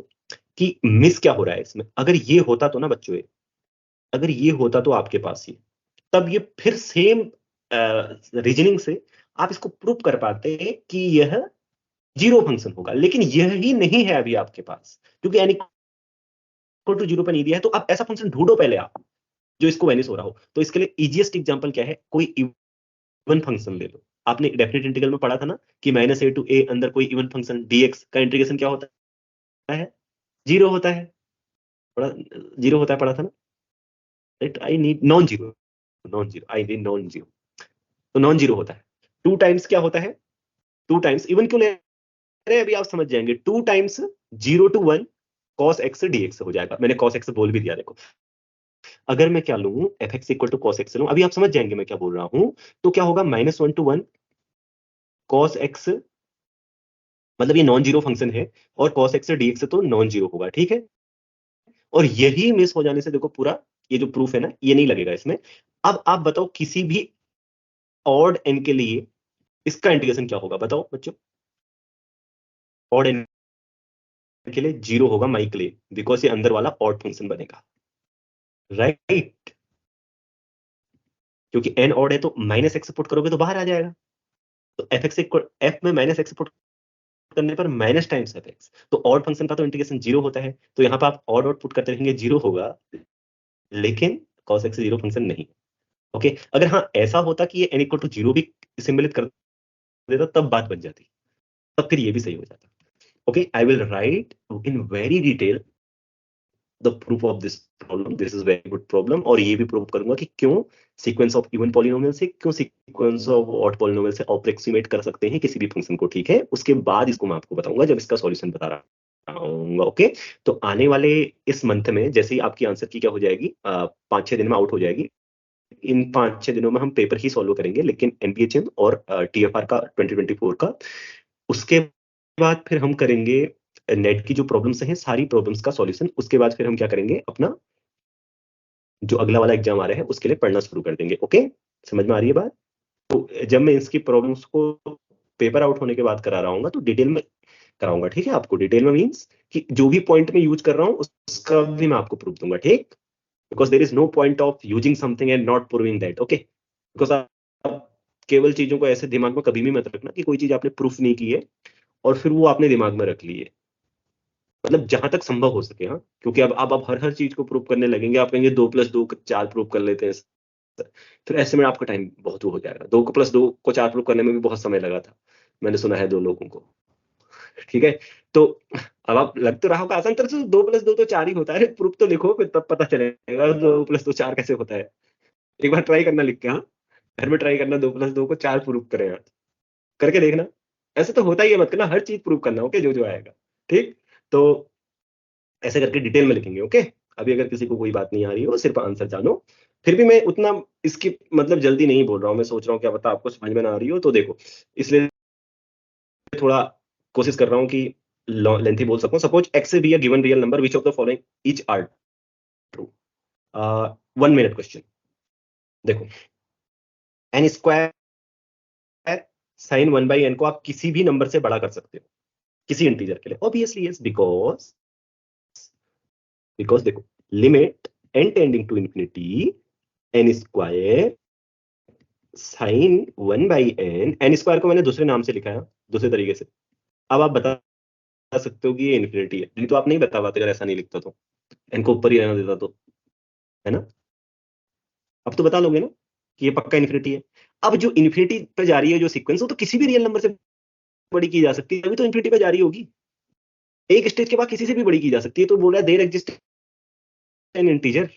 कि मिस क्या हो रहा है इसमें। अगर ये होता तो ना बच्चों, अगर ये होता तो आपके पास ये, तब ये फिर सेम रीजनिंग से आप इसको प्रूव कर पाते हैं कि यह जीरो फंक्शन होगा, लेकिन यह ही नहीं है अभी आपके पास, क्योंकि n इक्वल टू 0 पर नहीं दिया है। तो आप ऐसा फंक्शन ढूंढो पहले आप जो इसको वेनिस हो रहा हो। तो इसके लिए इजीएस्ट एग्जांपल क्या है, कोई इवन फंक्शन ले लो। आपने डेफिनेट इंटीग्रल में पढ़ा था ना कि -a to a अंदर कोई इवन फंक्शन dx का इंटीग्रेशन क्या होता है, जीरो होता है, जीरो होता है, पढ़ा था ना, right. I need non zero, I need non zero, तो नॉन जीरो होता है। 2 टाइम्स क्या होता है, 2 टाइम्स इवन क्यों ले रहे हैं अभी आप समझ जाएंगे। 2 times 0 to 1 cos x dx हो जाएगा। मैंने cos x बोल भी दिया। देखो अगर मैं क्या लूं, fx equal to cos x लूं, अभी आप समझ जाएंगे मैं क्या बोल रहा हूं। तो क्या होगा, -1 to 1 cos x, मतलब ये नॉन जीरो फंक्शन है, और cos x dx तो नॉन जीरो होगा, ठीक है। और यही मिस हो जाने से देखो पूरा ये जो प्रूफ है ना, ये नहीं लगेगा इसमें। अब आप बताओ किसी भी ऑड n के लिए इसका इंटीग्रेशन क्या होगा, बताओ बच्चों। ऑड n के लिए 0 होगा माई के लिए, बिकॉज ये अंदर वाला ऑड फंक्शन बनेगा, राइट। क्योंकि n ऑड है तो -x पुट करोगे तो बाहर आ जाएगा। तो f में -x पुट करने पर माइनस टाइम्स fx, तो ऑड फंक्शन का तो इंटीग्रेशन 0 होता है। तो यहाँ पर आप ऑड पुट करते रहेंगे, 0 होगा, लेकिन cos x 0 फंक्शन नहीं। ओके, अगर हाँ ऐसा होता कि ये n इक्वल टू 0 भी सिम्युलेट कर देता, तब बात बन जाती, तब फिर ये भी सही हो जाता। Okay, I will write in very detail the proof of this problem. This is very good problem, और ये भी प्रूव करूंगा कि क्यों सीक्वेंस ऑफ इवन पॉलिनोमियल से, क्यों सीक्वेंस ऑफ ऑड पॉलिनोमियल से अप्रोक्सीमेट कर सकते हैं किसी भी फंक्शन को, ठीक है। उसके बाद इसको मैं आपको बताऊंगा जब इसका सॉल्यूशन बता रहा हूँ। ओके, तो आने वाले इस मंथ में जैसे ही आपकी आंसर की क्या हो जाएगी, 5-6 दिन में आउट हो जाएगी। इन 5-6 दिनों में हम पेपर ही सॉल्व करेंगे, लेकिन एनबीएचएम और टीएफआर का 2024 का। उसके बाद फिर हम करेंगे नेट की जो प्रॉब्लम्स हैं, सारी प्रॉब्लम्स का सॉल्यूशन। उसके बाद फिर हम क्या करेंगे, अपना जो अगला वाला एग्जाम आ रहा है उसके लिए पढ़ना शुरू कर देंगे। ओके, समझ में आ रही है बात। तो जब मैं इसकी प्रॉब्लम्स को पेपर आउट होने के बाद करा रहा हूँ तो डिटेल में कराऊंगा, ठीक है। आपको डिटेल में मीन्स कि जो भी पॉइंट में यूज कर रहा हूँ उसका भी मैं आपको प्रूफ दूंगा, ठीक। Because there is no point of using something and not proving that. Okay, because आप केवल चीजों को ऐसे दिमाग में कभी भी मत रखना कि कोई चीज आपने प्रूफ नहीं की है और फिर वो आपने दिमाग में रख ली है। मतलब जहां तक संभव हो सके, हाँ, क्योंकि अब आप हर चीज को प्रूव करने लगेंगे। आप कहेंगे 2 + 2 4 प्रूव कर लेते हैं, फिर ऐसे में आपका टाइम बहुत हो जाएगा। 2 + 2 को 4 प्रूव करने में भी बहुत समय लगा था, मैंने सुना है 2 लोगों को, ठीक है। तो अब आप लग तो रहा होगा आसान तरह से 2 + 2 तो 4 ही होता है, प्रूफ तो लिखो, फिर तब पता चलेगा 2 + 2 4 कैसे होता है। एक बार ट्राई करना लिख के, हाँ, घर में ट्राई करना, 2 + 2 को 4 प्रूव करें आप, करके देखना। ऐसे तो होता ही है, मत करना, हर चीज प्रूव करना, ओके, जो जो आएगा, ठीक। तो ऐसे करके डिटेल में लिखेंगे। ओके, अभी अगर किसी को कोई बात नहीं आ रही हो, सिर्फ आंसर जानो। फिर भी मैं उतना इसकी मतलब जल्दी नहीं बोल रहा हूँ, मैं सोच रहा हूँ क्या पता आपको समझ में ना आ रही हो, तो देखो इसलिए थोड़ा कोशिश कर रहा हूँ कि लेंथी बोल सकूं। सपोज x से be a given real number, which of the following each are true. 1 minute question. देखो n² sin 1/n को आप किसी भी नंबर से बड़ा कर सकते हो, किसी इंटीजर के लिए, ऑब्वियसली यस, बिकॉज देखो limit n tending to infinity n² sin 1/n, n² को मैंने दूसरे नाम से लिखा है, दूसरे तरीके से। अब आप बता सकते हो कि ये इन्फिनिटी है, नहीं तो आप नहीं बता पाते अगर ऐसा नहीं लिखता तो, n को ऊपर ही रहना देता तो, है ना। अब तो बता लोगे ना कि ये पक्का इन्फिनिटी है। अब जो इन्फिनिटी पे जा रही है जो सीक्वेंस, वो तो किसी भी रियल नंबर से बड़ी की जा सकती है, अभी तो इन्फिनिटी पे जा रही होगी। एक स्टेज के बाद किसी से भी बड़ी की जा सकती है। तो बोल रहा है there exist an integer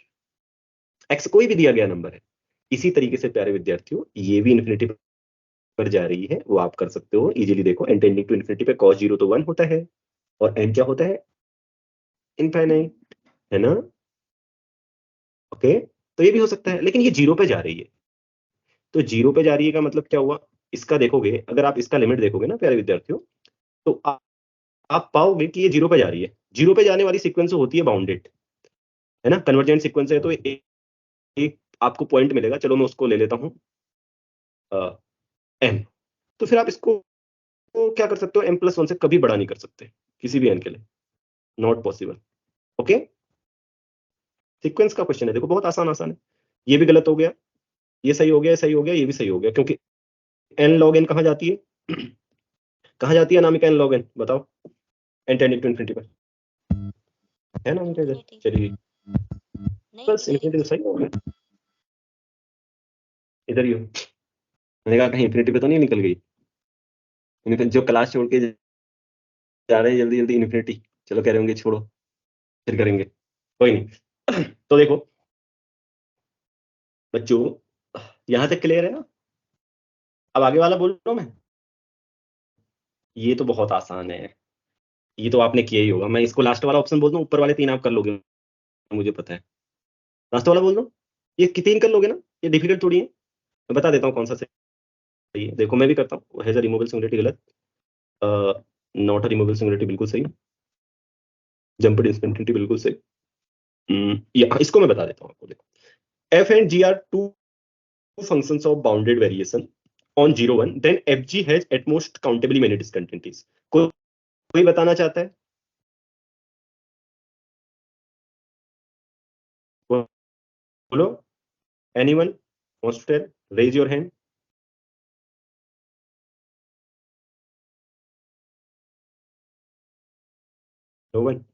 x, कोई भी दिया गया नंबर है। इसी तरीके से प्यारे विद्यार्थियों, ये भी इन्फिनिटी पर जा रही है, वो आप कर सकते हो इजीली। देखो n टेंडिंग टू इन्फिनिटी पे cos 0 तो 1 होता है, और n क्या होता है, इनफाइनाइट, है ना। ओके, तो ये भी हो सकता है, लेकिन ये 0 पे जा रही है। तो 0 पे जा रही है का मतलब क्या हुआ, इसका देखोगे, अगर आप इसका लिमिट देखोगे ना प्यारे विद्यार्थियों, तो आप पाओगे कि ये 0 पे जा रही है। 0 पे जाने वाली सीक्वेंस होती है बाउंडेड, है ना, कन्वर्जेंट सीक्वेंस है, तो एक आपको पॉइंट मिलेगा, चलो मैं उसको ले लेता हूँ n। तो फिर आप इसको क्या कर सकते हो, m+1 से कभी बड़ा नहीं कर सकते किसी भी n के लिए, नॉट पॉसिबल। ओके, सीक्वेंस का क्वेश्चन है, देखो बहुत आसान आसान है। ये भी गलत हो गया, ये सही हो गया, ये सही हो गया, ये भी सही हो गया, क्योंकि n log n कहाँ जाती है कहाँ जाती है अनामिका n log n, बताओ, n टेंडिंग टू इनफिनिटी पर, है ना अनामिका इधर? Infinity। चलिए नहीं बस इनफिनिटी तो सही हो गया, इधर ही हो। मैंने कहा कहीं इनफिनिटी पे तो नहीं निकल गई, जो क्लास छोड़ के जा रहे हैं जल्दी जल्दी इन्फिनिटी, चलो कह रहे होंगे छोड़ो फिर करेंगे, कोई नहीं। तो देखो बच्चों, यहां तक क्लियर है ना? अब आगे वाला बोल रहा हूं मैं, ये तो बहुत आसान है, ये तो आपने किया ही होगा। मैं इसको लास्ट वाला ऑप्शन बोल दूं, ऊपर वाले 3 आप कर लोगे, मुझे पता है। लास्ट वाला बोल दो, ये 3 कर लोगे ना, ये डिफिकल्ट थोड़ी है। मैं बता देता हूँ कौन सा सही है, देखो मैं भी करता हूँ। हैज अ रिमूवेबल सिंगुलरिटी गलत, नॉट अ रिमूवेबल सिंगुलरिटी बिल्कुल सही, जंप्ड इंफिनिटी बिल्कुल सही। इसको मैं बता देता हूँ आपको, देखो f and g are two functions of bounded variation on 0 1, then fg has at most countably many discontinuities। कोई बताना चाहता है? बोलो, anyone wants to tell, raise your hand। no one,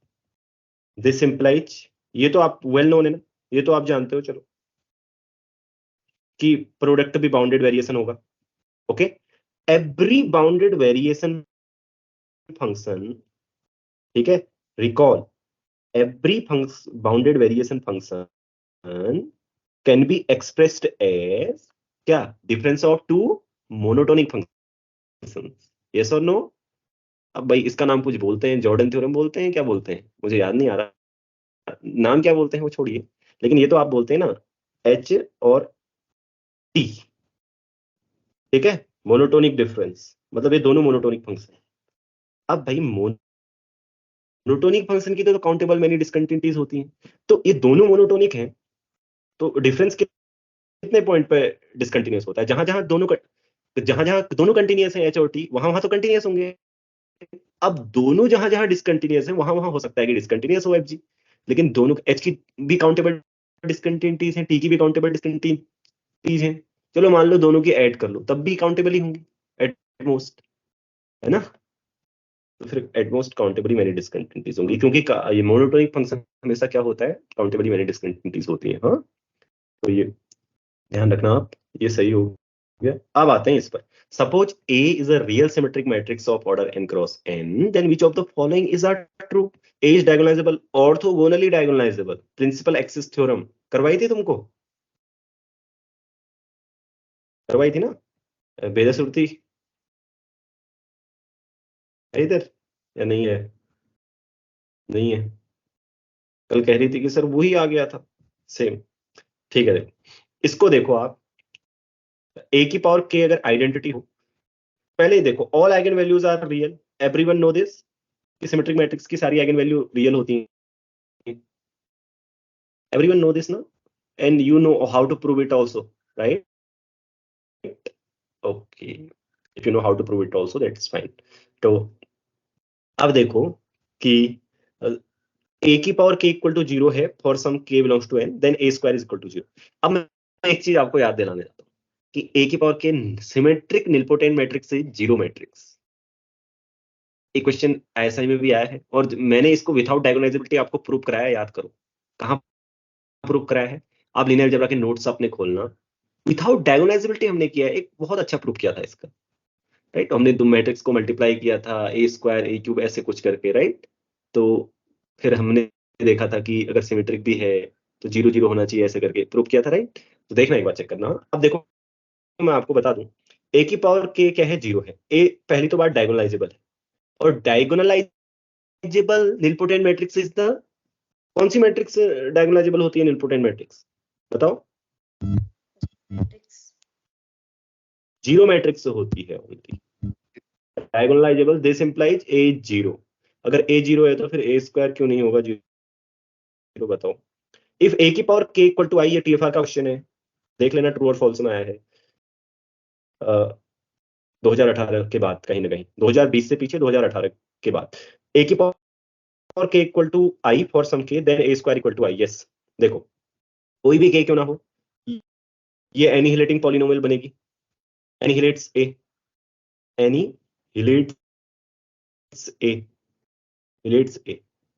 this implies, ये तो आप वेल नोन है ना, ये तो आप जानते हो, चलो, कि प्रोडक्ट भी बाउंडेड वेरिएशन होगा। Okay, every bounded variation function, ठीक है, recall, every bounded variation function can be expressed as क्या, difference of two monotonic functions, yes और नो? अब भाई इसका नाम कुछ बोलते हैं, जॉर्डन थ्योरम बोलते हैं, क्या बोलते हैं, मुझे याद नहीं आ रहा नाम क्या बोलते हैं, वो छोड़िए, लेकिन ये तो आप बोलते हैं ना, एच और टी, ठीक है, मोनोटोनिक डिफरेंस, मतलब ये दोनों मोनोटोनिक फंक्शन। अब भाई मोनोटोनिक फंक्शन की तो काउंटेबल मेनी डिसकंटिन्यूटीज होती हैं, तो ये दोनों मोनोटोनिक हैं, तो डिफरेंस कितने पॉइंट पे डिसकंटिन्यूअस होता है, जहां जहां दोनों कंटिन्यूअस है एच और टी, वहां वहां तो कंटिन्यूअस होंगे। अब दोनों जहां जहां डिसकंटिन्यूअस है वहां वहां हो सकता है कि डिसकंटिन्यूअस हो एफजी, लेकिन दोनों एच की भी काउंटेबल डिसकंटिन्यूटीज हैं, टी की भी काउंटेबल डिसकंटिन्यूटीज हैं, चलो मान लो दोनों की ऐड कर लो, तब भी काउंटेबल ही होंगी एट मोस्ट, है ना? तो फिर at most countably many discontinuities होंगी, क्योंकि ये मोनोटोनिक फंक्शन हमेशा क्या होता है, काउंटेबली मेनी डिसकंटिन्यूटीज होती है। हाँ, तो ये ध्यान रखना आप, ये सही हो गया। अब आते हैं इस पर, suppose A is a real symmetric matrix of order n cross n, then which of the following is are true? A is diagonalizable, orthogonally diagonalizable, principal axis theorem करवाई थी तुमको, करवाई थी ना, बेदा सुरती है इधर या नहीं है? नहीं है, कल कह रही थी कि सर वही आ गया था सेम। ठीक है, देखो इसको, देखो आप, A की पावर k अगर आइडेंटिटी हो, पहले ही देखो all eigen values are real, everyone know this, symmetric matrix की सारी आइगन वैल्यू रियल होती हैं, everyone know this now, and you know how to prove it also, right? Okay, if you know how to prove it also, that's fine। तो अब देखो कि a की पावर k इक्वल टू 0 है for some k belongs to n, then a square is equal to 0। अब मैं एक चीज आपको याद दिलाने जाता हूँ कि a की power k symmetric nilpotent matrix से जीरो मैट्रिक्स, एक क्वेश्चन ऐसा में भी आया है, और मैंने इसको विदाउट डायगोनलाइजेबिलिटी आपको प्रूव कराया, याद करो कहाँ प्रूव कराया है, आप लीनियर अलजेब्रा के नोट्स अपने खोलना, विदाउट डायगोनलाइजेबिलिटी हमने किया है, एक बहुत अच्छा प्रूफ किया था इसका, राइट? हमने दो मैट्रिक्स को मल्टीप्लाई किया था, ए स्क्वायर ए क्यूब ऐसे कुछ करके, राइट? तो फिर हमने देखा था कि अगर सिमेट्रिक भी है तो 0 0 होना चाहिए, ऐसे करके प्रूफ किया था, राइट? तो देखना, एक बार चेक करना। अब देखो मैं आपको बता दूं, ए की पावर के क्या है, 0 है, ए पहली तो बात डायगोनलाइजेबल है, और diagonalisable nilpotent matrix is the, कौन सी मैट्रिक्स डायगोनलाइजेबल होती है निलपोटेंट मैट्रिक्स, बताओ? मैट्रिक्स जीरो मैट्रिक्स होती है only diagonalisable, this implies A 0, अगर ए 0 है तो फिर ए स्क्वायर क्यों नहीं होगा 0, बताओ? इफ a की पावर k इक्वल टू आई, ये TFR का क्वेश्चन है, देख लेना ट्रू और फॉल्स में आया है 2018 के बाद, कहीं ना कहीं 2020 से पीछे 2018 के बाद। a की power k equal to I for some k then a square equal to I. Yes, देखो कोई भी k क्यों ना हो, ये एनिहिलेटिंग पॉलिनोमियल बनेगी, एनिहिलेट्स a, एनिहिलेट्स a, हिलेट्स a।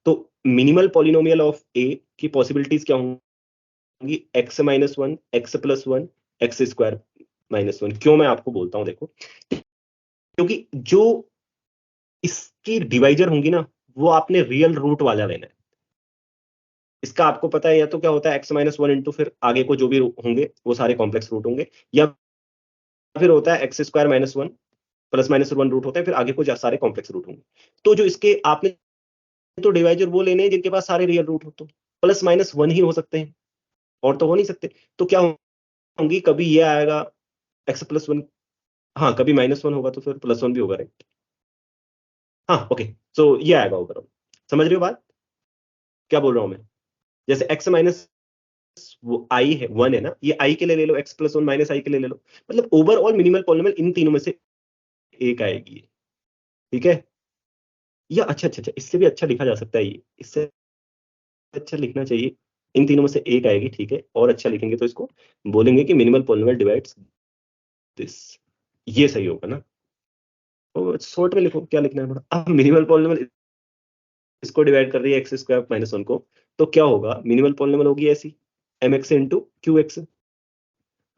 तो मिनिमल पॉलिनोमियल ऑफ a की पॉसिबिलिटीज क्या होंगी, x minus one, x plus one, x square minus one. क्यों मैं आपको बोलता हूं, देखो क्योंकि जो इसकी डिवाइजर होंगी ना, वो आपने रियल रूट वाला लेना है। इसका आपको पता है या तो क्या होता है x माइनस वन इंटू फिर आगे को जो भी होंगे वो सारे कॉम्प्लेक्स रूट होंगे, या फिर होता है x square minus one plus minus one root होता है, फिर आगे को सारे कॉम्प्लेक्स रूट होंगे। तो जो इसके आपने तो डिवाइजर वो लेने हैं जिनके पास सारे रियल रूट हो, तो प्लस माइनस वन ही हो सकते हैं, और तो हो नहीं सकते। तो क्या होंगी, कभी ये आएगा एक्स प्लस वन, हाँ कभी माइनस वन होगा तो फिर प्लस वन भी होगा, राइट। हाँ ओके, सो ये आएगा ओवरऑल। समझ रहे हो बात क्या बोल रहा हूं मैं? जैसे एक्स माइनस वो आई है, वन है ना, ये आई के लिए ले लो, एक्स प्लस वन माइनस आई के लिए ले लो, मतलब ओवरऑल मिनिमल पॉलिनोमियल इन तीनों में से एक आएगी, ठीक है। या अच्छा अच्छा अच्छा, इससे भी अच्छा लिखा जा सकता है, ये इससे अच्छा लिखना चाहिए, इन तीनों में से एक आएगी, ठीक है। और अच्छा लिखेंगे तो इसको बोलेंगे कि मिनिमल पॉलिनोमियल डिवाइड्स दिस, ये सही होगा ना। तो शॉर्ट में लिखो, क्या लिखना है थोड़ा। अब मिनिमल पॉलिनोमियल इसको डिवाइड कर रही है एक्स स्क्वायर माइनस वन को, तो क्या होगा, मिनिमल पॉलिनोमियल होगी ऐसी m x into q x.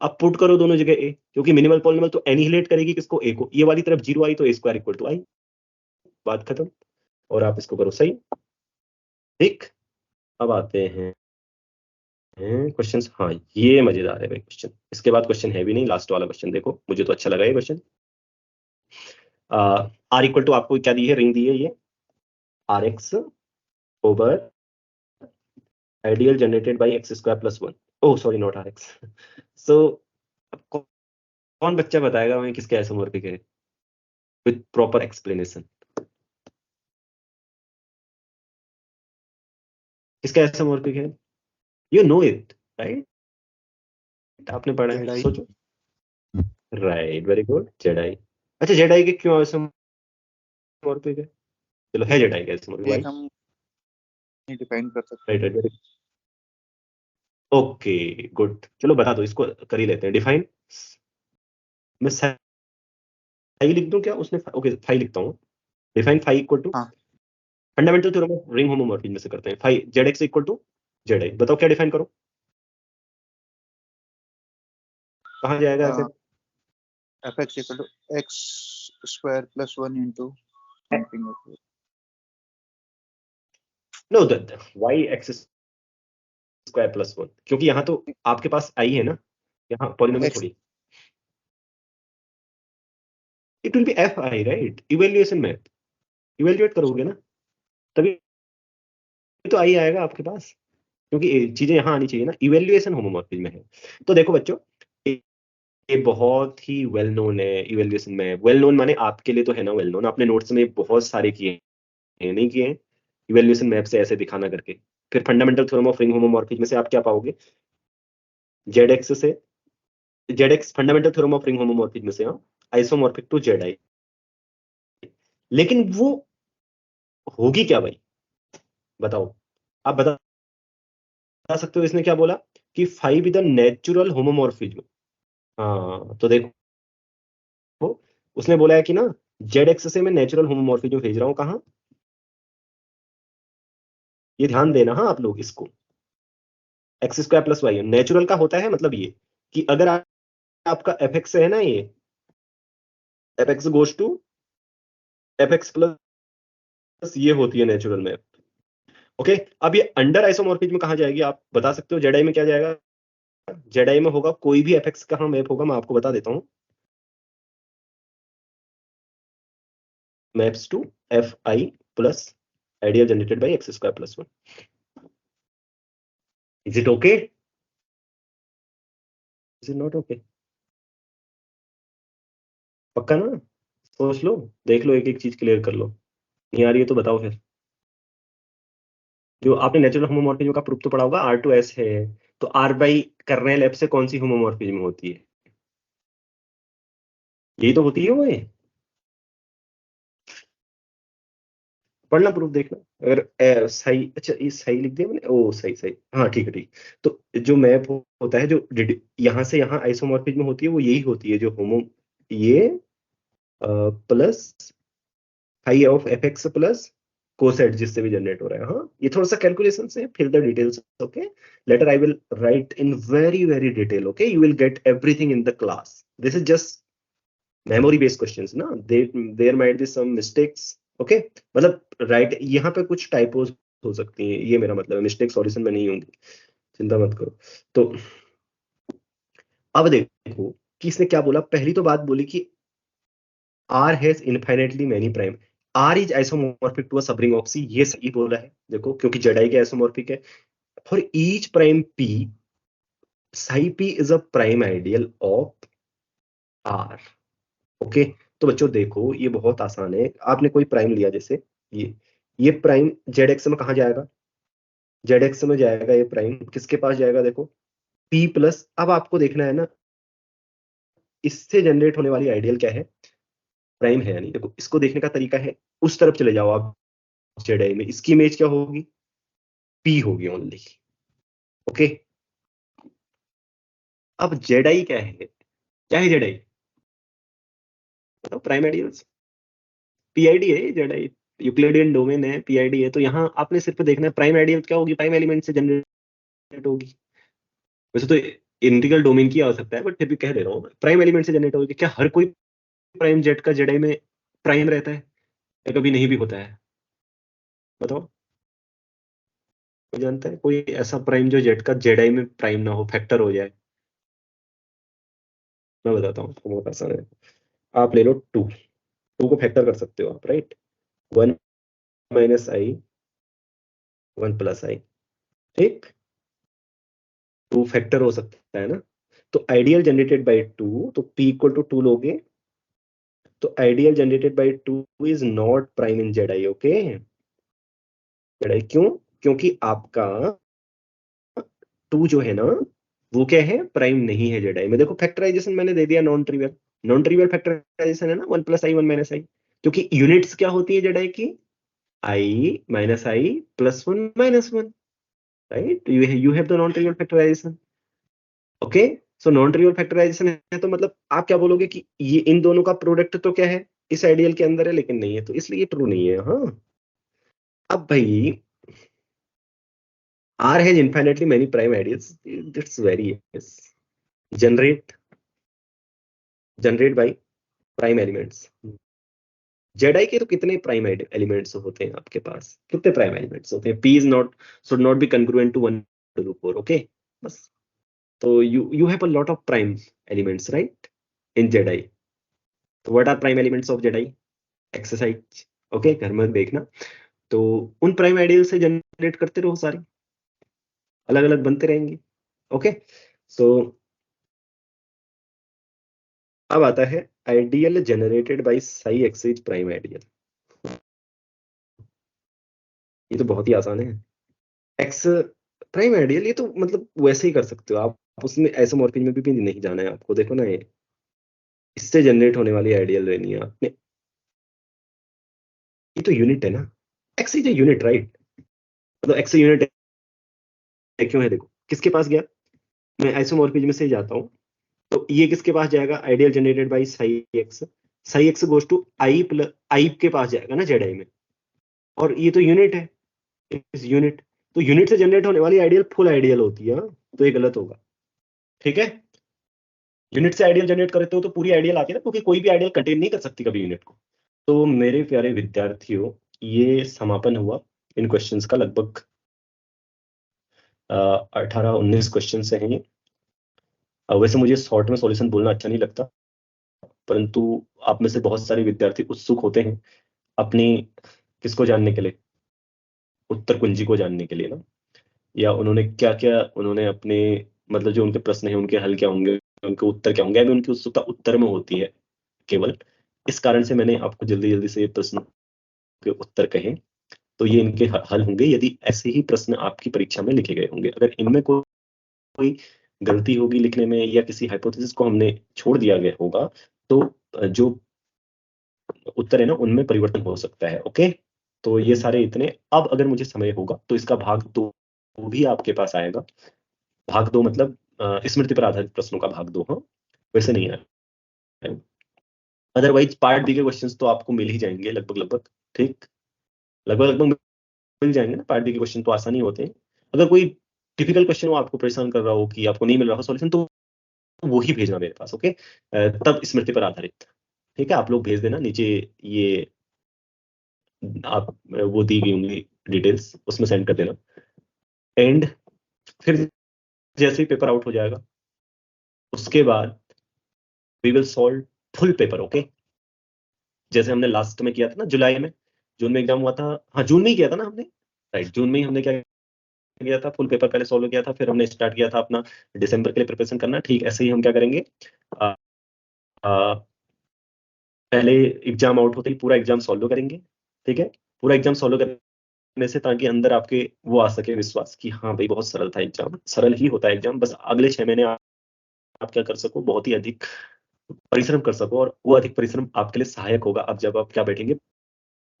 अब पुट करो दोनों जगह ए, क्योंकि मिनिमल पॉलिनोमियल तो एनिहिलेट करेगी किसको, ए को। ये वाली तरफ जीरो आई तो ए स्क्वायर इक्वल टू आई, बात खत्म। और आप इसको करो सही, ठीक। अब आते हैं क्वेश्चंस। हाँ ये मजेदार है भाई क्वेश्चन, इसके बाद क्वेश्चन है भी नहीं, लास्ट वाला क्वेश्चन देखो, मुझे तो अच्छा लगा ये क्वेश्चन। आर इक्वल टू आपको क्या दी है, रिंग दी है ये R x over ideal generated by x square plus one, oh sorry not R x. So कौन बच्चा बताएगा हमें किसके आइसोमॉर्फिक है विद प्रॉपर एक्सप्लेनेशन, किसका आइसोमॉर्फिक है, यू नो इट राइट, आपने पढ़ा है, जेडाई। सोचो। Right, very good, Z i. अच्छा जेडाई के क्यों आइसोमॉर्फिक है, चलो है जेडाई का आइसोमॉर्फिक, एक हम डिफाइन कर सकते राइट राइट, ओके गुड, चलो बता दो, इसको कर ही लेते हैं डिफाइन। मैं फाइव लिख दूं क्या उसने, ओके फाइव लिखता हूँ। डिफाइन फाइव इक्वल टू हाँ। Fundamental theorem of ring homomorphism में से करते हैं। Five z x equal to z i, बताओ क्या डिफाइन करो, कहाँ जाएगा ऐसे। F x equal to x square plus one into something. No that y x square plus one, क्योंकि यहाँ तो आपके पास आई है ना, यहाँ पॉलिनोमियल थोड़ी, it will be F I right, evaluation में इवेल्युएट करोगे ना, तभी तो आई आएगा आपके पास, क्योंकि चीजें यहाँ आनी चाहिए ना, इवेल्युएशन होमोमॉर्फिज्म में है। तो देखो बच्चों, ये बहुत ही वेल नोन है इवेल्युएशन में, वेल नोन माने आपके लिए तो है ना वेल नोन, आपने नोट्स में बहुत सारे किए हैं, नहीं किए हैं इवेल्युएशन मैप से ऐसे दिखाना करके। फिर fundamental theorem of ring homomorphism में से आप क्या पाओगे, जेड एक्स से, Z x fundamental theorem of ring homomorphism से हाँ आइसोमॉर्फिक टू जेड आई, लेकिन वो होगी क्या भाई, बताओ, आप बता सकते हो इसने क्या बोला कि five is the natural homomorphism. हाँ तो देखो उसने बोला है कि ना जेड एक्स से मैं नेचुरल होमोमॉर्फिज्म भेज रहा हूं, कहाँ, ये ध्यान देना हाँ आप लोग इसको, x square plus y natural का होता है, मतलब ये कि अगर आपका एफ एक्स है ना, ये f x goes to f x plus, ये होती है नेचुरल में, ओके। अब ये अंडर आइसोमॉर्फिज्म में कहाँ जाएगी, आप बता सकते हो, जेड आई में क्या जाएगा, जेड आई में होगा कोई भी एफ एक्स कहाँ मैप होगा, मैं आपको बता देता हूँ, maps to f i plus ideal generated by x square plus one. Is it okay, is it not okay, पक्का ना, सोच लो, देख लो, एक एक चीज क्लियर कर लो, नहीं आ रही है तो बताओ फिर। जो आपने नेचुरल होमोमॉर्फिज्म का प्रूफ तो पढ़ा होगा, R2S है, तो R बाई कर्नेल एफ से कौन सी होमोमॉर्फिज्म होती है? यही तो होती है वो। पढ़ना प्रूफ देखना, अगर सही, अच्छा ये सही लिख दिया मैंने, ओ सही सही, हाँ ठीक है ठीक। तो जो मैप होता है, जो यहाँ से यहाँ आइसोमॉर्फिज्म होती है, वो यही होती है जो होमो, ये plus phi of f x plus coset जिससे भी जनरेट हो रहा है। हाँ ये थोड़ा सा कैलकुलेशन से, fill the details, okay later I will write in very very detail, okay you will get everything in the class, this is just memory based questions ना, there might be some mistakes, okay मतलब राइट यहाँ पे कुछ टाइपोज हो सकती हैं, ये मेरा मतलब है, मिस्टेक सॉल्यूशन में नहीं होंगी, चिंता मत करो। तो अब देखो कि इसने क्या बोला, पहली तो बात बोली कि R has infinitely many prime, R is isomorphic to a subring of C, ये सही बोला है देखो, क्योंकि जेडाई के आइसोमॉर्फिक है। For each prime P, psi P is a prime ideal of R, okay तो बच्चों देखो ये बहुत आसान है, आपने कोई प्राइम लिया जैसे ये प्राइम जेड एक्स में कहा जाएगा, जेड एक्स में जाएगा, ये प्राइम किसके पास जाएगा, देखो P प्लस, अब आपको देखना है ना इससे जनरेट होने वाली आइडियल क्या है, प्राइम है या नहीं। देखो इसको देखने का तरीका है, उस तरफ चले जाओ आप जेड आई में, इसकी इमेज क्या होगी, P होगी ओनली, ओके अब जेड आई क्या है, क्या है जेड आई बताओ, प्राइम आइडियल्स, पीआईडी है जेड आई, यूक्लिडियन डोमेन है, पीआईडी है, तो यहाँ आपने सिर्फ देखना है प्राइम आइडियल क्या होगी, प्राइम एलिमेंट से जनरेट होगी। वैसे तो इंटीग्रल डोमेन की आवश्यकता है, बट फिर भी कह दे रहा हूँ प्राइम एलिमेंट से जनरेट होगी। क्या हर कोई प्राइम जेड का जेड आई में प्राइम रहता है, या कभी नहीं भी होता है, बताओ कोई जानता है कोई ऐसा प्राइम जो जेड का जेड आई में प्राइम ना हो, फैक्टर हो जाए? मैं बताता हूँ आपको, बहुत आसान है, आप ले लो 2 को फैक्टर कर सकते हो आप, right, 1 minus I 1 plus i, ठीक 2 फैक्टर हो सकता है ना, तो आइडियल जनरेटेड बाय 2, तो p इक्वल टू 2 लोगे, तो ideal generated bye 2 is not prime in Z I, okay Z I क्यों, क्योंकि आपका 2 जो है ना वो क्या है, प्राइम नहीं है जेड आई में। देखो फैक्टराइजेशन मैंने दे दिया, नॉन ट्रिवियल फैक्टराइजेशन है ना, 1 प्लस आई 1 माइनस आई, क्योंकि यूनिट्स क्या होती है जेड आई की, i minus i plus 1 minus 1, right, you have the non trivial factorization, okay so non trivial factorization है, तो मतलब आप क्या बोलोगे कि ये इन दोनों का प्रोडक्ट तो क्या है इस आइडियल के अंदर है, लेकिन नहीं है, तो इसलिए ट्रू नहीं है। हाँ अब भाई R has infinitely many prime ideals, that's very yes, generate by prime elements, Z I के तो कितने प्राइम एलिमेंट्स होते हैं आपके पास, कितने प्राइम एलिमेंट्स होते हैं, P is not should not be congruent to 1 to 4, okay बस, तो you have a lot of prime elements right in ZI, तो what are prime elements of ZI, exercise, okay घर में देखना, तो उन प्राइम आइडियल से जनरेट करते रहो, सारे अलग अलग बनते रहेंगे, ओके सो अब आता है ideal generated by psi x is prime ideal, ये तो बहुत ही आसान है, एक्स प्राइम आइडियल, ये तो मतलब वैसे ही कर सकते हो आप, उसमें आइसोमॉर्फिज्म में भी नहीं जाना है आपको, देखो ना ये इससे जनरेट होने वाली आइडियल लेनी है आपने, ये तो यूनिट है ना, x is a unit right, मतलब एक्स यूनिट है, क्यों है देखो किसके पास गया, मैं आइसोमॉर्फिज्म से ही जाता हूँ, तो ये किसके पास जाएगा, ideal generated by psi x goes to i plus i के पास जाएगा ना जेड आई में, और ये तो यूनिट है, इस यूनिट, तो यूनिट से जनरेट होने वाली आइडियल फुल आइडियल होती है, तो ये गलत होगा, ठीक है, यूनिट से आइडियल जनरेट करते हो तो पूरी आइडियल आती है ना, क्योंकि कोई भी आइडियल कंटेन नहीं कर सकती कभी यूनिट को। तो मेरे प्यारे विद्यार्थियों ये समापन हुआ इन क्वेश्चंस का, लगभग 18-19 क्वेश्चन से हैं ये, वैसे मुझे शॉर्ट में सॉल्यूशन बोलना अच्छा नहीं लगता, परंतु आप में से बहुत सारे विद्यार्थी उत्सुक होते हैं अपनी किसको जानने के लिए, उत्तर कुंजी को जानने के लिए ना, या उन्होंने क्या क्या उन्होंने अपने मतलब जो उनके प्रश्न हैं उनके हल क्या होंगे, उनके उत्तर क्या होंगे, अभी उनकी उत्सुकता उत्तर में होती है केवल, इस कारण से मैंने आपको जल्दी जल्दी से ये प्रश्न के उत्तर कहे, तो ये इनके हल होंगे यदि ऐसे ही प्रश्न आपकी परीक्षा में लिखे गए होंगे। अगर इनमें कोई गलती होगी लिखने में या किसी हाइपोथेसिस को हमने छोड़ दिया गया होगा तो जो उत्तर है ना उनमें परिवर्तन हो सकता है। ओके, तो ये सारे इतने। अब अगर मुझे समय होगा तो इसका भाग 2 भी आपके पास आएगा। भाग 2 मतलब स्मृति पर आधारित प्रश्नों का भाग 2। हाँ, वैसे नहीं है। अदरवाइज पार्ट बी के क्वेश्चंस तो आपको मिल ही जाएंगे लगभग। ठीक, लगभग मिल जाएंगे ना। पार्ट बी के क्वेश्चन तो आसान ही होते हैं। अगर कोई टिपिकल क्वेश्चन हो आपको परेशान कर रहा हो कि आपको नहीं मिल रहा हो सॉल्यूशन, तो वो ही भेजना मेरे पास। ओके, तब स्मृति पर आधारित। ठीक है, आप लोग भेज देना नीचे, ये आप वो दी गई होंगी डिटेल्स, उसमें सेंड कर देना। एंड फिर जैसे ही पेपर आउट हो जाएगा उसके बाद we will solve full paper. Okay, जैसे हमने लास्ट में किया था ना, जुलाई में, जून में एग्जाम हुआ था। हाँ, जून में ही किया था ना हमने, राइट। जून में ही हमने क्या किया था, फुल पेपर पहले सॉल्व किया था, फिर हमने स्टार्ट किया था अपना दिसंबर के लिए प्रिपरेशन करना। ठीक ऐसे ही हम क्या करेंगे, आ, आ, पहले एग्जाम आउट होते ही पूरा एग्जाम सॉल्व करेंगे। ठीक है, पूरा एग्जाम सॉल्व करने से ताकि अंदर आपके वो आ सके विश्वास कि हाँ भाई बहुत सरल था एग्जाम। सरल ही होता है एग्जाम, बस अगले 6 महीने आप क्या कर सको, बहुत ही अधिक परिश्रम कर सको। और वो अधिक परिश्रम आपके लिए सहायक होगा। अब जब आप क्या बैठेंगे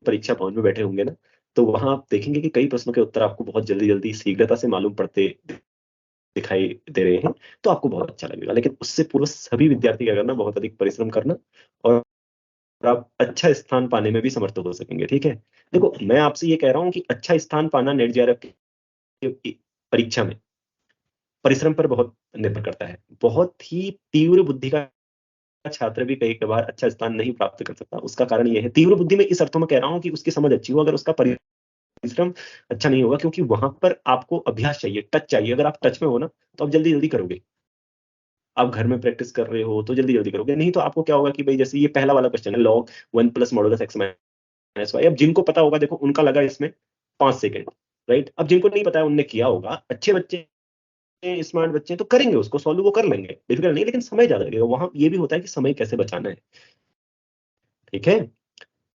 परीक्षा भवन में बैठे होंगे ना, तो वहां आप देखेंगे कि कई प्रश्नों के उत्तर आपको बहुत जल्दी जल्दी शीघ्रता से मालूम पड़ते दिखाई दे रहे हैं, तो आपको बहुत अच्छा लगेगा। लेकिन उससे पूर्व सभी विद्यार्थी क्या करना, बहुत अधिक परिश्रम करना, और आप अच्छा स्थान पाने में भी समर्थ हो सकेंगे। ठीक है, देखो मैं आपसे ये कह रहा हूँ कि अच्छा स्थान पाना नेट जेआरएफ की परीक्षा में परिश्रम पर बहुत निर्भर करता है। बहुत ही तीव्र बुद्धि का छात्र भी कई बार अच्छा स्थान नहीं प्राप्त कर सकता। उसका कारण यह है, तीव्र बुद्धि में इस अर्थों में कह रहा हूँ कि उसकी समझ अच्छी हो, अगर उसका परिश्रम अच्छा नहीं होगा, क्योंकि वहां पर आपको अभ्यास चाहिए, टच चाहिए। अगर आप टच में हो ना तो आप जल्दी जल्दी करोगे। आप घर में प्रैक्टिस कर रहे हो तो जल्दी जल्दी करोगे, नहीं तो आपको क्या होगा कि भाई जैसे ये पहला वाला क्वेश्चन है, log 1 plus modulus x minus y. अब जिनको पता होगा देखो उनका लगा इसमें 5 सेकंड, राइट। अब जिनको नहीं पता है उनने किया होगा, अच्छे बच्चे स्मार्ट बच्चे तो करेंगे उसको सॉल्व, वो कर लेंगे, डिफिकल्ट नहीं, लेकिन समय ज्यादा लगेगा। वहां ये भी होता है कि समय कैसे बचाना है। ठीक है,